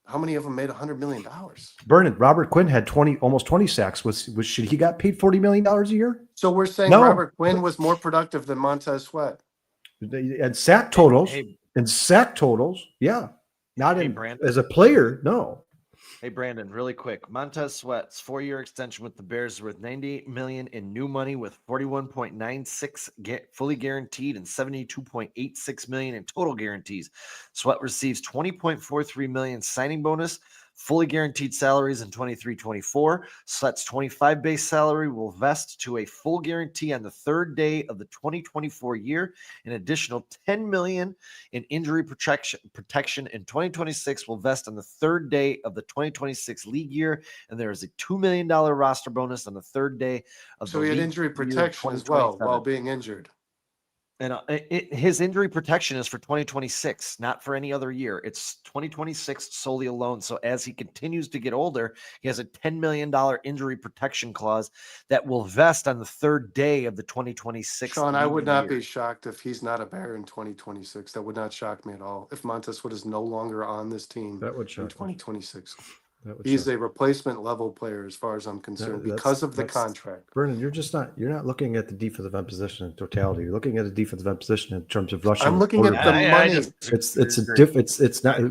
How many of them made $100 million? Vernon, Robert Quinn had almost 20 sacks. Should he got paid $40 million a year? So we're saying No. Robert Quinn was more productive than Montez Sweat. And sack totals. Hey, Yeah. Not Hey, in Brandon. as a player, no. Hey, Brandon, really quick. Montez Sweat's 4-year extension with the Bears is worth $98 million in new money, with $41.96 fully guaranteed and $72.86 million in total guarantees. Sweat receives $20.43 million signing bonus, fully guaranteed salaries in 23-24. Sweat's 25 base salary will vest to a full guarantee on the third day of the 2024 year. An additional $10 million in injury protection in 2026 will vest on the third day of the 2026 league year, and there is a $2 million roster bonus on the third day of So the he had league injury year protection as well 2027. while being injured. And his injury protection is for 2026, not for any other year. It's 2026 solely alone. So as he continues to get older, he has a $10 million injury protection clause that will vest on the third day of the 2026 Sean, I would league not year. be shocked if he's not a Bear in 2026. That would not shock me at all. If Montez Sweat is no longer on this team That would in shock me. 2026. That would He's shock a replacement level player as far as I'm concerned That- because of the that's- contract. Vernon, you're not looking at the defensive end position in totality. You're looking at the defensive end position in terms of rushing. I'm looking at quarterback. the money. It's not.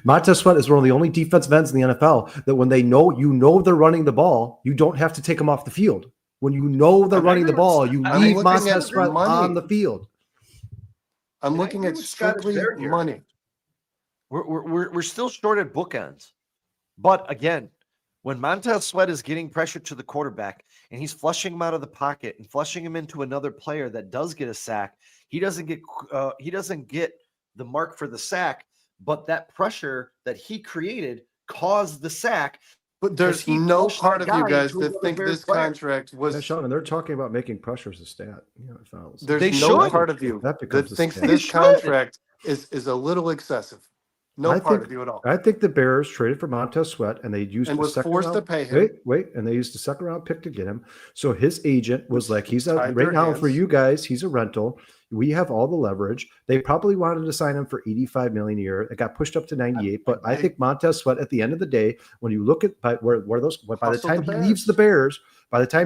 Montez Sweat is one of the only defensive ends in the NFL that when they know they're running the ball, you don't have to take them off the field. When you know they're running the ball, you I'm leave looking Montez at Sweat money. on the field. I'm And I looking agree at with Scott strictly Baird here. money. We're still short at bookends. But again, when Montez Sweat is getting pressure to the quarterback and he's flushing him out of the pocket and flushing him into another player that does get a sack, he doesn't get the mark for the sack, but that pressure that he created caused the sack. But there's he no flushed part that of you guy guys into that another think Bears this player. contract was. Yeah, Sean, and they're talking about making pressure as a stat. It fouls. There's They no should. part of you That that becomes a thinks stat. this They should. contract is a little excessive. No I part think- of you at all. I think the Bears traded for Montez Sweat and they used And the was second forced to round, pay him. Wait, and they used the second round pick to get him. So his agent was like, he's out Tied right their now for hands. you guys. He's a rental. We have all the leverage. They probably wanted to sign him for $85 million a year. It got pushed up to 98. But I think Montez Sweat, at the end of the day, when you look at by the Hustled time the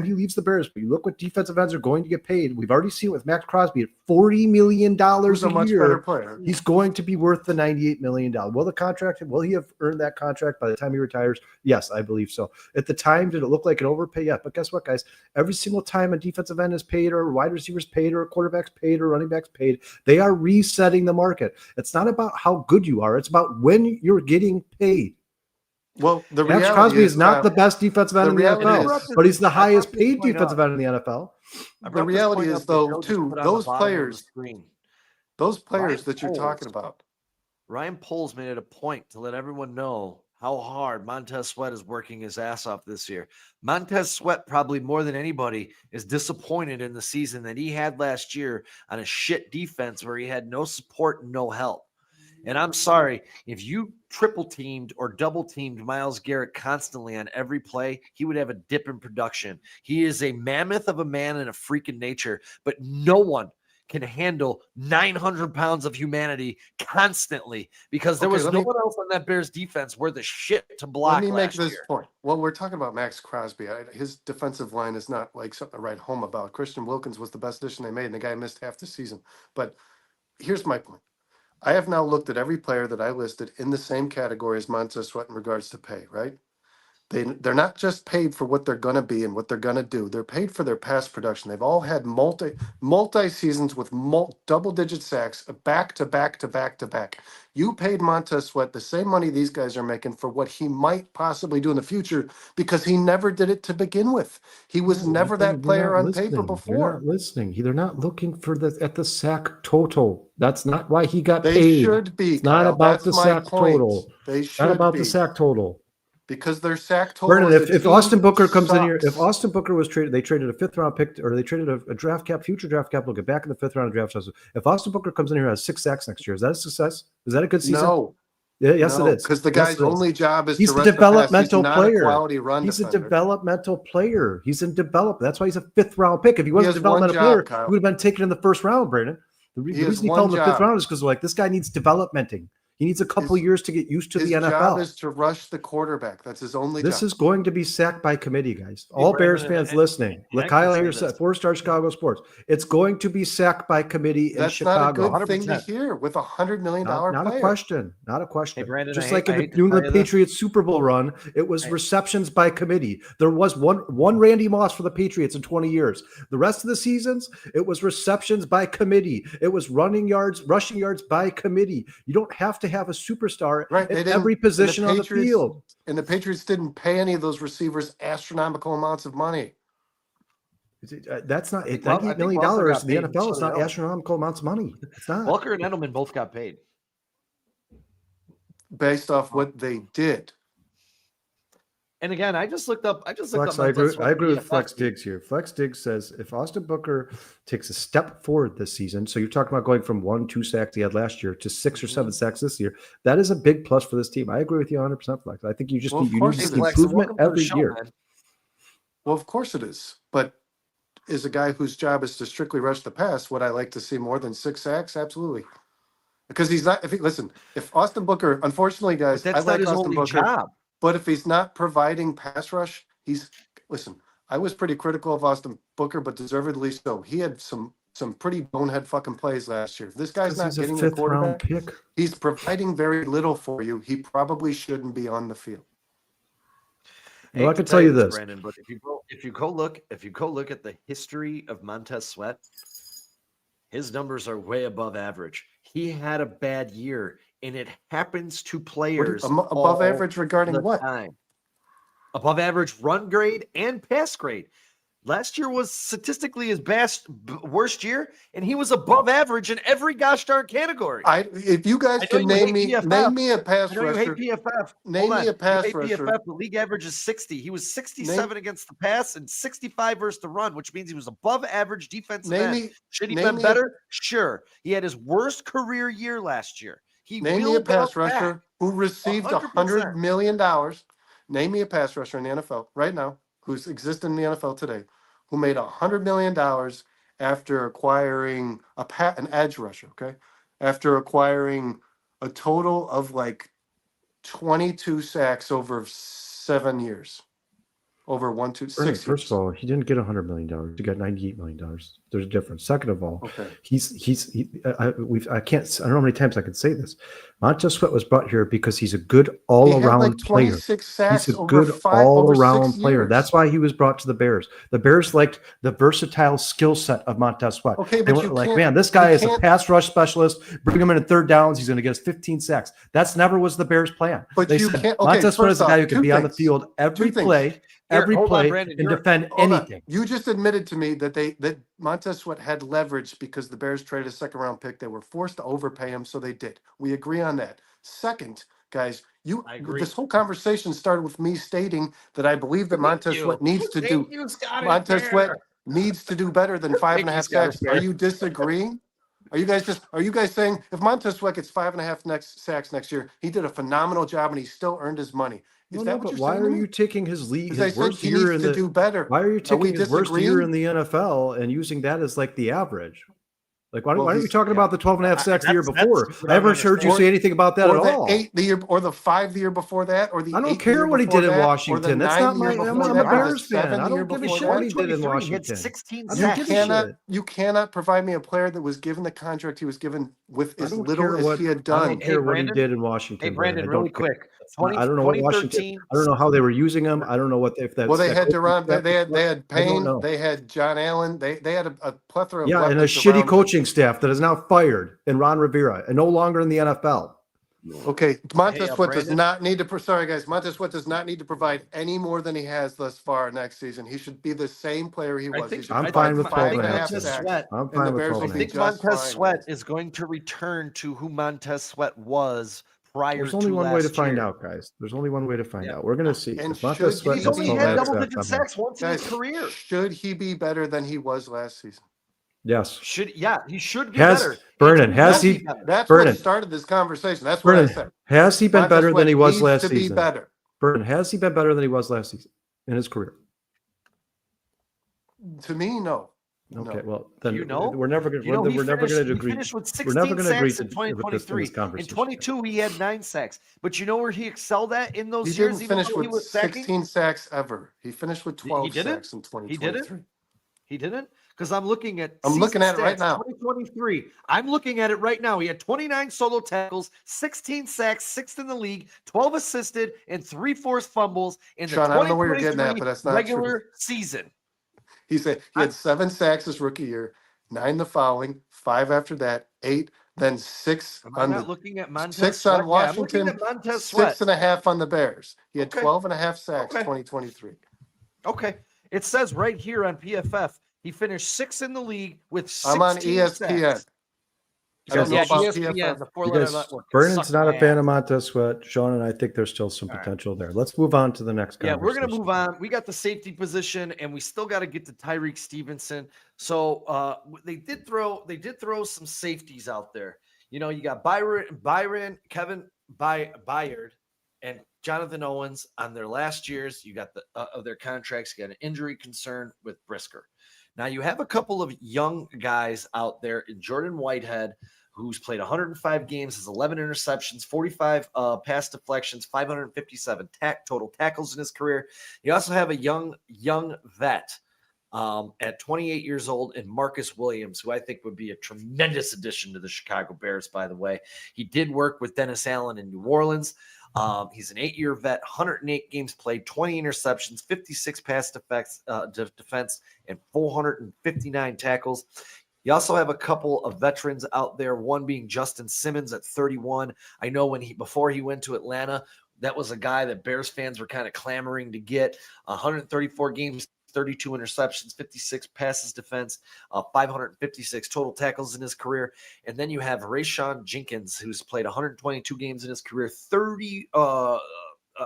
he leaves the Bears, but you look what defensive ends are going to get paid. We've already seen it with Max Crosby at $40 million Who's a a much year. better player. He's going to be worth the $98 million. Will he have earned that contract by the time he retires? Yes, I believe so. At the time, did it look like an overpay? Yeah, but guess what, guys? Every single time a defensive end is paid or a wide receiver's paid or a quarterback's paid or running back's paid, they are resetting the market. It's not about how good you are. It's about when you're getting paid. Well, the Max reality Crosby is not the Kyle, best defensive end the in the reality NFL, is- but he's the I brought highest this paid point defensive up. end in the NFL. I The brought this reality point is, up that though, Joe just too, put on the those bottom of the players- screen. those players Ryan that you're Poles. talking about. Ryan Poles made it a point to let everyone know how hard Montez Sweat is working his ass off this year. Montez Sweat, probably more than anybody, is disappointed in the season that he had last year on a shit defense where he had no support and no help. And I'm sorry, if you triple teamed or double teamed Myles Garrett constantly on every play, he would have a dip in production. He is a mammoth of a man and a freak in nature, but no one can handle 900 pounds of humanity constantly because there Okay, was let no me- one else on that Bears defense worth the shit to Let block me make last this year. point. Well, we're talking about Max Crosby. His defensive line is not like something to write home about. Christian Wilkins was the best addition they made, and the guy missed half the season. But here's my point. I have now looked at every player that I listed in the same category as Montez Sweat in regards to pay, right? They're not just paid for what they're gonna be and what they're gonna do. They're paid for their past production. They've all had multi seasons with double digit sacks back to back to back to back. You paid Montez Sweat the same money these guys are making for what he might possibly do in the future because he never did it to begin with. He was never that player on paper before. They're not listening. They're not looking for the sack total. That's not why he got They paid. should be. It's not Kyle. about That's the my sack point. total. They It's should not about be the sack total. because their sack total. Brennan, as a if team Austin Booker comes in here, if sucks. Austin Booker was traded, they traded a 5th round pick, or they traded a draft cap, future draft capital, get back in the 5th round of draft. If Austin Booker comes in here and has 6 sacks next year, is that a success? Is that a good season? No. Yeah, yes, it is. Because the Yes, guy's it is. only job is He's to a rush the pass. developmental He's not player. a quality run He's defender. a developmental player. He's in development. That's why he's a 5th round pick. If he wasn't a has one developmental job, player, Kyle. he would have been taken in the 1st round, Brandon. The He has reason he one fell in the 5th job. round is because like this guy needs developmenting. He needs a couple His- years to get used to His the job NFL. is to rush the quarterback. That's his only This job. is going to be sacked by committee, guys. All Bears Brandon, fans and- listening. and I Kyle can say here this. said 4-star Chicago Sports. It's going to be sacked by committee in That's Chicago. not a good thing to 100%. hear with $100 million Not player. a question. Not a question. Hey, Brandon, Just I like hate- I in hate the to New England tell you this. Patriots Super Bowl run, it was receptions by committee. There was one Randy Moss for the Patriots in 20 years. The rest of the seasons, it was receptions by committee. It was rushing yards by committee. You don't have to have a superstar Right, they at didn't- every and the position on the Patriots- field. And the Patriots didn't pay any of those receivers astronomical amounts of money. That's not think $98 million Welker got in the paid, NFL. so It's did not Edelman. astronomical amounts of money. It's not. Welker and Edelman both got paid. Based off what they did. And again, I just looked up. Flex, I agree with Flex Diggs here. Flex Diggs says if Austin Booker takes a step forward this season, so you're talking about going from 1-2 sacks he had last year to 6 or 7 sacks this year, that is a big plus for this team. I agree with you 100%, Flex. I think you just Well, need, of you course need it to see is. improvement every year. Well, of course it is. But is a guy whose job is to strictly rush the pass, would I like to see more than 6 sacks? Absolutely. Because he's not, if Austin Booker, unfortunately, guys, But I that's like not his Austin only Booker, job. but if he's not providing pass rush, I was pretty critical of Austin Booker, but deservedly so. He had some pretty bonehead fucking plays last year. If this guy's not He's a getting the 5th round quarterback, pick. he's providing very little for you. He probably shouldn't be on the field. Well, I can tell you this. Brandon. But if you go look at the history of Montez Sweat, his numbers are way above average. He had a bad year, and it happens to players Above all average regarding the what? time. Above average run grade and pass grade. Last year was statistically his worst year, and he was above average in every gosh darn category. If you guys I know can you hate name PFF. me a pass I know you hate rusher, PFF. name Hold me a on. pass You hate rusher. PFF. The league average is 60. He was 67 against the pass and 65 versus the run, which means he was above average defensive end. Should he name been me better? Sure. He had his worst career year last year. He name me a will pass bounce rusher back. who received 100%. $100 million. Name me a pass rusher in the NFL right now who's existing in the NFL today, who made $100 million after acquiring an edge rusher, okay? After acquiring a total of like 22 sacks over 7 years. Over 6 years. First of all, he didn't get $100 million. He got $98 million. There's a difference. Second of all, Okay. I don't know how many times I can say this. Montez Sweat was brought here because he's a good all-around like player. 26 sacks He's a over good 6 all-around player. years. That's why he was brought to the Bears. The Bears liked the versatile skill set of Montez Sweat. Okay, They but were you like, can't- man, this guy you is a can't- pass rush specialist. Bring him in at 3rd downs. He's going to get us 15 sacks. That's never was the Bears' plan. But They you said, can't- okay, Montez Sweat is first a guy off, who can two be on the things. field every Two things. play, Here, every hold on, play, Brandon, and you're- defend Hold on. anything. You just admitted to me that Montez Sweat had leverage because the Bears traded a 2nd round pick. They were forced to overpay him, so they did. We agree on that. Second, guys, I agree. this whole conversation started with me stating that I believe that Montez Sweat needs to do Montez Sweat needs to do better than 5.5 sacks. Are you disagreeing? Are you guys saying if Montez Sweat gets 5.5 sacks next year, he did a phenomenal job and he still earned his money? Is that what but you're why saying? are to me? you taking his league, 'Cause I his said worst he year needs in to the? do better. Why are you Are we taking his worst year disagreeing? in the NFL and using that as like the average? Like, why Well, are you he's- talking about the 12.5 sacks the year that's before? what I I don't haven't heard you understand. say anything about that or at the all. 8 the year, or the 5 the year before that, or the I don't 8 the care year what he before did in that, or the Washington. That's 9 not the year my. before I'm a that, or the Bears fan. 7 I the year don't give a before shit that. what he did in 2023, he had Washington. 16 I don't You give sacks. a cannot, shit. you cannot provide me a player that was given the contract he was given with I as don't little care as what he had I done. don't care what he Brandon? did in Hey, Washington. Brandon, I really don't care. quick. 20, I don't know what Washington. 2013. I don't know how they were using him. I don't know what if that's. Well, they that had coaching Duran, staff they was- had I don't Payne, know. they had John Allen, they had a plethora of Yeah, and a weapons shitty around. coaching staff that is now fired, and Ron Rivera, and no longer in the NFL. Okay, Montez Hey, Sweat does Brandon? not need to. Sorry, guys, Montez Sweat does not need to provide any more than he has thus far next season. He should be the same player he I was. think- He should I'm I fine provide with think- 12 five and a half Montez sacks. Sweat. I'm and fine the with Bears 12 will and a I be half. think just Montez fine, Sweat guys. is going to return to who Montez Sweat was prior There's to only one way to last find year. out, guys. There's only one way to find Yeah. out. We're going to see. And If Montez should Sweat he He's has only be 12 had and a half better? double-digit sacks, I'm in. sacks once in his Guys, career. should he be better than he was last season? Yes. He should be Has better. Vernon, has That's, he? that's Vernon. what started this conversation. That's what I Vernon, said. has he been Montez better than Sweat he was needs last to be season? better. Vernon, has he been better than he was last season in his career? To me, no. Okay, No. well then You know? we're never going You know, we're never going to he agree. finished with We're never 16 going to agree sacks in with this in 2023. this In conversation. 22, he had 9 sacks. But you know where he excelled at in those He years? didn't even finish though he with was sacking? 16 sacks ever. He finished with He 12 didn't? sacks in He 2023. didn't? He didn't? Because I'm looking at I'm looking season at it right stats, now. 2023. I'm looking at it right now. He had 29 solo tackles, 16 sacks, 6th in the league, 12 assisted, and 3 forced fumbles in the Sean, I don't know where you're getting at, 2023 but that's not regular true. season. He said he had 7 sacks his rookie year, 9 the following, 5 after that, 8, then 6 Am I on not the looking at Montez 6 Sweat? on Yeah, I'm looking Washington, at Montez Sweat. 6.5 on the Bears. He had Okay. 12 and a half sacks Okay. 2023. Okay. It says right here on PFF, he finished 6th in the league with 16 I'm on ESPN. sacks. I don't know Yeah, about ESPN, PFF. the You four-letter guys, network. It Vernon's sucks not a my fan ass. of Montez Sweat. Sean and I think there's still some All right. potential there. Let's move on to the next Yeah, conversation. we're gonna move on. We got the safety position, and we still got to get to Tyrique Stevenson. So they did throw some safeties out there. You know, you got Byron, Kevin Byard, and Jonathan Owens on their last years. You got the of their contracts. You got an injury concern with Brisker. Now you have a couple of young guys out there in Jordan Whitehead, who's played 105 games, has 11 interceptions, 45 pass deflections, 557 total tackles in his career. You also have a young vet at 28 years old in Marcus Williams, who I think would be a tremendous addition to the Chicago Bears, by the way. He did work with Dennis Allen in New Orleans. He's an 8-year vet, 108 games played, 20 interceptions, 56 pass defense, and 459 tackles. You also have a couple of veterans out there, one being Justin Simmons at 31. I know before he went to Atlanta, that was a guy that Bears fans were kind of clamoring to get. 134 games, 32 interceptions, 56 passes defense, 556 total tackles in his career. And then you have Rayshawn Jenkins, who's played 122 games in his career,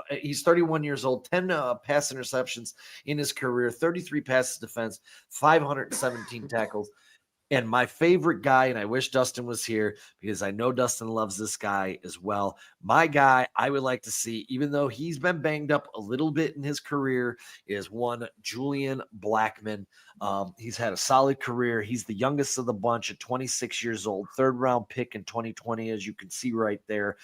he's 31 years old, 10 pass interceptions in his career, 33 passes defense, 517 tackles. And my favorite guy, and I wish Dustin was here because I know Dustin loves this guy as well. My guy I would like to see, even though he's been banged up a little bit in his career, is one Julian Blackmon. He's had a solid career. He's the youngest of the bunch at 26 years old, 3rd round pick in 2020, as you can see right there.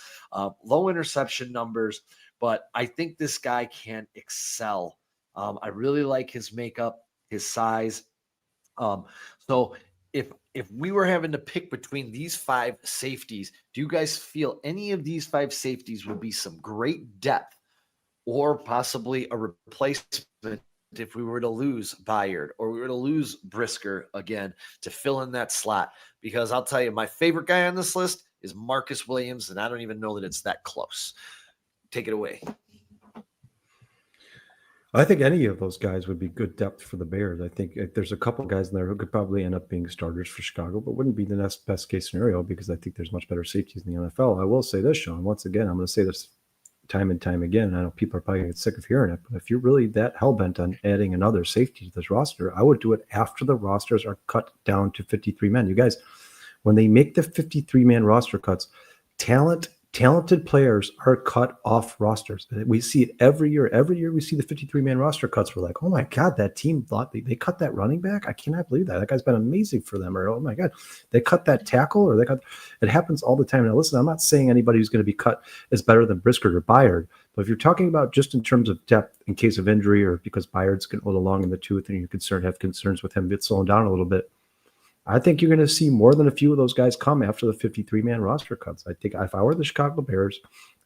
Low interception numbers, but I think this guy can excel. I really like his makeup, his size. So if we were having to pick between these 5 safeties, do you guys feel any of these 5 safeties would be some great depth or possibly a replacement if we were to lose Byard or we were to lose Brisker again to fill in that slot? Because I'll tell you, my favorite guy on this list is Marcus Williams, and I don't even know that it's that close. Take it away. I think any of those guys would be good depth for the Bears. I think there's a couple guys in there who could probably end up being starters for Chicago, but wouldn't be the next best case scenario because I think there's much better safeties in the NFL. I will say this, Sean, once again, I'm going to say this time and time again. I know people are probably going to get sick of hearing it, but if you're really that hell-bent on adding another safety to this roster, I would do it after the rosters are cut down to 53 men. You guys, when they make the 53-man roster cuts, talent talented players are cut off rosters. We see it every year. Every year we see the 53-man roster cuts. We're like, oh my God, that team thought they cut that running back. I cannot believe that. That guy's been amazing for them. Or, oh my God, they cut that tackle, or it happens all the time. Now listen, I'm not saying anybody who's going to be cut is better than Brisker or Byard, but if you're talking about just in terms of depth in case of injury, or because Byard's getting a little long in the tooth and you have concerns with him slowing down a little bit, I think you're going to see more than a few of those guys come after the 53-man roster cuts. I think if I were the Chicago Bears,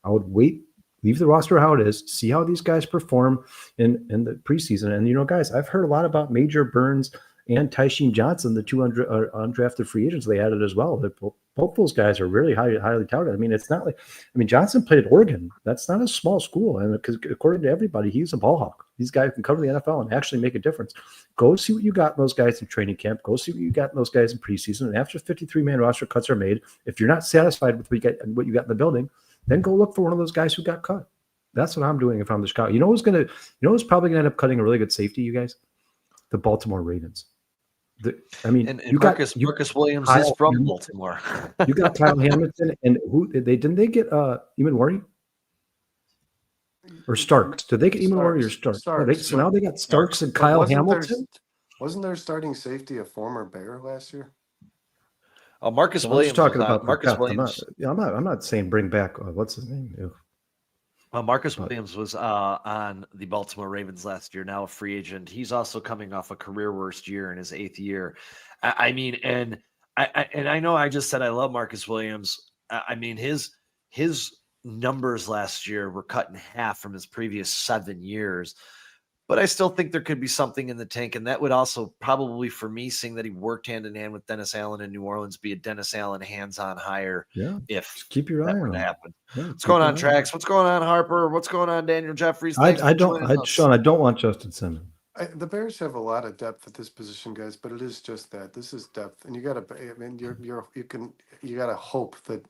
I would wait, leave the roster how it is, see how these guys perform in the preseason. And, guys, I've heard a lot about Major Burns and Tysheen Johnson, the two undrafted free agents they added as well. Both those guys are really highly touted. I mean, it's not like – Johnson played at Oregon. That's not a small school. And because according to everybody, he's a ball hawk. These guys can cover the NFL and actually make a difference. Go see what you got in those guys in training camp. Go see what you got in those guys in preseason. And after 53-man roster cuts are made, if you're not satisfied with what you got in the building, then go look for one of those guys who got cut. That's what I'm doing if I'm the Chicago. Who's probably going to end up cutting a really good safety, you guys? The Baltimore Ravens. Marcus Williams is from Baltimore. You got Kyle Hamilton, and didn't they get Eamon Worry? Or Starks? Did they get Eamon Worry or Starks? So now they got Starks and Kyle Hamilton. Wasn't their starting safety a former Bear last year? Marcus Williams. Talking about Marcus Williams. I'm not saying bring back what's his name. Marcus Williams was on the Baltimore Ravens last year, now a free agent. He's also coming off a career worst year in his 8th year. I know I just said I love Marcus Williams. His numbers last year were cut in half from his previous 7 years. But I still think there could be something in the tank. And that would also probably, for me, seeing that he worked hand in hand with Dennis Allen in New Orleans, be a Dennis Allen hands-on hire. Yeah. If just keep your eye on that it. happen. Yeah, what's going on, Trax? What's going on, Harper? What's going on, Daniel Jeffries? Sean, I don't want Justin Simmons. The Bears have a lot of depth at this position, guys, but it is just that. This is depth. And you got to hope that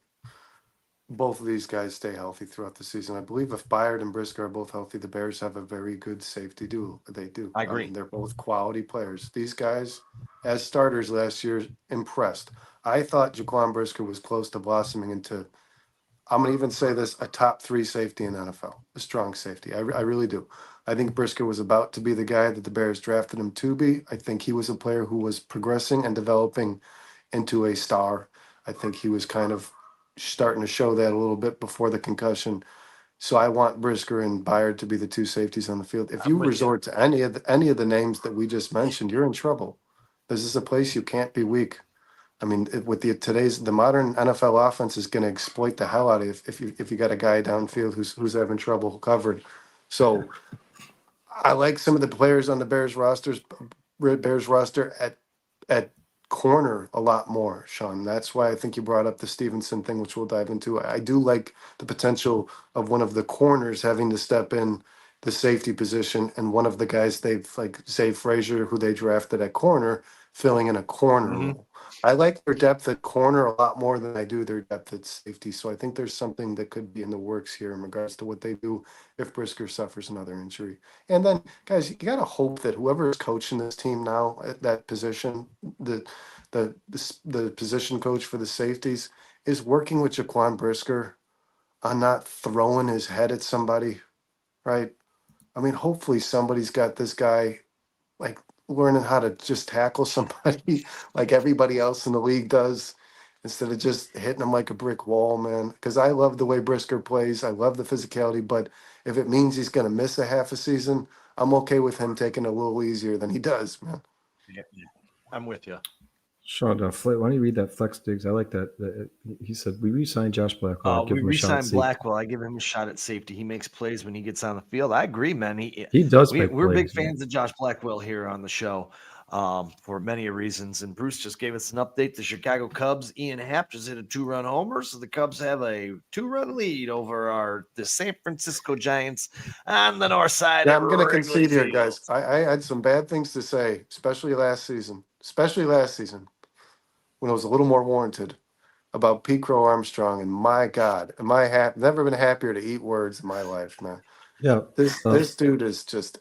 both of these guys stay healthy throughout the season. I believe if Byard and Brisker are both healthy, the Bears have a very good safety duo. They do. I agree. They're both quality players. These guys, as starters last year, impressed. I thought Jaquan Brisker was close to blossoming into, I'm going to even say this, a top 3 safety in NFL, a strong safety. I really do. I think Brisker was about to be the guy that the Bears drafted him to be. I think he was a player who was progressing and developing into a star. I think he was kind of starting to show that a little bit before the concussion. So I want Brisker and Byard to be the 2 safeties on the field. If you resort to any of the names that we just mentioned, you're in trouble. This is a place you can't be weak. I mean, with the modern NFL offense is going to exploit the hell out of you if you got a guy downfield who's having trouble covered. So I like some of the players on the Bears roster at corner a lot more, Sean. That's why I think you brought up the Stevenson thing, which we'll dive into. I do like the potential of one of the corners having to step in the safety position, and one of the guys they've, like Zah Frazier, who they drafted at corner, filling in a corner role. I like their depth at corner a lot more than I do their depth at safety. So I think there's something that could be in the works here in regards to what they do if Brisker suffers another injury. And then, guys, you got to hope that whoever is coaching this team now at that position, the position coach for the safeties, is working with Jaquan Brisker on not throwing his head at somebody, right? I mean, hopefully somebody's got this guy like learning how to just tackle somebody like everybody else in the league does, instead of just hitting him like a brick wall, man. Because I love the way Brisker plays. I love the physicality. But if it means he's going to miss a half a season, I'm okay with him taking it a little easier than he does, man. Yeah. I'm with you. Sean, why don't you read that Flex Diggs? I like that. He said, we re-signed Josh Blackwell. We re-signed Blackwell. I give him a shot at safety. He makes plays when he gets on the field. I agree, man. He does. We're big fans of Josh Blackwell here on the show for many reasons. And Bruce just gave us an update. The Chicago Cubs, Ian Happ just hit a 2-run homer. So the Cubs have a 2-run lead over the San Francisco Giants on the north side. Yeah, I'm going to concede here, guys. I had some bad things to say, especially last season, when it was a little more warranted, about Pete Crow Armstrong. And my God, am I happy? Never been happier to eat words in my life, man. Yeah. This dude is just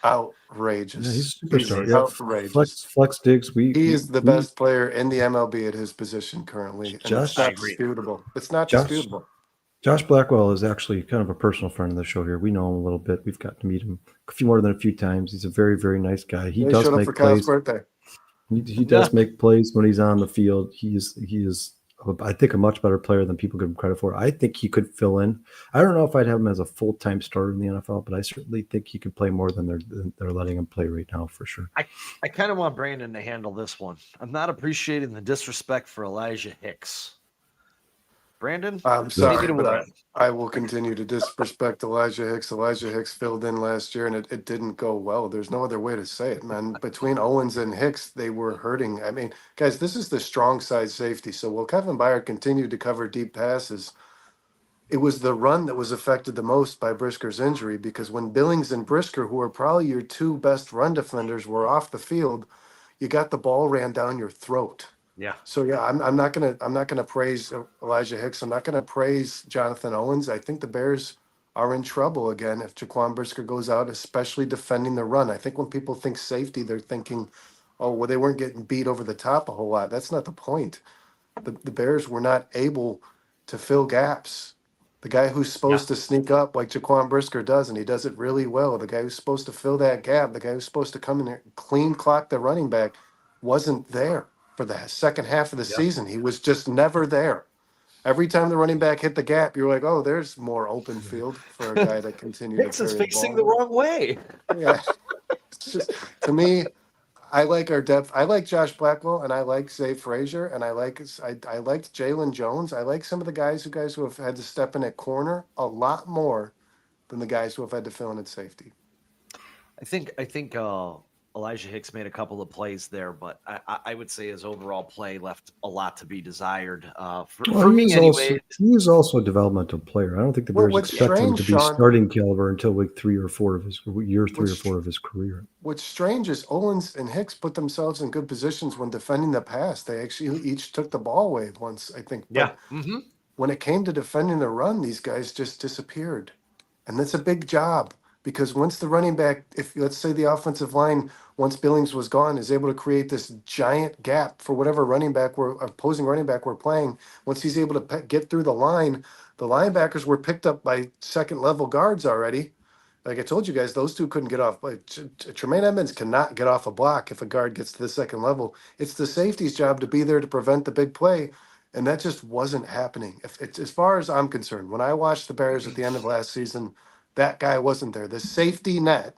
outrageous. Yeah, he's a superstar. He's outrageous. Flex Diggs. He is the best player in the MLB at his position currently. And it's not disputable. It's not disputable. Josh Blackwell is actually kind of a personal friend of the show here. We know him a little bit. We've gotten to meet him a few more than a few times. He's a very, very nice guy. He They does showed up for make Kyle's plays. birthday. He does make plays when he's on the field. He is I think a much better player than people give him credit for. I think he could fill in. I don't know if I'd have him as a full-time starter in the NFL, but I certainly think he could play more than they're letting him play right now for sure. I kind of want Brandon to handle this one. I'm not appreciating the disrespect for Elijah Hicks. Brandon, I'm sorry, take it but away. I will continue to disrespect Elijah Hicks. Elijah Hicks filled in last year, and it didn't go well. There's no other way to say it, man. Between Owens and Hicks, they were hurting. I mean, guys, this is the strong side safety. So while Kevin Byard continued to cover deep passes, it was the run that was affected the most by Brisker's injury, because when Billings and Brisker, who are probably your two best run defenders, were off the field, you got the ball ran down your throat. Yeah. So yeah, I'm not gonna praise Elijah Hicks. I'm not gonna praise Jonathan Owens. I think the Bears are in trouble again if Jaquan Brisker goes out, especially defending the run. I think when people think safety, they're thinking, oh, well, they weren't getting beat over the top a whole lot. That's not the point. The Bears were not able to fill gaps. The guy who's supposed to sneak up like Jaquan Brisker does, and he does it really well. The guy who's supposed to fill that gap, the guy who's supposed to come in there and clean clock the running back, wasn't there for the second half of the season. He was just never there. Every time the running back hit the gap, you're like, oh, there's more open field for a guy that continued Hicks to is carry facing the the wrong way. Yeah. It's just, to me, I like our depth. I like Josh Blackwell, and I like Zah Frazier, and I liked Jalen Jones. I like some of the guys who have had to step in at corner a lot more than the guys who have had to fill in at safety. I think Elijah Hicks made a couple of plays there, but I would say his overall play left a lot to be desired. For me, anyway. He is also a developmental player. I don't think the Bears expect him to be starting caliber until week 3 or 4 of his year 3 or 4 of his career. What's strange is Owens and Hicks put themselves in good positions when defending the pass. They actually each took the ball away once, I think. But when it came to defending the run, these guys just disappeared. And that's a big job. Because once the running back, if let's say the offensive line, once Billings was gone, is able to create this giant gap for whatever opposing running back we're playing, once he's able to get through the line, the linebackers were picked up by second level guards already. Like I told you guys, those two couldn't get off. Tremaine Edmonds cannot get off a block if a guard gets to the second level. It's the safety's job to be there to prevent the big play. And that just wasn't happening. As far as I'm concerned, when I watched the Bears at the end of last season, that guy wasn't there. The safety net,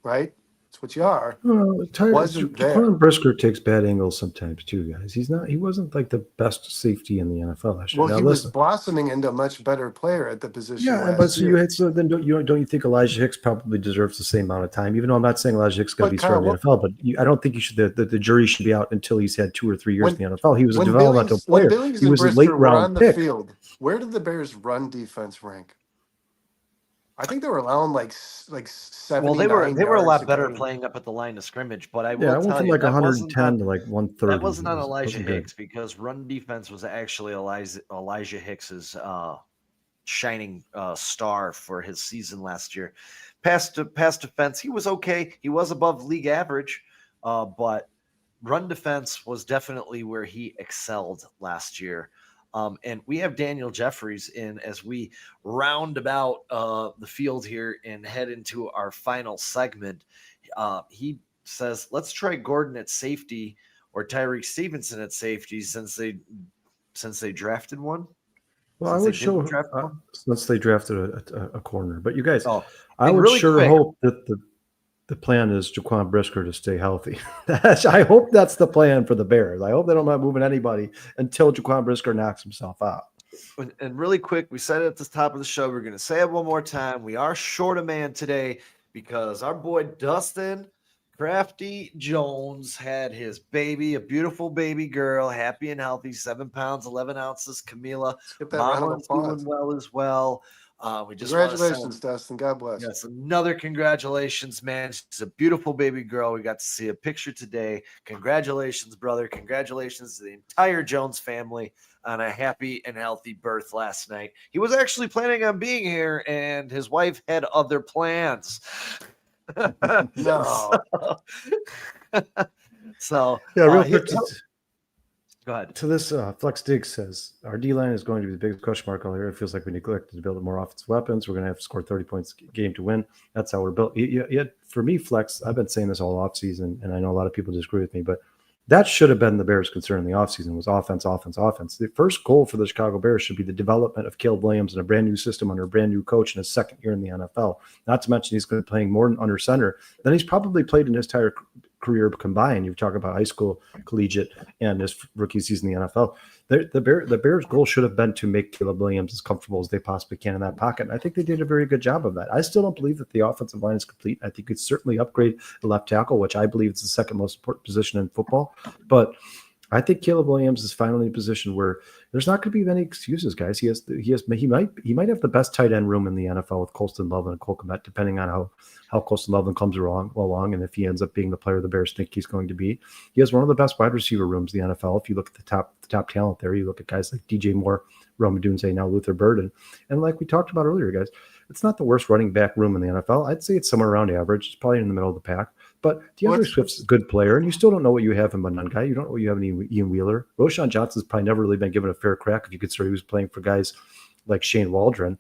right? That's what you are. Wasn't there. Jaquan Brisker takes bad angles sometimes too, guys. He wasn't like the best safety in the NFL last year. Well, he was blossoming into a much better player at the position. Yeah, but then don't you think Elijah Hicks probably deserves the same amount of time? Even though I'm not saying Elijah Hicks got to be starting in the NFL, but I don't think you should. The jury should be out until he's had 2 or 3 years in the NFL. He was a developmental player. He was a late round pick. Where did the Bears' run defense rank? I think they were allowing like 70. Well, they were a lot better playing up at the line of scrimmage, but I will went tell from you, like 110 to like 130. That wasn't on Elijah Hicks because run defense was actually Elijah Hicks's shining star for his season last year. Pass defense, he was okay. He was above league average, but run defense was definitely where he excelled last year. And we have Daniel Jeffries in as we round about the field here and head into our final segment. He says, let's try Gordon at safety or Tyrique Stevenson at safety since they drafted one. Well, I would since they drafted a corner. But you guys, I would hope that the plan is Jaquan Brisker to stay healthy. I hope that's the plan for the Bears. I hope they don't mind moving anybody until Jaquan Brisker knocks himself out. And really quick, we said it at the top of the show. We're going to say it one more time. We are short a man today because our boy Dustin Crafty Jones had his baby, a beautiful baby girl, happy and healthy, 7 pounds, 11 ounces. Camila, mama's doing well as well. We just congratulations, Dustin. God bless. Yes, another congratulations, man. She's a beautiful baby girl. We got to see a picture today. Congratulations, brother. Congratulations to the entire Jones family on a happy and healthy birth last night. He was actually planning on being here, and his wife had other plans. No. So yeah, real quick. Go Go ahead. To this, Flex Diggs says, our D-line is going to be the biggest question mark all year. It feels like we neglected to build more offensive weapons. We're going to have to score 30 points a game to win. That's how we're built. Yet, for me, Flex, I've been saying this all offseason, and I know a lot of people disagree with me, but that should have been the Bears' concern in the offseason was offense, offense, offense. The first goal for the Chicago Bears should be the development of Caleb Williams and a brand new system under a brand new coach in his second year in the NFL. Not to mention he's going to be playing more under center than he's probably played in his entire career combined. You talk about high school, collegiate, and his rookie season in the NFL. The Bears' goal should have been to make Caleb Williams as comfortable as they possibly can in that pocket. And I think they did a very good job of that. I still don't believe that the offensive line is complete. I think it's certainly upgrade the left tackle, which I believe is the second most important position in football. But I think Caleb Williams is finally in a position where there's not going to be any excuses, guys. He might have the best tight end room in the NFL with Colston Love and Cole Kmet, depending on how Colston Love comes along, and if he ends up being the player the Bears think he's going to be. He has one of the best wide receiver rooms in the NFL. If you look at the top talent there, you look at guys like DJ Moore, Rome Odunze, now Luther Burden, and like we talked about earlier, guys, it's not the worst running back room in the NFL. I'd say it's somewhere around average. It's probably in the middle of the pack. But DeAndre Swift's a good player, and you still don't know what you have in Monungai. You don't know what you have in Ian Wheeler. Roshan Johnson's probably never really been given a fair crack if you consider he was playing for guys like Shane Waldron.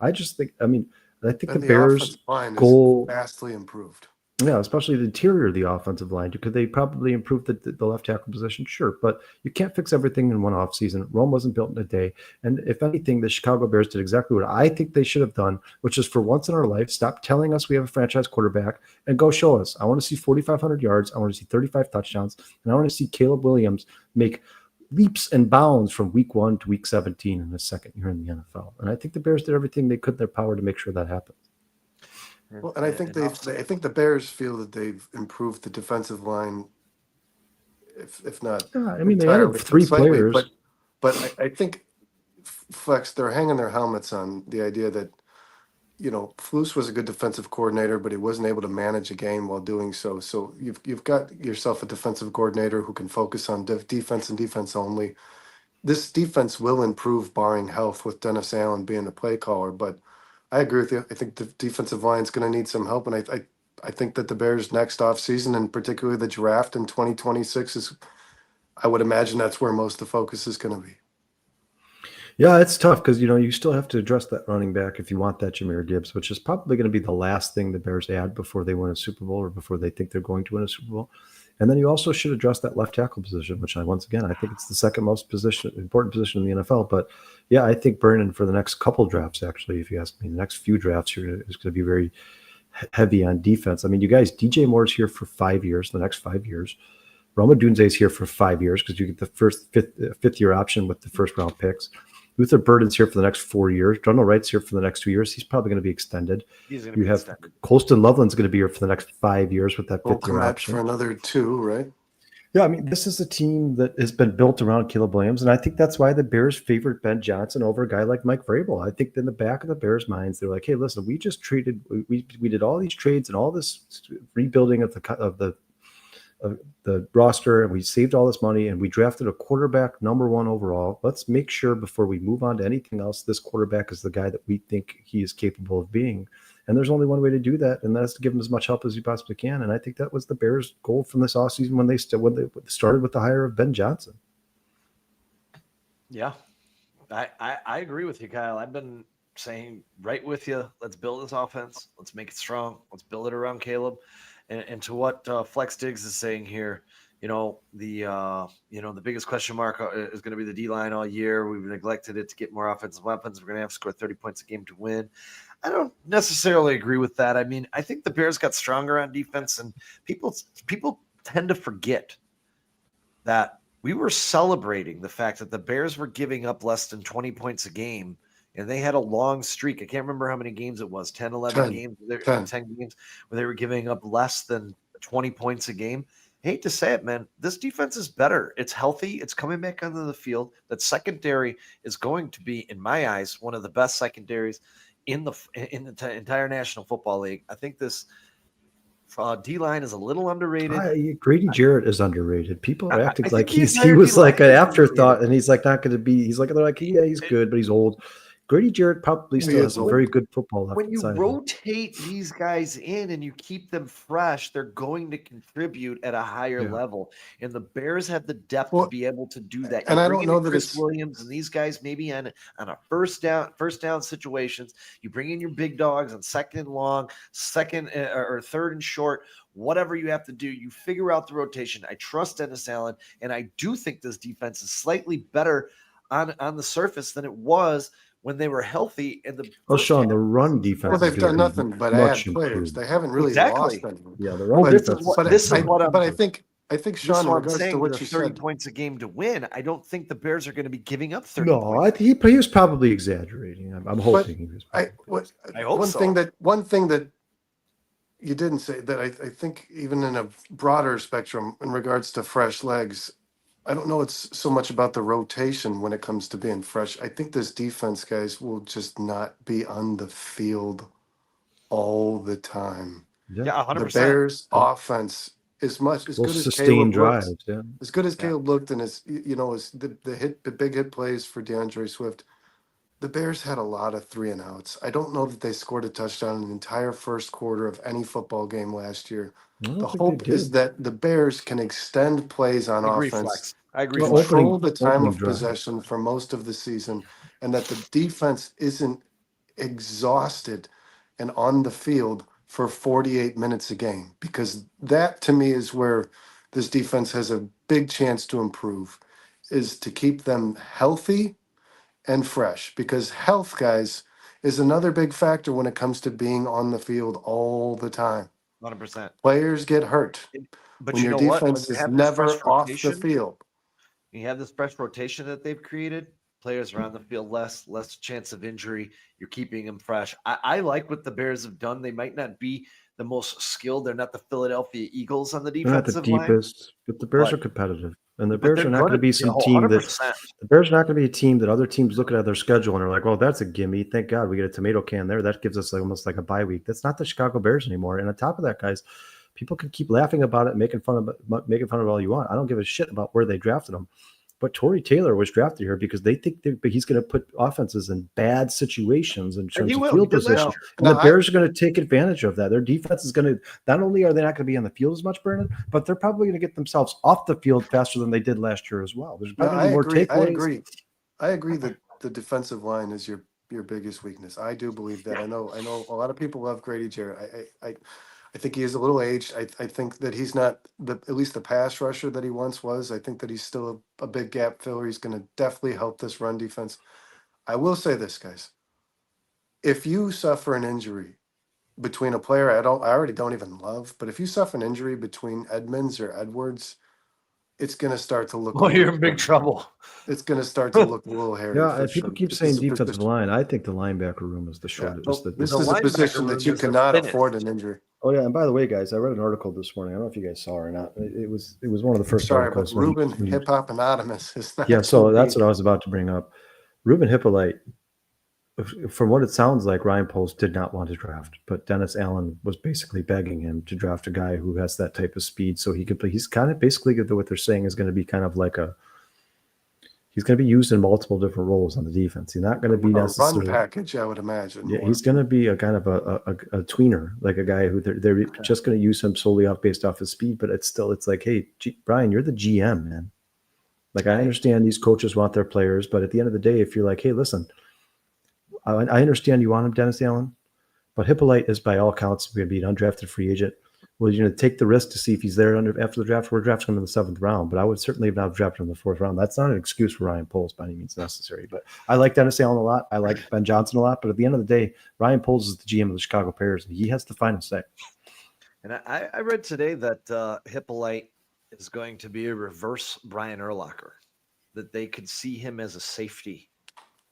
I think the Bears' goal vastly improved. Yeah, especially the interior of the offensive line. Could they probably improve the left tackle position? Sure, but you can't fix everything in one offseason. Rome wasn't built in a day. And if anything, the Chicago Bears did exactly what I think they should have done, which is for once in our life, stop telling us we have a franchise quarterback and go show us. I want to see 4,500 yards. I want to see 35 touchdowns. And I want to see Caleb Williams make leaps and bounds from week 1 to week 17 in his second year in the NFL. And I think the Bears did everything they could in their power to make sure that happened. Well, and I think the Bears feel that they've improved the defensive line, if not. Yeah, they added 3 players, but I think Flex, they're hanging their helmets on the idea that Flus was a good defensive coordinator, but he wasn't able to manage a game while doing so. So you've got yourself a defensive coordinator who can focus on defense and defense only. This defense will improve, barring health, with Dennis Allen being the play caller, but. I agree with you. I think the defensive line is going to need some help, and I think that the Bears' next offseason, and particularly the draft in 2026, is, I would imagine that's where most of the focus is going to be. Yeah, it's tough because you still have to address that running back if you want that Jahmyr Gibbs, which is probably going to be the last thing the Bears add before they win a Super Bowl or before they think they're going to win a Super Bowl. And then you also should address that left tackle position, which I think it's the second most important position in the NFL. But yeah, I think Brennan for the next couple drafts, actually, if you ask me, the next few drafts is going to be very heavy on defense. You guys, DJ Moore's here for 5 years, the next 5 years. Rome Odunze is here for 5 years because you get the fifth year option with the first round picks. Luther Burden's here for the next 4 years. Donald Wright's here for the next 2 years. He's probably going to be extended. Extended. Colston Loveland's going to be here for the next 5 years with that 5th year option. For another 2, right? Yeah, this is a team that has been built around Caleb Williams, and I think that's why the Bears favored Ben Johnson over a guy like Mike Vrabel. I think in the back of the Bears' minds, they're like, "Hey, listen, we just we did all these trades and all this rebuilding of the roster, and we saved all this money, and we drafted a quarterback number 1 overall. Let's make sure before we move on to anything else, this quarterback is the guy that we think he is capable of being." And there's only one way to do that, and that's to give him as much help as you possibly can. And I think that was the Bears' goal from this offseason when they started with the hire of Ben Johnson. Yeah, I agree with you, Kyle. I've been saying right with you. Let's build this offense. Let's make it strong. Let's build it around Caleb. And to what Flex Diggs is saying here, the biggest question mark is going to be the D-line all year. We've neglected it to get more offensive weapons. We're going to have to score 30 points a game to win. I don't necessarily agree with that. I think the Bears got stronger on defense, and people tend to forget that we were celebrating the fact that the Bears were giving up less than 20 points a game, and they had a long streak. I can't remember how many games it was, 10, 11 games, 10 games where they were giving up less than 20 points a game. I hate to say it, man, this defense is better. It's healthy. It's coming back onto the field. That secondary is going to be, in my eyes, one of the best secondaries in the entire National Football League. I think this D-line is a little underrated. Grady Jarrett is underrated. People are acting like he was like an afterthought, and he's like not going to be. They're like, yeah, he's good, but he's old. Grady Jarrett probably He still has is a old. very good football left When you inside of him. rotate these guys in and you keep them fresh, they're going to contribute at a higher Yeah. level. And the Bears have the depth to Well, be able to do that. and You I bring don't in know that Chris it's Williams and these guys maybe on a first down situations. You bring in your big dogs on second and long, second or third and short. Whatever you have to do, you figure out the rotation. I trust Dennis Allen, and I do think this defense is slightly better on the surface than it was when they were healthy in the Well, first Sean, half the of the run season. defense well, is they've going done to be nothing but much add players. improved. They haven't really Exactly. lost anyone. Yeah, the run Well, defense is But this is I, what I'm. but I think This is Sean, in what I'm regards to saying. what They're you 30 said, points a game to win. I don't think the Bears are going to be giving up 30 No, points. he was probably exaggerating. I'm hoping he was. I hope one so. thing that you didn't say that I think even in a broader spectrum in regards to fresh legs, I don't know it's so much about the rotation when it comes to being fresh. I think this defense, guys, will just not be on the field all the time. Yeah, Yeah, The 100%. Bears offense as much as will good as sustain Caleb looked, drives. Yeah, as good as Yeah. Caleb looked and as as the big hit plays for DeAndre Swift, the Bears had a lot of 3-and-outs. I don't know that they scored a touchdown in the entire first quarter of any football game last year. I don't The think hope they is did. that the Bears can extend plays on I agree, offense, Flex. I agree, Well, Flex. control the time opening of drive. possession for most of the season, and that the defense isn't exhausted and on the field for 48 minutes a game. Because that, to me, is where this defense has a big chance to improve, is to keep them healthy and fresh, because health, guys, is another big factor when it comes to being on the field all the time. 100%. Players get hurt But when you your know what? When defense you is have this fresh never off the rotation, field. you have this fresh rotation that they've created. Players are on the field less chance of injury. You're keeping them fresh. I like what the Bears have done. They might not be the most skilled. They're not the Philadelphia Eagles on the They're not the defensive line. deepest, but the Bears but- are competitive, and the But Bears they're are not going to be some team that 100%. the Bears are not going to be a team that other teams look at their schedule and are like, "Well, that's a gimme. Thank God we get a tomato can there. That gives us almost like a bye week." That's not the Chicago Bears anymore. And on top of that, guys, people can keep laughing about it, making fun of it all you want. I don't give a shit about where they drafted him. But Torrey Taylor was drafted here because they think he's going to put offenses in bad situations in terms he of will. field He did last position. year. And the Bears are going to take advantage of that. Their defense is going to, not only are they not going to be on the field as much, Brennan, but they're probably going to get themselves off the field faster than they did last year as well. There's No, probably more takeaways. I agree that the defensive line is your biggest weakness. I do believe that. I know a lot of people love Grady Jarrett. I think he is a little aged. I think that he's not at least the pass rusher that he once was. I think that he's still a big gap filler. He's going to definitely help this run defense. I will say this, guys. If you suffer an injury between a player I already don't even love, but if you suffer an injury between Edmonds or Edwards, it's going to start to look. Well, you're in big trouble. It's going to start to look a little hairy. Yeah, for and people sure. keep This saying is a defensive position- line. I think the linebacker room is the shortest. Well, this the is a linebacker position room that you is the cannot thinnest. afford an injury. Oh yeah, and by the way, guys, I read an article this morning. I don't know if you guys saw it or not. It was one of the first Sorry, but articles. Ruben Hip Hop Anonymous is not. Yeah, so gonna that's be- what I was about to bring up. Ruben Hippolyte, from what it sounds like, Ryan Poles did not want to draft, but Dennis Allen was basically begging him to draft a guy who has that type of speed, so he could play. He's kind of basically what they're saying is going to be kind of like he's going to be used in multiple different roles on the defense. He's not going to be a necessarily run package, I would imagine. Yeah, more. he's going to be a kind of a tweener, like a guy who they're just going to use him solely based off his speed. But it's like, hey, Brian, you're the GM, man. Like, I understand these coaches want their players, but at the end of the day, if you're like, hey, listen, I understand you want him, Dennis Allen, but Hippolyte is by all counts going to be an undrafted free agent. Well, you're going to take the risk to see if he's there after the draft. We're drafting him in the 7th round, but I would certainly have not drafted him in the 4th round. That's not an excuse for Ryan Poles by any means necessary. But I like Dennis Allen a lot. I like Ben Johnson a lot. But at the end of the day, Ryan Poles is the GM of the Chicago Bears, and he has the final say. And I read today that Hippolyte is going to be a reverse Brian Urlacher, that they could see him as a safety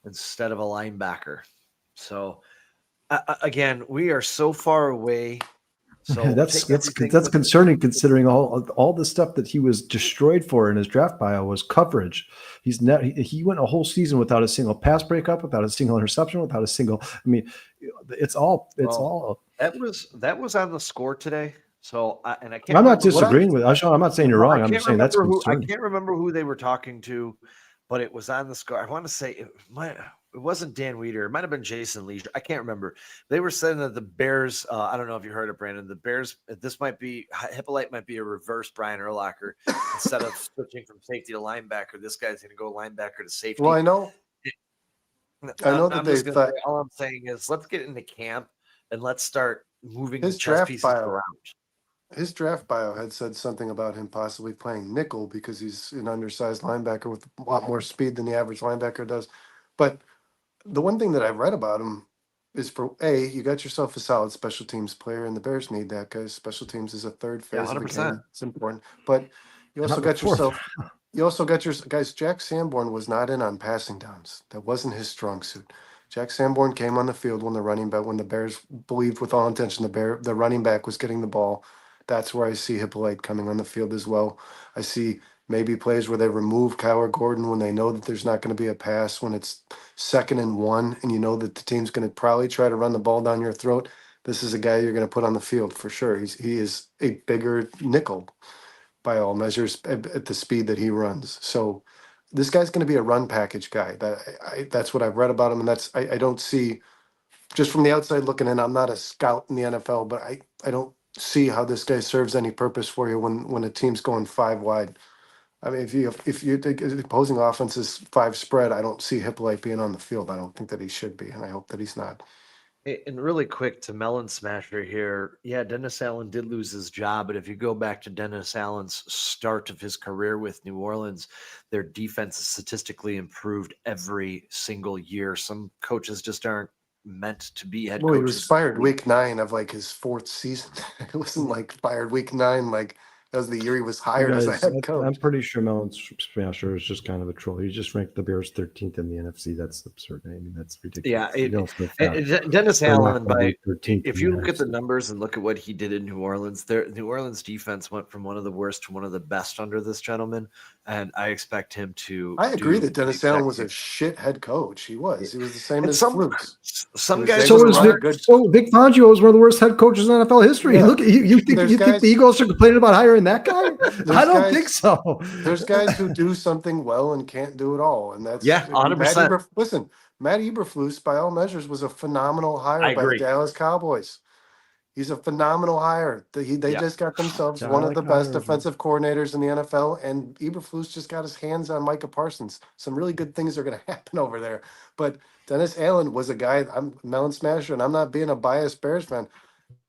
instead of a linebacker. So, again, we are so far away. So that's concerning considering all the stuff that he was destroyed for in his draft bio was coverage. He went a whole season without a single pass breakup, without a single interception, without a single. I mean, it's all. That was on the score today. So and I can't. I'm not disagreeing with Sean. I'm not saying you're wrong. I'm just saying I can't remember who they were talking to, but it was on the score. I want to say it might. it wasn't Dan Weeder. It might have been Jason Leisure. I can't remember. They were saying that the Bears, I don't know if you heard it, Brandon, the Bears, Hippolyte might be a reverse Brian Urlacher. Instead of switching from safety to linebacker, this guy's going to go linebacker to safety. Well, I know that I'm they just gonna thought say, all I'm saying is let's get into camp and let's start moving his the chess draft pieces bio. around. His draft bio had said something about him possibly playing nickel because he's an undersized linebacker with a lot more speed than the average linebacker does. But the one thing that I've read about him is you got yourself a solid special teams player, and the Bears need that, guys. Special teams is a third phase of the 100%. game. It's important. But you also Not the got fourth. your guys. Jack Sanborn was not in on passing downs. That wasn't his strong suit. Jack Sanborn came on the field when the Bears believed with all intention the running back was getting the ball. That's where I see Hippolyte coming on the field as well. I see maybe plays where they remove Kyler Gordon when they know that there's not going to be a pass, when it's 2nd and 1, and you know that the team's going to probably try to run the ball down your throat. This is a guy you're going to put on the field for sure. He is a bigger nickel by all measures at the speed that he runs. So this guy's going to be a run package guy. That's what I've read about him, and I don't see, just from the outside looking in, I'm not a scout in the NFL, but I don't see how this guy serves any purpose for you when a team's going 5 wide. I mean, if you think the opposing offense is 5 spread, I don't see Hippolyte being on the field. I don't think that he should be, and I hope that he's not. And really quick to Melon Smasher here. Yeah, Dennis Allen did lose his job, but if you go back to Dennis Allen's start of his career with New Orleans, their defense is statistically improved every single year. Some coaches just aren't meant to be head Well, coaches. he was fired week 9 of like his 4th season. It wasn't like fired week 9, like that was the year he was hired as a Guys, head coach. I'm pretty sure Melon Smasher is just kind of a troll. He just ranked the Bears 13th in the NFC. That's absurd. I mean, that's ridiculous. Yeah, You don't think that. Dennis They're not Allen, gonna by be 13th if in you the look at the NFC. numbers and look at what he did in New Orleans, their New Orleans defense went from one of the worst to one of the best under this gentleman, and I expect him to. I agree that Dennis Allen was a exactly- shit head coach. He was. He was the same And as some Flukes. some They guys. So were is a lot Vic. of good- So Vic Fangio is one of the worst head coaches in NFL history. Yeah. Look, you think There's think guys- the Eagles are complaining about hiring that guy? I don't guys- think so. There's guys who do something well and can't do it all, and that's Yeah, 100%. Matt Eberflus, by all measures, was a phenomenal hire I by the agree. Dallas Cowboys. He's a phenomenal hire. They Yeah. just got themselves Yeah, I one of like the the best hire. defensive coordinators in the NFL, and Eberflus just got his hands on Micah Parsons. Some really good things are going to happen over there. But Dennis Allen was a guy. I'm Melon Smasher, and I'm not being a biased Bears fan.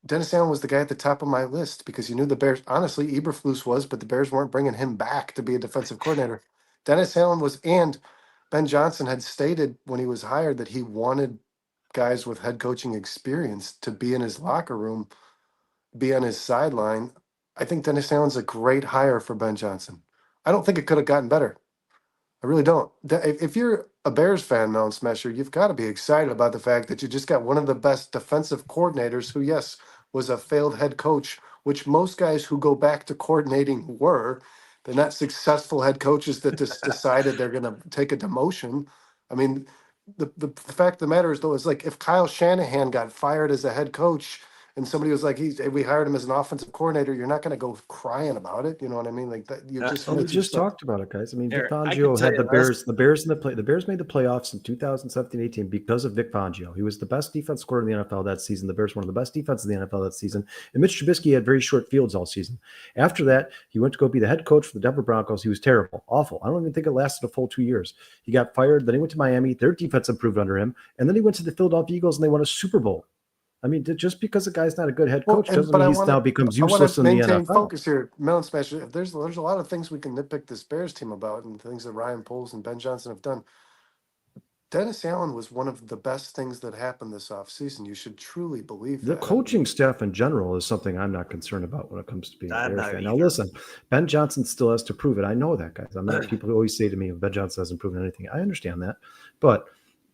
Dennis Allen was the guy at the top of my list because you knew the Bears. Honestly, Eberflus was, but the Bears weren't bringing him back to be a defensive coordinator. Dennis Allen was, and Ben Johnson had stated when he was hired that he wanted guys with head coaching experience to be in his locker room, be on his sideline. I think Dennis Allen's a great hire for Ben Johnson. I don't think it could have gotten better. I really don't. If you're a Bears fan, Melon Smasher, you've got to be excited about the fact that you just got one of the best defensive coordinators who, yes, was a failed head coach, which most guys who go back to coordinating were. They're not successful head coaches that just decided they're going to take a demotion. I mean, the fact of the matter is, though, is like if Kyle Shanahan got fired as a head coach and somebody was like, we hired him as an offensive coordinator, you're not going to go crying about it. You know what I mean? Like that, you just Well, we makes just yourself- talked about it, guys. I mean, Eric, Vic I can Fangio tell had you the this. Bears. The Bears made the playoffs in 2017-18 because of Vic Fangio. He was the best defense scorer in the NFL that season. The Bears were one of the best defenses in the NFL that season. And Mitch Trubisky had very short fields all season. After that, he went to go be the head coach for the Denver Broncos. He was terrible, awful. I don't even think it lasted a full 2 years. He got fired. Then he went to Miami. Their defense improved under him. And then he went to the Philadelphia Eagles and they won a Super Bowl. I mean, just because a guy's not a good head coach doesn't mean he's now becomes useless in the NFL. Focus here, Melon Smasher. There's a lot of things we can nitpick this Bears team about, and things that Ryan Poles and Ben Johnson have done. Dennis Allen was one of the best things that happened this offseason. You should truly believe The that. coaching staff in general is something I'm not concerned about when it comes to being a I'm Bears not fan. Now, either. listen, Ben Johnson still has to prove it. I know that, guys. I'm not. People always say to me, Ben Johnson hasn't proven anything. I understand that, but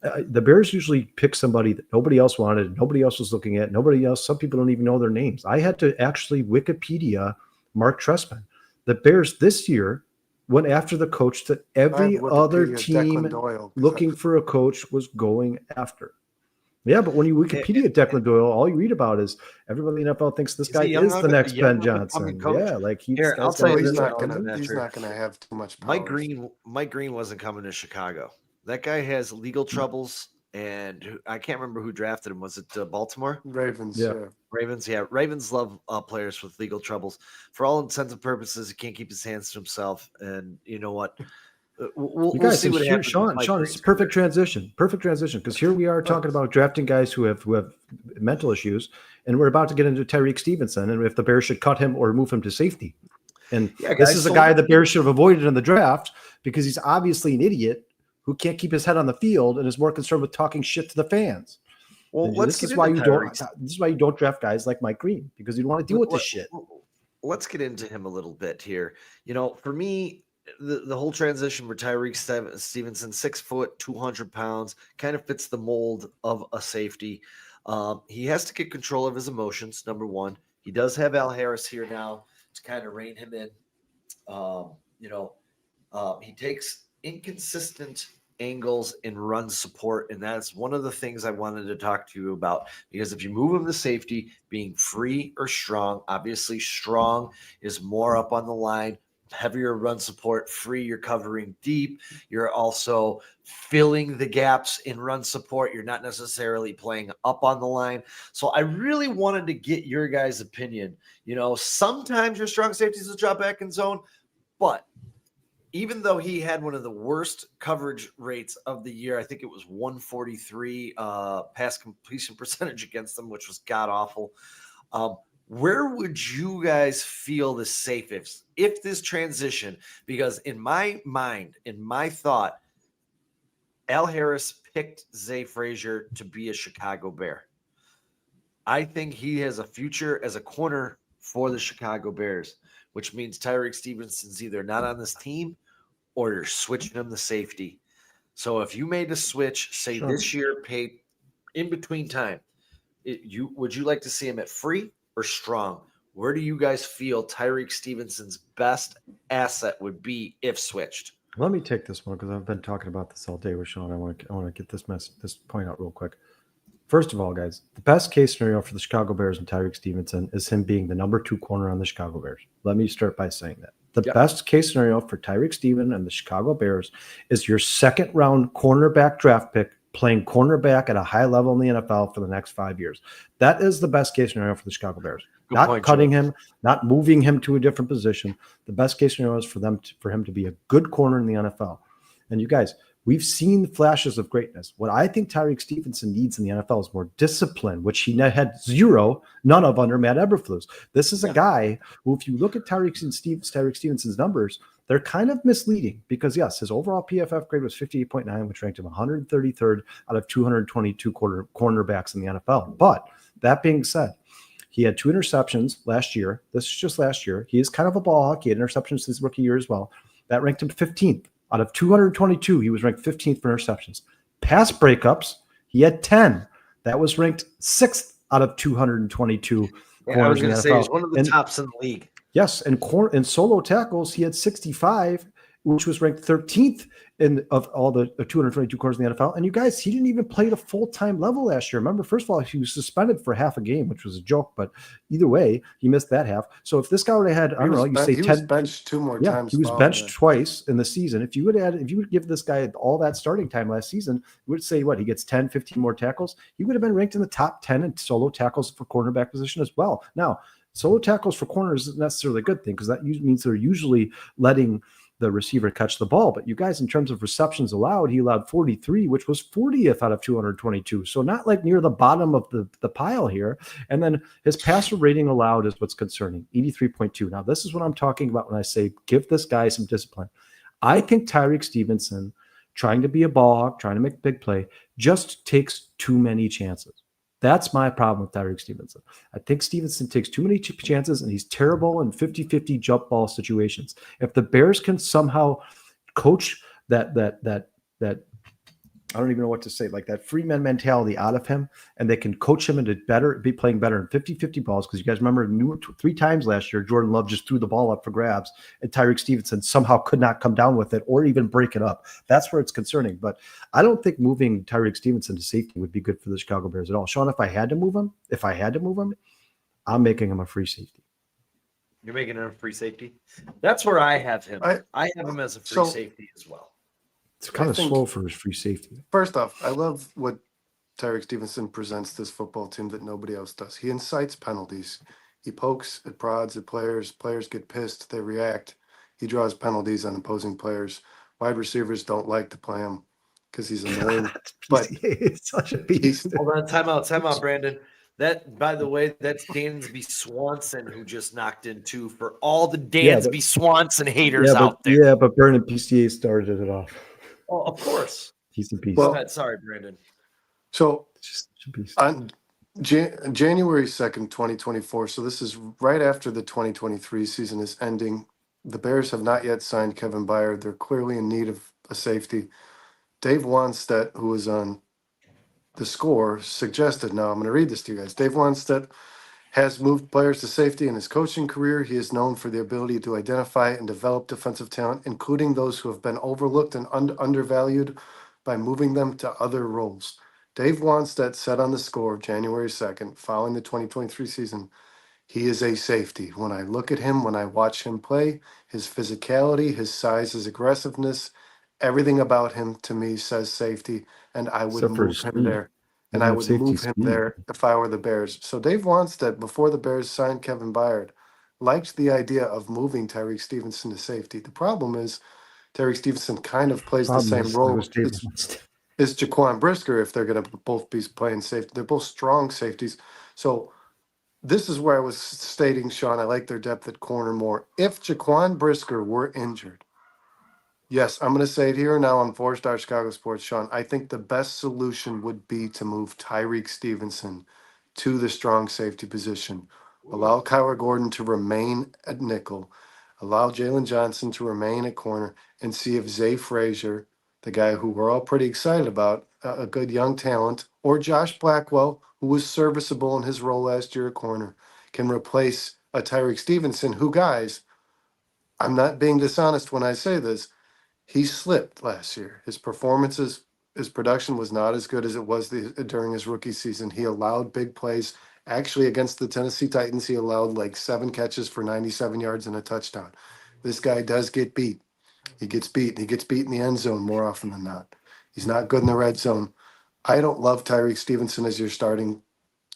the Bears usually pick somebody that nobody else wanted, nobody else was looking at, nobody else. Some people don't even know their names. I had to actually Wikipedia Mark Trestman. The Bears this year went after the coach that every other team looking for a coach was going after. Yeah, but when you Wikipedia Declan Doyle, all you read about is everybody in the NFL thinks this guy is the next Ben Johnson. Yeah, like Here, I'll tell you he's this, not Melon going Smasher. to have too much power. Mike Green wasn't coming to Chicago. That guy has legal troubles, and I can't remember who drafted him. Was it Baltimore? Ravens. Yeah. Yeah. Ravens, yeah. Ravens love players with legal troubles. For all intents and purposes, he can't keep his hands to himself. And you know what? We'll You guys, see what happens. Sean, it's a perfect transition. Perfect transition. Because here we are talking about drafting guys who have mental issues, and we're about to get into Tyrique Stevenson, and if the Bears should cut him or move him to safety. And Yeah, this guys, is a so- guy the Bears should have avoided in the draft because he's obviously an idiot who can't keep his head on the field and is more concerned with talking shit to the fans. Well, And let's this get is why into you don't. Tyreek. This is why you don't draft guys like Mike Green, because you don't want to deal with this shit. Let's get into him a little bit here. You know, for me, the whole transition for Tyrique Stevenson, 6 foot, 200 pounds, kind of fits the mold of a safety. He has to get control of his emotions, number one. He does have Al Harris here now to kind of rein him in. He takes inconsistent angles in run support, and that's one of the things I wanted to talk to you about, because if you move him to safety, being free or strong, obviously strong is more up on the line, heavier run support. Free, you're covering deep, you're also filling the gaps in run support, you're not necessarily playing up on the line. So I really wanted to get your guys' opinion. Sometimes your strong safeties will drop back in zone, but even though he had one of the worst coverage rates of the year, I think it was 143 pass completion percentage against them, which was god awful. Where would you guys feel the safest if this transition? Because in my mind, in my thought, Al Harris picked Zah Frazier to be a Chicago Bear. I think he has a future as a corner for the Chicago Bears, which means Tyrique Stevenson's either not on this team or you're switching him to safety. So if you made a switch, say this year, paid in between time, would you like to see him at free or strong? Where do you guys feel Tyrique Stevenson's best asset would be if switched? Let me take this one because I've been talking about this all day with Sean. I want to get this point out real quick. First of all, guys, the best case scenario for the Chicago Bears and Tyrique Stevenson is him being the number 2 corner on the Chicago Bears. Let me start by saying that. The best case scenario for Tyrique Stevenson and the Chicago Bears is your 2nd round cornerback draft pick playing cornerback at a high level in the NFL for the next 5 years. That is the best case scenario for the Chicago Bears. Not point, cutting him, not moving him to a different position. The best case scenario is for him to be a good corner in the NFL. And you guys, we've seen flashes of greatness. What I think Tyrique Stevenson needs in the NFL is more discipline, which he had none of under Matt Eberflus. This is a guy who, if you look at Tyrique Stevenson's numbers, they're kind of misleading because, yes, his overall PFF grade was 58.9, which ranked him 133rd out of 222 cornerbacks in the NFL. But that being said, he had 2 interceptions last year. This is just last year. He is kind of a ball hawk. He had interceptions his rookie year as well. That ranked him 15th. Out of 222, he was ranked 15th for interceptions. Pass breakups, he had 10. That was ranked 6th out of 222 corners. I was going to say he's one of the and, tops in the league. Yes, and solo tackles, he had 65, which was ranked 13th of all the 222 corners in the NFL. And you guys, he didn't even play at a full-time level last year. Remember, first of all, he was suspended for half a game, which was a joke, but either way, he missed that half. So if this guy would have had, I don't know, you say 10. He was benched 2 more times. He was benched twice in the season. If you would give this guy all that starting time last season, you would say he gets 10, 15 more tackles. He would have been ranked in the top 10 in solo tackles for cornerback position as well. Now, solo tackles for corners isn't necessarily a good thing because that means they're usually letting the receiver catch the ball. But you guys, in terms of receptions allowed, he allowed 43, which was 40th out of 222. So not like near the bottom of the pile here. And then his passer rating allowed is what's concerning, 83.2. Now, this is what I'm talking about when I say give this guy some discipline. I think Tyrique Stevenson, trying to be a ball hawk, trying to make a big play, just takes too many chances. That's my problem with Tyrique Stevenson. I think Stevenson takes too many chances, and he's terrible in 50-50 jump ball situations. If the Bears can somehow coach that I don't even know what to say, like that free man mentality out of him, and they can coach him into be playing better in 50-50 balls, because you guys remember 3 times last year, Jordan Love just threw the ball up for grabs, and Tyrique Stevenson somehow could not come down with it or even break it up. That's where it's concerning. But I don't think moving Tyrique Stevenson to safety would be good for the Chicago Bears at all. Sean, if I had to move him, I'm making him a free safety. You're making him a free safety? That's where I have him. I have him as a free safety as well. It's kind I of think- slow for his free safety. First off, I love what Tyrique Stevenson presents this football team that nobody else does. He incites penalties. He pokes at prods at players. Players get pissed. They react. He draws penalties on opposing players. Wide receivers don't like to play him because he's annoying. But It's such a beast. Hold on, time out, Brandon. That, by the way, that's Dansby Swanson who just knocked in two for all the Dansby Swanson haters out there. Yeah, but Bernard PCA started it off. Oh, of course. He's a beast. Go ahead. Sorry, Brandon. so It's just such a beast. on January 2nd, 2024, so this is right after the 2023 season is ending. The Bears have not yet signed Kevin Byard. They're clearly in need of a safety. Dave Wanstedt, who was on the Score, suggested, now I'm going to read this to you guys. Dave Wanstedt has moved players to safety in his coaching career. He is known for the ability to identify and develop defensive talent, including those who have been overlooked and undervalued, by moving them to other roles. Dave Wanstedt said on the Score January 2nd, following the 2023 season, he is a safety. When I look at him, when I watch him play, his physicality, his size, his aggressiveness, everything about him to me says safety, and I would Except for move his him speed. there. And Doesn't I have would safety move him speed. there if I were the Bears. So Dave Wanstedt, before the Bears signed Kevin Byard, liked the idea of moving Tyrique Stevenson to safety. The problem is Tyrique Stevenson kind of plays the Problem same is, role was Dave Wanstedt. as Jaquan Brisker if they're going to both be playing safety. They're both strong safeties. So this is where I was stating, Sean, I like their depth at corner more. If Jaquan Brisker were injured, yes, I'm going to say it here now on 4-Star Chicago Sports, Sean. I think the best solution would be to move Tyrique Stevenson to the strong safety position. Allow Kyler Gordon to remain at nickel. Allow Jalen Johnson to remain at corner and see if Zah Frazier, the guy who we're all pretty excited about, a good young talent, or Josh Blackwell, who was serviceable in his role last year at corner, can replace a Tyrique Stevenson who, guys, I'm not being dishonest when I say this, he slipped last year. His performances, his production was not as good as it was during his rookie season. He allowed big plays. Actually, against the Tennessee Titans, he allowed like 7 catches for 97 yards and a touchdown. This guy does get beat. He gets beat. He gets beat in the end zone more often than not. He's not good in the red zone. I don't love Tyrique Stevenson as your starting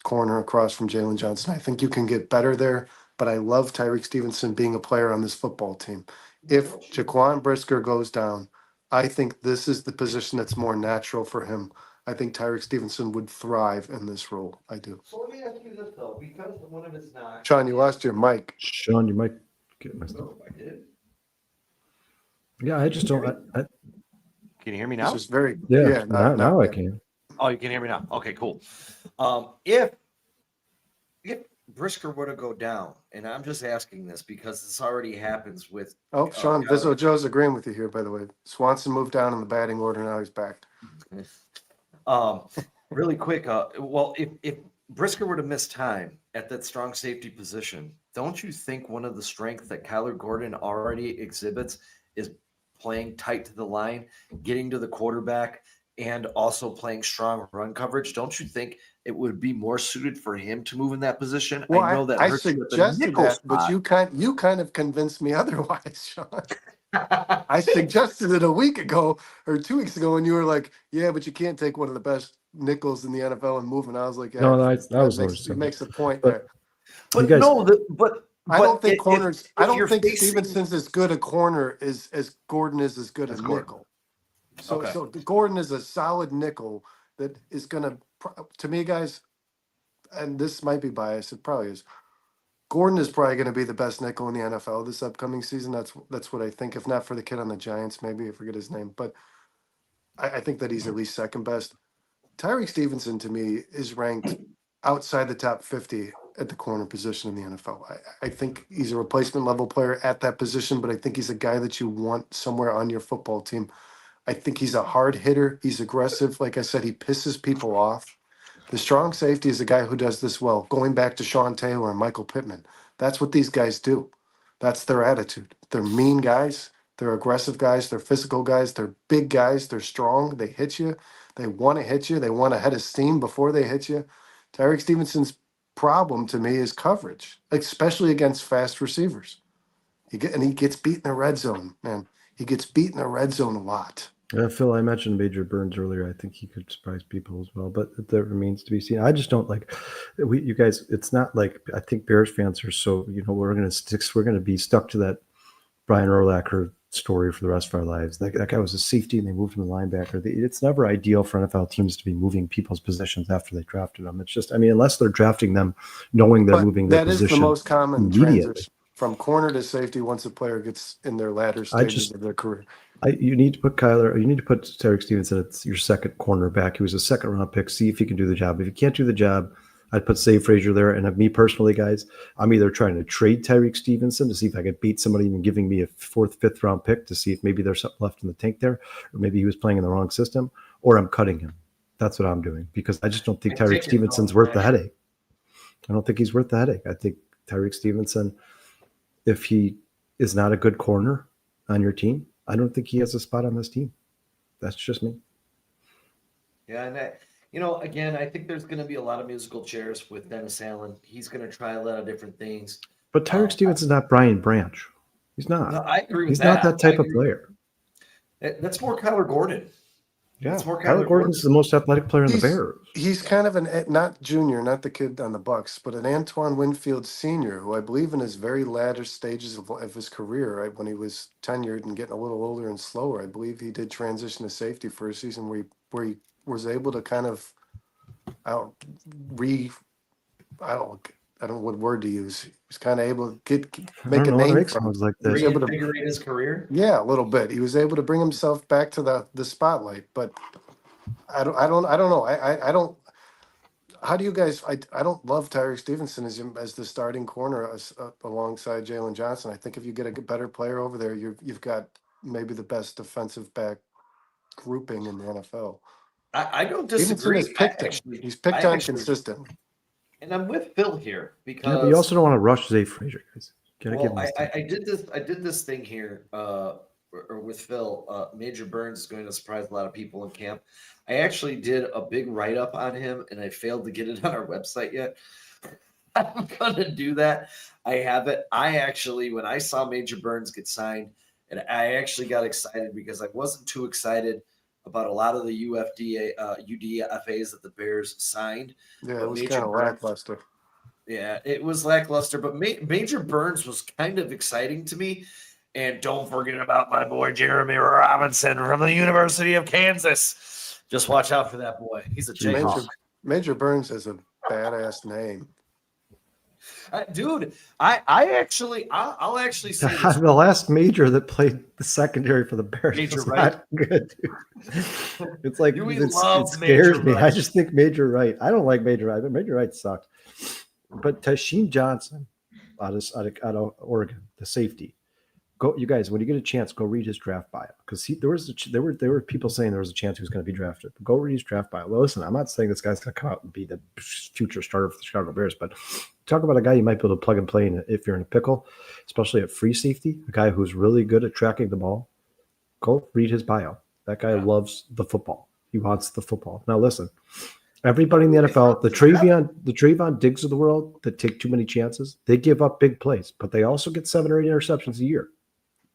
corner across from Jalen Johnson. I think you can get better there, but I love Tyrique Stevenson being a player on this football team. If Jaquan Brisker goes down, I think this is the position that's more natural for him. I think Tyrique Stevenson would thrive in this role. I do. So let me ask you this though, because one of his knocks. Sean, you lost your mic. Sean, you might get messed up. I did. Yeah, I just don't. Can you hear me This now? is very Now I can. Oh, you can hear me now. Okay, cool. If Brisker were to go down, and I'm just asking this because this already happens with. Oh, Sean, yeah. Vizzo Joe's agreeing with you here, by the way. Swanson moved down in the batting order. Now he's back. Really quick. Well, if Brisker were to miss time at that strong safety position, don't you think one of the strengths that Kyler Gordon already exhibits is playing tight to the line, getting to the quarterback, and also playing strong run coverage? Don't you think it would be more suited for him to move in that position? Well, I know that I hurts you at the suggested nickel that, but spot. you kind of convinced me otherwise, Sean. I suggested it a week ago or 2 weeks ago, and you were like, "Yeah, but you can't take one of the best nickels in the NFL and move." And I was like, "Yeah, No, that was he makes a point But- there." But You guys- no, but I don't think if- corners. if I don't you're think facing- Stevenson's as good a corner as Gordon is as good a As Gordon. nickel. So Okay. so Gordon is a solid nickel that is going to me, guys. And this might be biased. It probably is. Gordon is probably going to be the best nickel in the NFL this upcoming season. That's what I think. If not for the kid on the Giants, maybe I forget his name, but I think that he's at least second best. Tyrique Stevenson to me is ranked outside the top 50 at the corner position in the NFL. I think he's a replacement level player at that position, but I think he's a guy that you want somewhere on your football team. I think he's a hard hitter. He's aggressive. Like I said, he pisses people off. The strong safety is a guy who does this well. Going back to Sean Taylor and Michael Pittman, that's what these guys do. That's their attitude. They're mean guys. They're aggressive guys. They're physical guys. They're big guys. They're strong. They hit you. They want to hit you. They want to head of steam before they hit you. Tyrique Stevenson's problem to me is coverage, especially against fast receivers. He gets beat in the red zone, man. He gets beat in the red zone a lot. Phil, I mentioned Major Burns earlier. I think he could surprise people as well, but that remains to be seen. I just don't like you guys. It's not like I think Bears fans are so we're going to be stuck to that Brian Urlacher story for the rest of our lives. That guy was a safety and they moved him to linebacker. It's never ideal for NFL teams to be moving people's positions after they drafted them. It's just, unless they're drafting them knowing they're But moving their that is the position most common immediately. transition from corner to safety once a player gets in their latter I stages just, of their career. you need to put Tyrique Stevenson at your second cornerback. He was a second round pick. See if he can do the job. If he can't do the job, I'd put Zah Frazier there. And me personally, guys, I'm either trying to trade Tyrique Stevenson to see if I could beat somebody and giving me a fourth, fifth round pick to see if maybe there's something left in the tank there, or maybe he was playing in the wrong system, or I'm cutting him. That's what I'm doing because I just don't think Tyrique Stevenson's worth the headache. I don't think he's worth the headache. I think Tyrique Stevenson, if he is not a good corner on your team, I don't think he has a spot on this team. That's just me. Yeah, and again, I think there's going to be a lot of musical chairs with Dennis Allen. He's going to try a lot of different things. But Tyrique Stevenson's not Brian Branch. He's not. No, I agree with He's that. not that type of player. That's more Kyler Gordon. Yeah, more Kyler Gordon's the most athletic player in the Bears. He's kind of not junior, not the kid on the Bucks, but an Antoine Winfield senior, who I believe in his very latter stages of his career, right, when he was tenured and getting a little older and slower, I believe he did transition to safety for a season where he was able to kind of I don't know what word to use. He was kind of able to make a name for himself. Like this. Reinvigorate his career. Yeah, a little bit. He was able to bring himself back to the spotlight, but I don't know. I don't. How do you guys? I don't love Tyrique Stevenson as the starting corner alongside Jalen Johnson. I think if you get a better player over there, you've got maybe the best defensive back grouping in the NFL. I don't disagree. He's picked on consistent. And I'm with Phil here because but you also don't want to rush Zah Frazier, guys. I did this thing here with Phil. Major Burns is going to surprise a lot of people in camp. I actually did a big write-up on him, and I failed to get it on our website yet. I'm going to do that. I have it. I actually, when I saw Major Burns get signed, and I actually got excited because I wasn't too excited about a lot of the UDFAs that the Bears signed. Yeah, it was kind of lackluster. Yeah, it was lackluster, but Major Burns was kind of exciting to me. And don't forget about my boy Jeremy Robinson from the University of Kansas. Just watch out for that boy. He's a Jayhawk. Major Burns has a badass name. Dude, I'll actually say this. The last major that played the secondary for the Bears Major was Wright. not good, dude. It's like it scares Major me. Wright. I just think Major Wright. I don't like Major Wright, but Major Wright sucked. But Tasheen Johnson out of Oregon, the safety. Go, you guys. When you get a chance, go read his draft bio because there were people saying there was a chance he was going to be drafted. But go read his draft bio. Well, listen, I'm not saying this guy's going to come out and be the future starter for the Chicago Bears, but talk about a guy you might be able to plug and play if you're in a pickle, especially at free safety. A guy who's really good at tracking the ball. Go read his bio. That guy loves the football. He wants the football. Now listen. Everybody in the NFL, the Trayvon Diggs of the world that take too many chances, they give up big plays, but they also get 7 or 8 interceptions a year.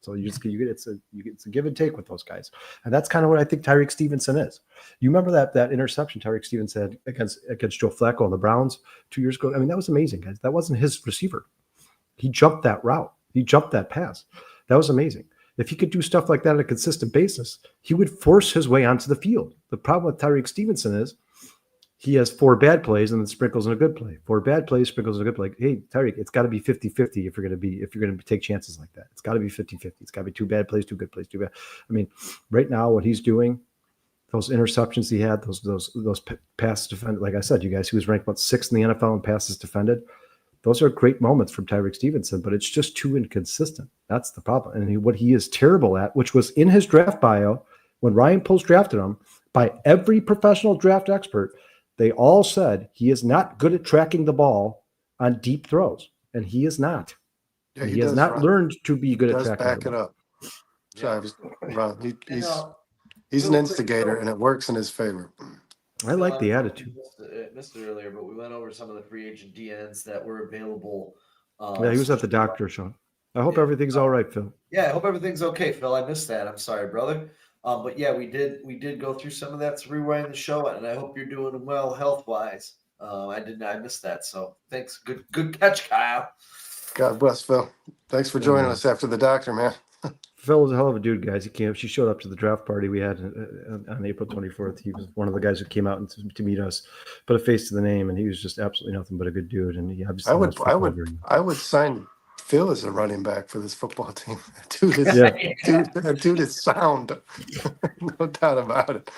So it's a give and take with those guys, and that's kind of what I think Tyrique Stevenson is. You remember that interception Tyrique Stevenson had against Joe Flacco and the Browns 2 years ago? I mean, that was amazing, guys. That wasn't his receiver. He jumped that route. He jumped that pass. That was amazing. If he could do stuff like that on a consistent basis, he would force his way onto the field. The problem with Tyrique Stevenson is he has 4 bad plays and then sprinkles in a good play. 4 bad plays, sprinkles in a good play. Hey, Tyrique, it's got to be 50-50 if you're going to take chances like that. It's got to be 50-50. It's got to be 2 bad plays, 2 good plays, 2 bad. I mean, right now what he's doing, those interceptions he had, those passes defended, like I said, you guys, he was ranked 6th in the NFL in passes defended. Those are great moments from Tyrique Stevenson, but it's just too inconsistent. That's the problem. And what he is terrible at, which was in his draft bio when Ryan Post drafted him, by every professional draft expert, they all said he is not good at tracking the ball on deep throws, and he is not. Yeah, he has not learned to be good at tracking. Back it up. He's an instigator, and it works in his favor. I like the attitude. Missed it earlier, but we went over some of the free agent DNs that were available. Yeah, he was at the doctor, Sean. I hope everything's all right, Phil. Yeah, I hope everything's okay, Phil. I missed that. I'm sorry, brother. But yeah, we did go through some of that to rewind the show, and I hope you're doing well health wise. I missed that, so thanks. Good catch, Kyle. God bless Phil. Thanks for joining us after the doctor, man. Phil was a hell of a dude, guys. She showed up to the draft party we had on April 24th. He was one of the guys who came out to meet us, put a face to the name, and he was just absolutely nothing but a good dude. And he obviously I would sign Phil as a running back for this football team. That dude is sound. No doubt about it.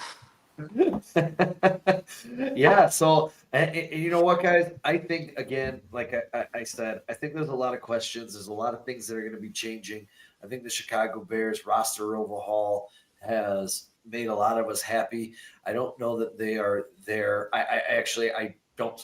Yeah, so and you know what, guys? I think again, like I said, I think there's a lot of questions. There's a lot of things that are going to be changing. I think the Chicago Bears roster overhaul has made a lot of us happy. I don't know that they are there. I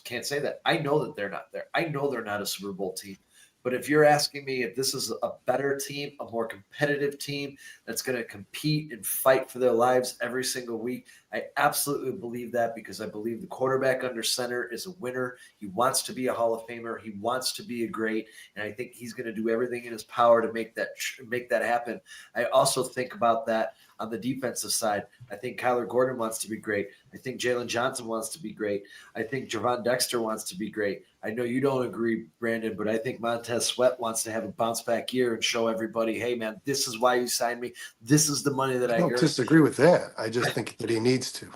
can't say that. I know that they're not there. I know they're not a Super Bowl team. But if you're asking me if this is a better team, a more competitive team that's going to compete and fight for their lives every single week, I absolutely believe that, because I believe the quarterback under center is a winner. He wants to be a Hall of Famer. He wants to be a great, and I think he's going to do everything in his power to make that happen. I also think about that on the defensive side. I think Kyler Gordon wants to be great. I think Jalen Johnson wants to be great. I think Javon Dexter wants to be great. I know you don't agree, Brandon, but I think Montez Sweat wants to have a bounce back year and show everybody, hey, man, this is why you signed me. This is the money that I don't disagree with that. I just think that he needs to.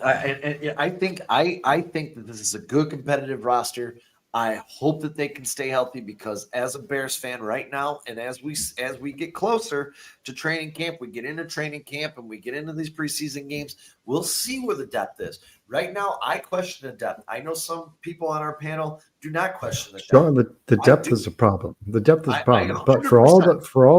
I think that this is a good competitive roster. I hope that they can stay healthy, because as a Bears fan right now, and as we get closer to training camp, we get into training camp and we get into these preseason games, we'll see where the depth is. Right now, I question the depth. I know some people on our panel do not question the depth. Sean, the depth is a problem. The depth is a problem. But for all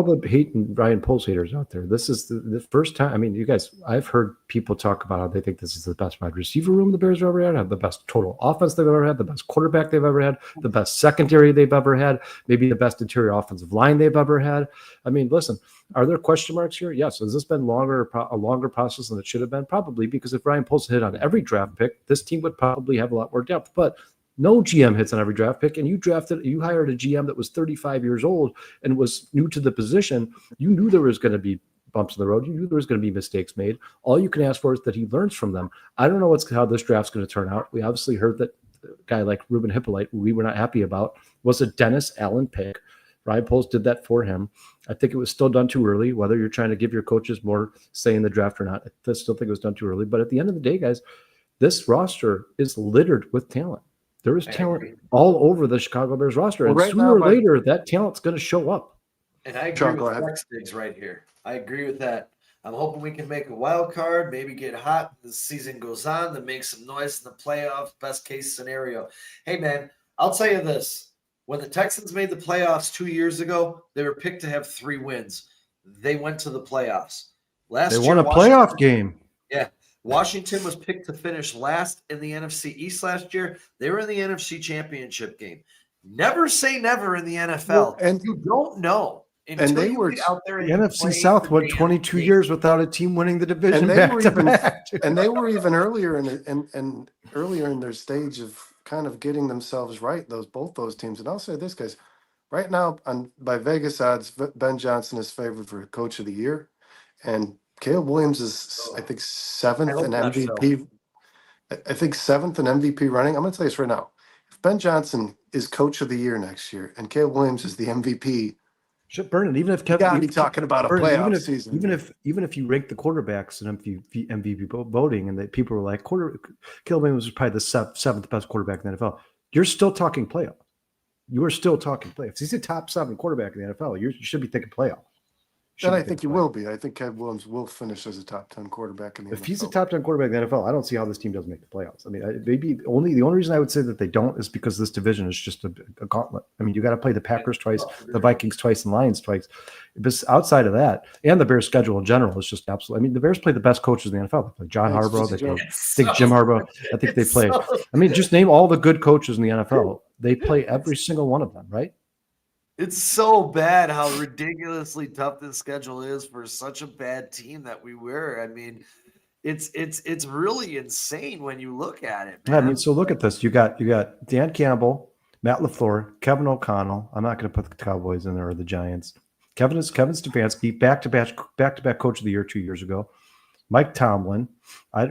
the hate and Ryan Poles haters out there, this is the first time. I mean, you guys, I've heard people talk about how they think this is the best wide receiver room the Bears have ever had, have the best total offense they've ever had, the best quarterback they've ever had, the best secondary they've ever had, maybe the best interior offensive line they've ever had. I mean, listen, are there question marks here? Yes. Has this been a longer process than it should have been? Probably, because if Ryan Poles hit on every draft pick, this team would probably have a lot more depth. But no GM hits on every draft pick, and you hired a GM that was 35 years old and was new to the position. You knew there was going to be bumps in the road. You knew there was going to be mistakes made. All you can ask for is that he learns from them. I don't know how this draft's going to turn out. We obviously heard that a guy like Ruben Hippolyte, who we were not happy about, was a Dennis Allen pick. Ryan Poles did that for him. I think it was still done too early, whether you're trying to give your coaches more say in the draft or not. I still think it was done too early. But at the end of the day, guys, this roster is littered with talent. There is talent all over the Chicago Bears roster. And sooner or later, that talent's going to show up. And I agree with Flex Digs right here. I agree with that. I'm hoping we can make a wild card, maybe get hot as the season goes on, then make some noise in the playoffs, best case scenario. Hey, man, I'll tell you this. When the Texans made the playoffs 2 years ago, they were picked to have 3 wins. They went to the playoffs. They won a playoff game. Yeah. Washington was picked to finish last in the NFC East last year. They were in the NFC Championship game. Never say never in the NFL. Well, and you don't know. And they were out there. The NFC South went 22 years without a team winning the division. And they were even earlier in their stage of kind of getting themselves right. Both those teams. And I'll say this, guys, right now by Vegas odds, Ben Johnson is favored for Coach of the Year, and Caleb Williams is, I think, 7th in MVP. I think 7th in MVP running. I'm going to tell you this right now. If Ben Johnson is Coach of the Year next year and Caleb Williams is the MVP, should burn it. Even if Kevin, you got to be talking about a playoff season. Even if you rank the quarterbacks in MVP voting, and that people were like, Caleb Williams was probably the 7th best quarterback in the NFL. You're still talking playoff. You are still talking playoffs. He's a top 7 quarterback in the NFL. You should be thinking playoff. And I think you will be. I think Caleb Williams will finish as a top 10 quarterback in the NFL. If he's a top 10 quarterback in the NFL, I don't see how this team doesn't make the playoffs. I mean, the only reason I would say that they don't is because this division is just a gauntlet. I mean, you got to play the Packers twice, the Vikings twice, and Lions twice. But outside of that, and the Bears' schedule in general is just absolute. I mean, the Bears play the best coaches in the NFL. They play John Harbaugh. They play Jim Harbaugh. I think they play. I mean, just name all the good coaches in the NFL. They play every single one of them, right? It's so bad how ridiculously tough this schedule is for such a bad team that we were. I mean, it's really insane when you look at it, man. I mean, so look at this. You got Dan Campbell, Matt LaFleur, Kevin O'Connell. I'm not going to put the Cowboys in there or the Giants. Kevin Stefanski, back-to-back coach of the year 2 years ago. Mike Tomlin.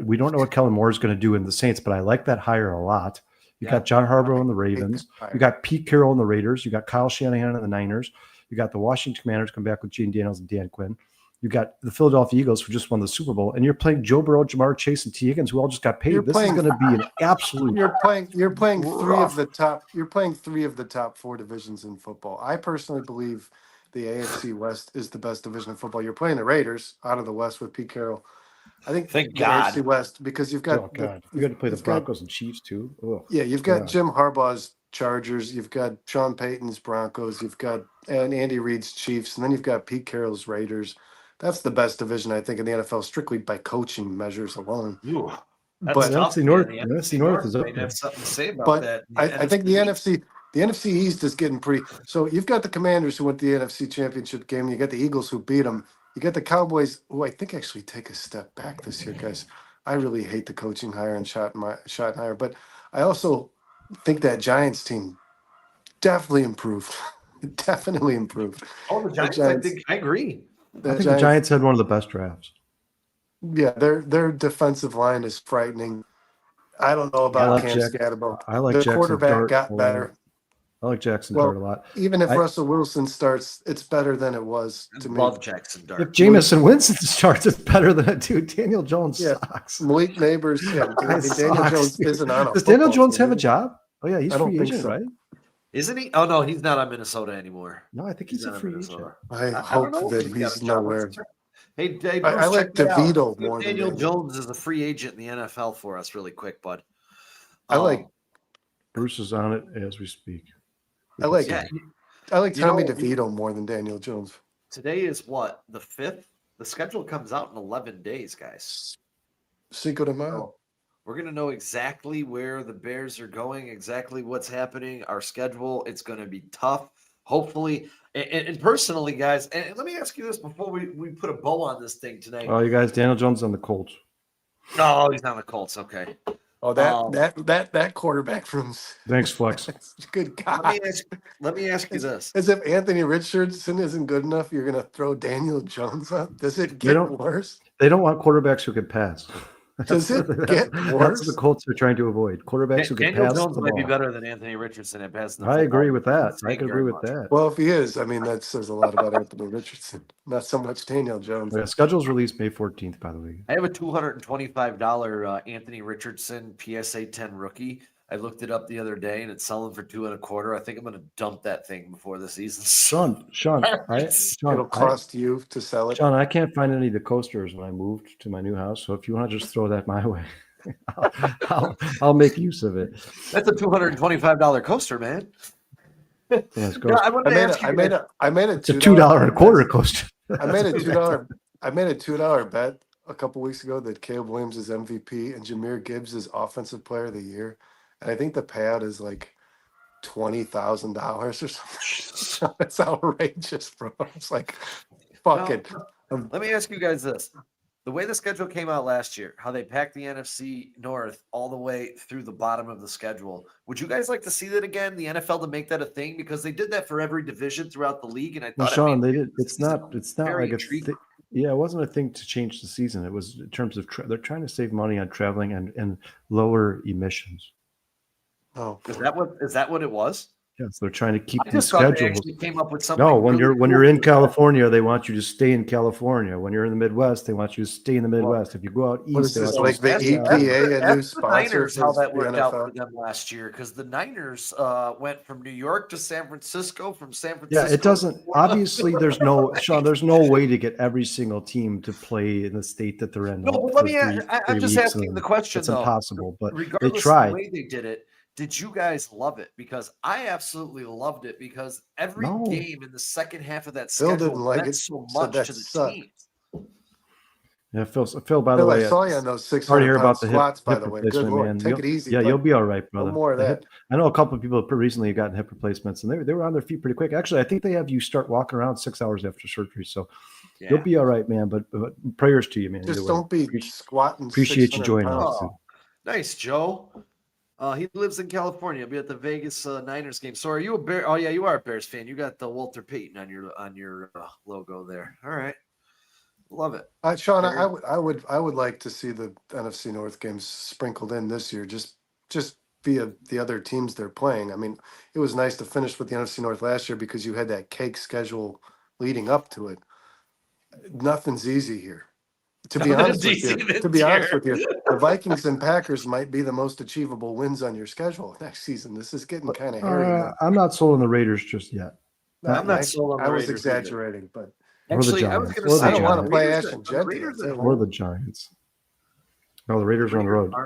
We don't know what Kellen Moore is going to do in the Saints, but I like that hire a lot. You got John Harbaugh in the Ravens. You got Pete Carroll in the Raiders. You got Kyle Shanahan in the Niners. You got the Washington Commanders come back with Gene Daniels and Dan Quinn. You got the Philadelphia Eagles who just won the Super Bowl, and you're playing Joe Burrow, Jamar Chase, and T. Higgins, who all just got paid. This is going to be an absolute. You're playing three of the top. You're playing 3 of the top 4 divisions in football. I personally believe the AFC West is the best division of football. You're playing the Raiders out of the West with Pete Carroll. I think Thank the God. AFC West because you've got you got to play the Broncos and Chiefs too. Oh, yeah, you've got Jim Harbaugh's Chargers, you've got Sean Payton's Broncos, you've got and Andy Reid's Chiefs, and then you've got Pete Carroll's Raiders. That's the best division I think in the NFL, strictly by coaching measures alone. Ooh, But NFC North is up might there. have something to say about But that. I think the NFC East is getting pretty. So you've got the Commanders who went the NFC Championship game. You got the Eagles who beat them. You got the Cowboys who I think actually take a step back this year, guys. I really hate the coaching hire and Schottenheimer, but I also think that Giants team definitely improved. Definitely improved. Oh, the Giants, I agree. I think the Giants had one of the best drafts. Yeah, their defensive line is frightening. I don't know about Cam Scatterbo. I like the Jackson quarterback Dart got better. I like Jackson Dart a lot. Even if Russell Wilson starts, it's better than it was to me. Love Jackson Dart. If Jameson Winston starts, it's better than it dude. Daniel Jones sucks. Malik Neighbors, Daniel Jones isn't on a Does Daniel Jones team, have a job? Oh yeah, he's free agent, right? Isn't he? Oh no, he's not on Minnesota anymore. No, I think he's a free agent. I hope that he's nowhere. Hey, Dave, I like DeVito more than Daniel Jones is a free agent in the NFL for us, really quick, bud. I like Bruce is on it as we speak. I like Tommy DeVito more than Daniel Jones. Today is what, the 5th? The schedule comes out in 11 days, guys. Cinco de Mayo. We're going to know exactly where the Bears are going, exactly what's happening, our schedule. It's going to be tough, hopefully. And personally, guys, and let me ask you this before we put a bow on this thing tonight. Oh, you guys, Daniel Jones on the Colts. No, he's not on the Colts. Okay. Oh, that quarterback room's thanks, Flex. Good God. Let me ask you this: as if Anthony Richardson isn't good enough, you're going to throw Daniel Jones up? Does it get worse? They don't want quarterbacks who can pass. Does it get worse? That's what the Colts are trying to avoid. Quarterbacks who can pass. Daniel Jones might be better than Anthony Richardson at passing. I agree with that. I can agree with that. Well, if he is, I mean, that says a lot about Anthony Richardson. Not so much Daniel Jones. The schedule's released May 14th, by the way. I have a $225 Anthony Richardson PSA 10 rookie. I looked it up the other day, and it's selling for $2.25. I think I'm going to dump that thing before the season. Sean, it'll cost you to sell it. Sean, I can't find any of the coasters when I moved to my new house. So if you want to just throw that my way, I'll make use of it. That's a $225 coaster, man. Let's go. I made a $2.25 coaster. I made a $2 bet a couple weeks ago that Caleb Williams is MVP and Jahmyr Gibbs is Offensive Player of the Year. And I think the payout is like $20,000 or something. So it's outrageous, bro. It's like, fuck it. Let me ask you guys this. The way the schedule came out last year, how they packed the NFC North all the way through the bottom of the schedule. Would you guys like to see that again, the NFL to make that a thing? Because they did that for every division throughout the league. And I thought, Sean, they did. It's not like intriguing. Yeah, it wasn't a thing to change the season. It was in terms of they're trying to save money on traveling and lower emissions. Oh, is that what it was? Yes, they're trying to keep I the just thought they schedules. actually came up with something. No, when really you're in California, they want you to stay in California. When you're in the Midwest, they want you to stay in the Midwest. If you go out east, they like the EPA and new sponsors. How that worked out for them last year, because the Niners went from New York to San Francisco, from San Francisco. Yeah, it doesn't. Obviously, there's no way to get every single team to play in the state that they're in. No, but let me. I'm just asking the question. It's impossible, but regardless they tried. of the way they did it. Did you guys love it? Because I absolutely loved it, because every game in the second half of that schedule meant so much to the teams. Yeah, Phil. By the way, I saw you on those 600-pound squats. By the way, good Lord, man. Take it easy. Yeah, you'll be all right, brother. No more of that. I know a couple of people recently have gotten hip replacements, and they were on their feet pretty quick. Actually, I think they have you start walking around 6 hours after surgery, so you'll be all right, man. But prayers to you, man. Just don't be squatting. Appreciate you joining us. Nice, Joe. He lives in California. He'll be at the Vegas Niners game. So are you a Bear? Oh yeah, you are a Bears fan. You got the Walter Payton on your logo there. All right, love it. Sean, Very- I would like to see the NFC North games sprinkled in this year, just via the other teams they're playing. I mean, it was nice to finish with the NFC North last year because you had that cake schedule leading up to it. Nothing's easy here. To be honest with you, the Vikings and Packers might be the most achievable wins on your schedule next season. This is getting kind of hairy. now. I'm not sold on the Raiders just yet. I'm not sold on the I was Raiders either. exaggerating, but Or the Actually, I was Giants. going Or to the say I don't want to Giants. play Raiders Ash are- and the Jet. Raiders yet. at Or home. the Giants. No, the Raiders are on the road. The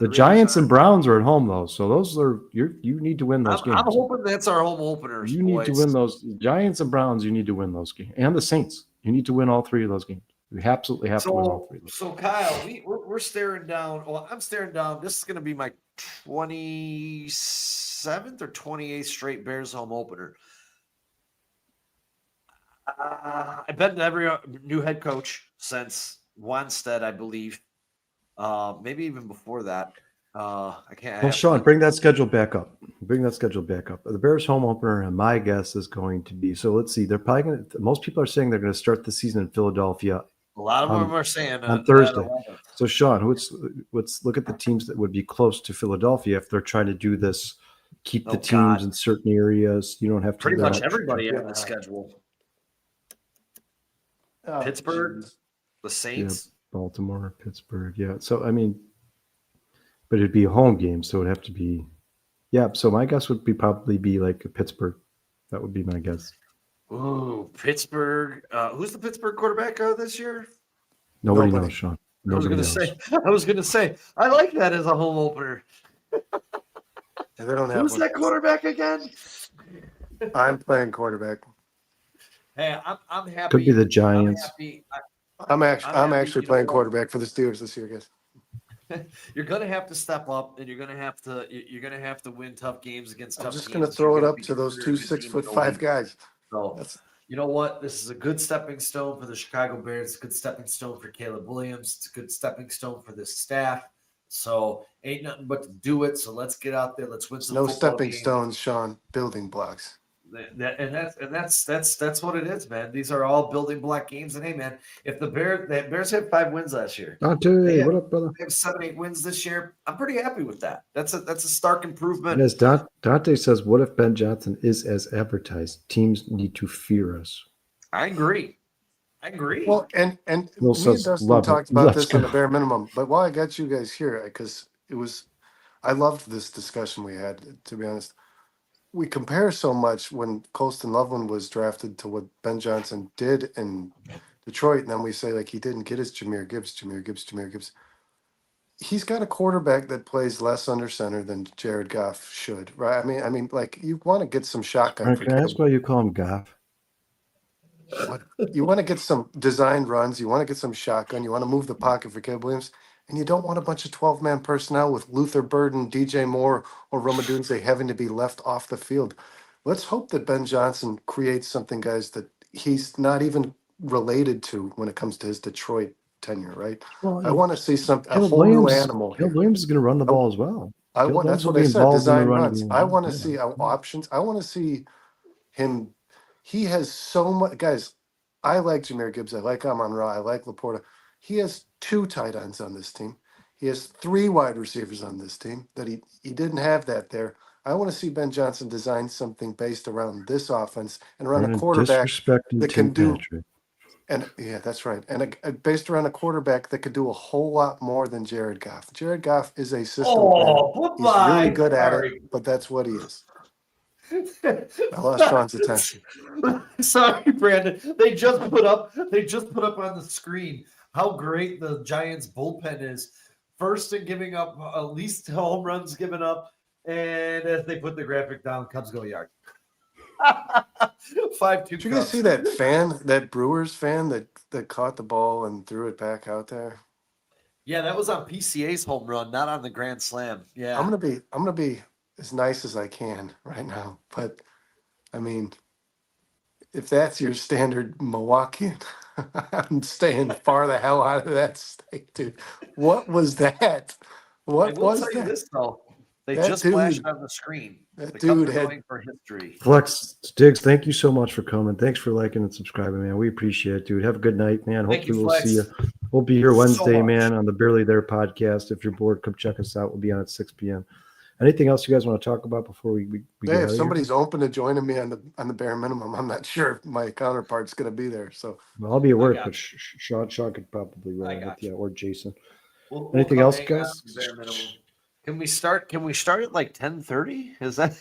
Raiders Giants are- and Browns are at home though, so those are you need to win those I'm games. hoping that's our home openers. You need to boys. win those Giants and Browns. You need to win those games, and the Saints. You need to win all three of those games. You absolutely have to win all three. Of those. So Kyle, we're staring down. Well, I'm staring down. This is going to be my 27th or 28th straight Bears home opener. I've been to every new head coach since Wanstead, I believe. Maybe even before that. I can't. Well, Sean, bring that schedule back up. Bring that schedule back up. The Bears home opener, and my guess is going to be. So let's see. They're probably going to. Most people are saying they're going to start the season in Philadelphia A lot of on- them are saying on that Thursday. 11th. So, Sean, let's look at the teams that would be close to Philadelphia if they're trying to do this. Keep the Oh, teams God. in certain areas. You don't have to. Pretty they're much not- everybody on Yeah. the schedule. Oh, Pittsburgh, geez. the Saints. Baltimore, Pittsburgh. Yeah. So I mean, but it'd be a home game, so it'd have to be. Yeah. So my guess would be probably be like a Pittsburgh. That would be my guess. Ooh, Pittsburgh. Who's the Pittsburgh quarterback this year? Nobody Nobody. knows, Sean. I was Nobody gonna knows. say. I was gonna say. I like that as a home opener. Yeah, they don't have Who's one. that quarterback again? I'm playing quarterback. Hey, I'm happy. Could be the I'm Giants. happy. I'm actually happy, playing you know what? quarterback for the Steelers this year, guys. You're gonna have to step up, and you're gonna have to win tough games against I'm tough just teams. gonna You're throw it gonna up be to those two considered a team 6'5" to guys. So That's you know what? This is a good stepping stone for the Chicago Bears. It's a good stepping stone for Caleb Williams. It's a good stepping stone for this staff. So ain't nothing but to do it. So let's get out there. Let's win some no football stepping games. stones, Sean. Building blocks. That's what it is, man. These are all building block games. And hey, man, if the Bears had 5 wins last year, Dante, Yeah. what up, brother? they have 7-8 wins this year. I'm pretty happy with that. That's a stark improvement. And as Dante says, what if Ben Johnson is as advertised? Teams need to fear us. I agree. Well, and Will me and says, Dustin "Love it. talked about Let's this on go." the bare minimum. But while I got you guys here, because I loved this discussion we had. To be honest, we compare so much when Colston Loveland was drafted to what Ben Johnson did in Detroit, and then we say like he didn't get his Jahmyr Gibbs. He's got a quarterback that plays less under center than Jared Goff should, right? I mean, like you want to get some shotgun for Can I ask why you call him Goff? You want to get some designed runs. You want to get some shotgun. You want to move the pocket for Caleb Williams. And you don't want a bunch of 12-man personnel with Luther Burden, DJ Moore, or Romadunze having to be left off the field. Let's hope that Ben Johnson creates something, guys, that he's not even related to when it comes to his Detroit tenure, right? Well, I want to see a Caleb whole new Williams- animal here. Caleb Williams is going to run the ball as well. That's Williams what will I be said. involved in the Design run runs. game. I want to Yeah. see options. I want to see him. He has so much, guys. I like Jahmyr Gibbs. I like Amon-Ra. I like Laporta. He has 2 tight ends on this team. He has 3 wide receivers on this team that he didn't have that there. I want to see Ben Johnson design something based around this offense and around a Running quarterback disrespecting that Tim can do. Patrick. And yeah, that's right. And based around a quarterback that could do a whole lot more than Jared Goff. Jared Goff is a system player. He's really good at it, but that's what he is. I lost Sean's attention. Sorry, Brandon. They just put up on the screen how great the Giants bullpen is. First in giving up at least home runs given up, and as they put the graphic down, Cubs go yard. 5-2. Did you guys see that fan, that Brewers fan that caught the ball and threw it back out there? Yeah, that was on PCA's home run, not on the Grand Slam. Yeah, I'm gonna be as nice as I can right now, but I mean, if that's your standard Milwaukeean, I'm staying far the hell out of that state, dude. What was that? I What will was tell you that? this though. They That just dude- flashed on the screen. that The Cubs dude are had- going for history. Flex Diggs, thank you so much for coming. Thanks for liking and subscribing, man. We appreciate it, dude. Have a good night, man. Thank you, Hopefully we'll Flex. see you. We'll be here So Wednesday, much. man, on the Barely There podcast. If you're bored, come check us out. We'll be on at 6 p.m. Anything else you guys want to talk about before we get Hey, out if of here? somebody's open to joining me on the bare minimum, I'm not sure if my counterpart's going to be there. So Well, I'll be at work, got but Sean could probably I run got with you, or Jason. We'll Anything come else, hang out guys? at the bare minimum. Can we start at like 10:30? Is that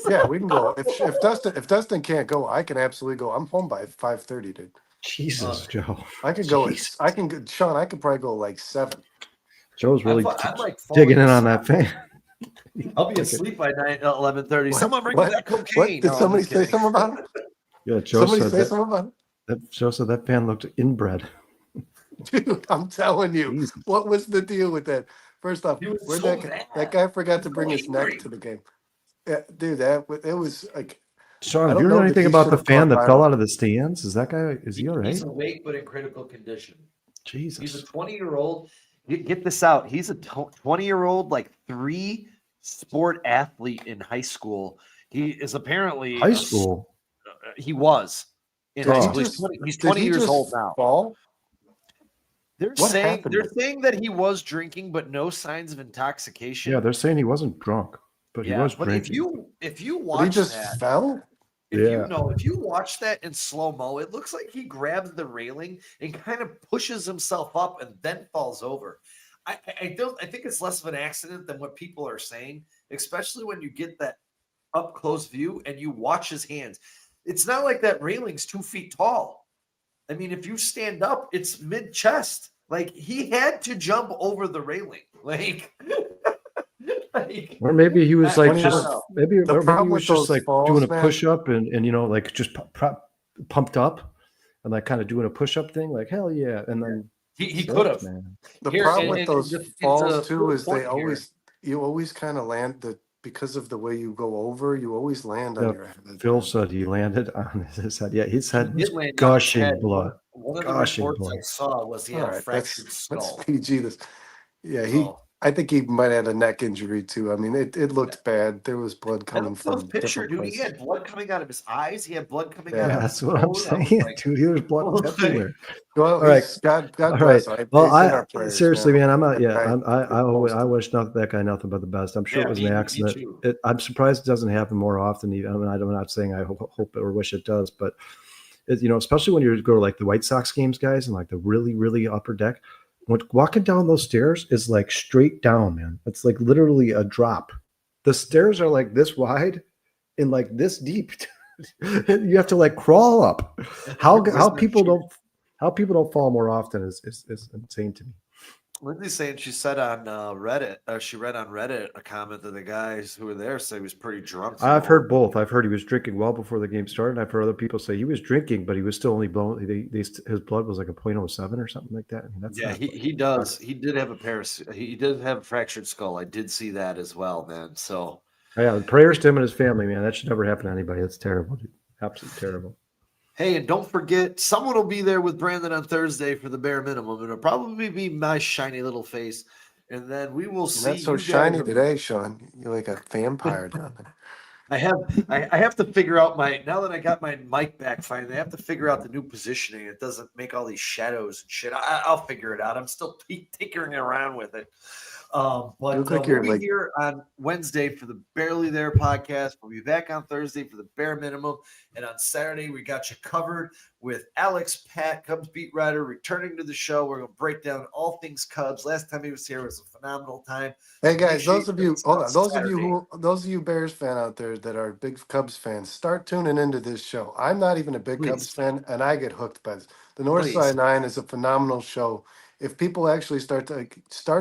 yeah, we can go. If Dustin can't go, I can absolutely go. I'm home by 5:30, dude. Jesus, Joe. I could go. Jeez. I can go, Sean. I could probably go like 7. Joe's really I'm like digging in falling on that fan. I'll be asleep by 11:30. Someone bring me that What cocaine. did No, I'm somebody just say kidding. something about it? Yeah, Joe Somebody said say that, something about Joe said that fan looked inbred. it? Dude, I'm telling you, Jesus. what was the deal with that? First off, He was where'd so that mad. guy forgot to He was bring so his neck angry. to the game. Yeah, dude, it was like Sean, I have don't you know heard that anything he about should the have fan caught that fell violence. out of the stands? Is that guy? Is he all right? He's awake but in critical condition. He's a Jesus. 20-year-old. Get this out. He's a 20-year-old, like 3-sport athlete in high school. He is apparently High school. He was in Did high he school. just- He's Did 20 he years just old now. fall? They're What saying happened they're to him? saying that he was drinking, but no signs of intoxication. Yeah, they're saying he wasn't drunk, but he was but drinking. if you But he watch just that, fell. if you watch that in slow mo, it looks like he grabs the railing and kind of pushes himself up and then falls over. I think it's less of an accident than what people are saying, especially when you get that up close view and you watch his hands. It's not like that railing's 2 feet tall. I mean, if you stand up, it's mid chest. Like he had to jump over the railing. Or maybe he was like I just don't know. maybe, The or maybe problem he was with just those like falls, doing a man- push up and like just pumped up and like kind of doing a push up thing, like hell yeah, and then he slipped, could have. man. The Here, problem and- with and those it's a falls too good is point here. you always kind of land because of the way you go over. You always land Yeah, on your head. Phil said he landed on his head. Yeah, his head was Did land on his gushing head. blood. One of the Gushing reports blood. I saw was he All had a right, fractured let's skull. PG this. Yeah, So, I think he might have had a neck injury too. I mean, it looked bad. There was blood I coming looked at those from picture, different dude. places. He had blood coming out of his eyes. He had blood coming Yeah, out Yeah, of his that's what I'm nose. I was saying, like, dude. He was blood Well, everywhere. Well, All right. God All bless. right. him. Well, He's in our prayers, seriously, man, I'm not. That Yeah, guy- I wish that guy nothing but the best. I'm sure Yeah, it was me an too. accident. I'm surprised it doesn't happen more often. Even I mean, I'm not saying I hope or wish it does, but especially when you go to like the White Sox games, guys, and like the really, really upper deck. When walking down those stairs is like straight down, man. It's like literally a drop. The stairs are like this wide and like this deep. You have to like crawl up. How people don't fall more often is insane to me. Lindsay's saying she said on Reddit, she read on Reddit a comment that the guys who were there said he was pretty drunk. I've heard both. I've heard he was drinking well before the game started. I've heard other people say he was drinking, but he was still only blowing. His blood was like a 0.07 or something like that. I mean, that's Yeah, not- he does. He did have he did have a fractured skull. I did see that as well, man. So Yeah, prayers to him and his family, man. That should never happen to anybody. That's terrible, dude. Absolutely terrible. hey, and don't forget, someone will be there with Brandon on Thursday for the bare minimum. It'll probably be my shiny little face, and then we will You're see. not so you guys shiny on- today, Sean. You're like a vampire down there. I have to figure out now that I got my mic back finally. I have to figure out the new positioning. It doesn't make all these shadows and shit. I'll figure it out. I'm still tinkering around with it. But look like we'll you're be like- here on Wednesday for the Barely There podcast. We'll be back on Thursday for the bare minimum. And on Saturday, we got you covered with Alex Pat, Cubs beat writer, returning to the show. We're going to break down all things Cubs. Last time he was here was a phenomenal time. Hey Make guys, sure those you of you, check hold us on, out those of you Bears fan out there that are big Cubs fans, start tuning into this show. I'm not even a big Please. Cubs fan, and I get hooked by this. The North Please. Side Nine is a phenomenal show. If people actually start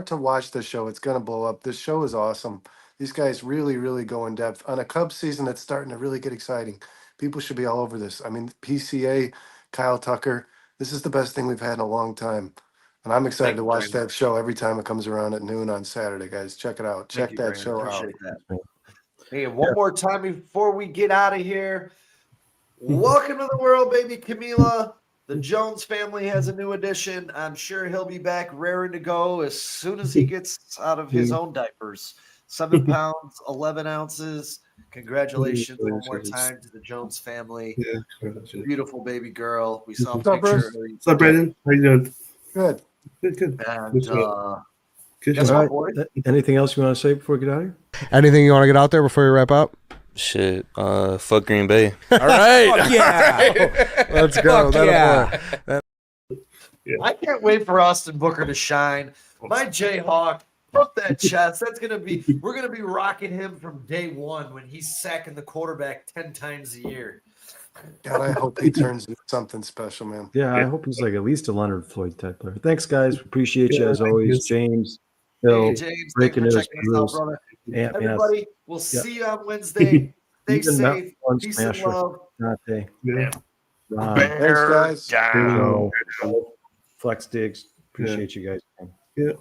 to watch the show, it's going to blow up. This show is awesome. These guys really, really go in depth on a Cubs season that's starting to really get exciting. People should be all over this. I mean, PCA, Kyle Tucker. This is the best thing we've had in a long time. And I'm excited Thank to you, watch Brandon. that show every time it comes around at noon on Saturday, guys. Check it out. Thank Check you, that Brandon. show out. Appreciate that. Hey, and one more time before we get out of here. Mm-hmm. Welcome to the world, baby Camila. The Jones family has a new addition. I'm sure he'll be back raring to go as soon as he gets out of his own diapers. 7 pounds, 11 ounces. Congratulations one more time to the Jones family. Yeah. Beautiful baby girl. We saw a What's up, picture Bruce? of her. What's up, Brandon? How you doing? Good. Good. And Good guess job. what, boys? Anything else you want to say before we get out of here? Anything you want to get out there before we wrap up? Shit. Fuck Green Bay. All right. Fuck yeah. Let's go. Fuck yeah. I can't wait for Austin Booker to shine. My Jayhawk, up that chest. We're gonna be rocking him from day one when he's sacking the quarterback 10 times a year. God, I hope he turns into something special, man. Yeah, I hope he's like at least a Leonard Floyd type player. Thanks, guys. Appreciate you Yeah, as thank always. you. James, Bill, Hey, James, thanks breaking for news, checking us out, Bruce. brother. Ant, Everybody, we'll see you on Wednesday. Stay Even Matt safe. One Peace and Smasher. love. Dante, Yeah. Ron, Thanks, guys. Joe, Flex Diggs. Appreciate you guys. Man. Yeah.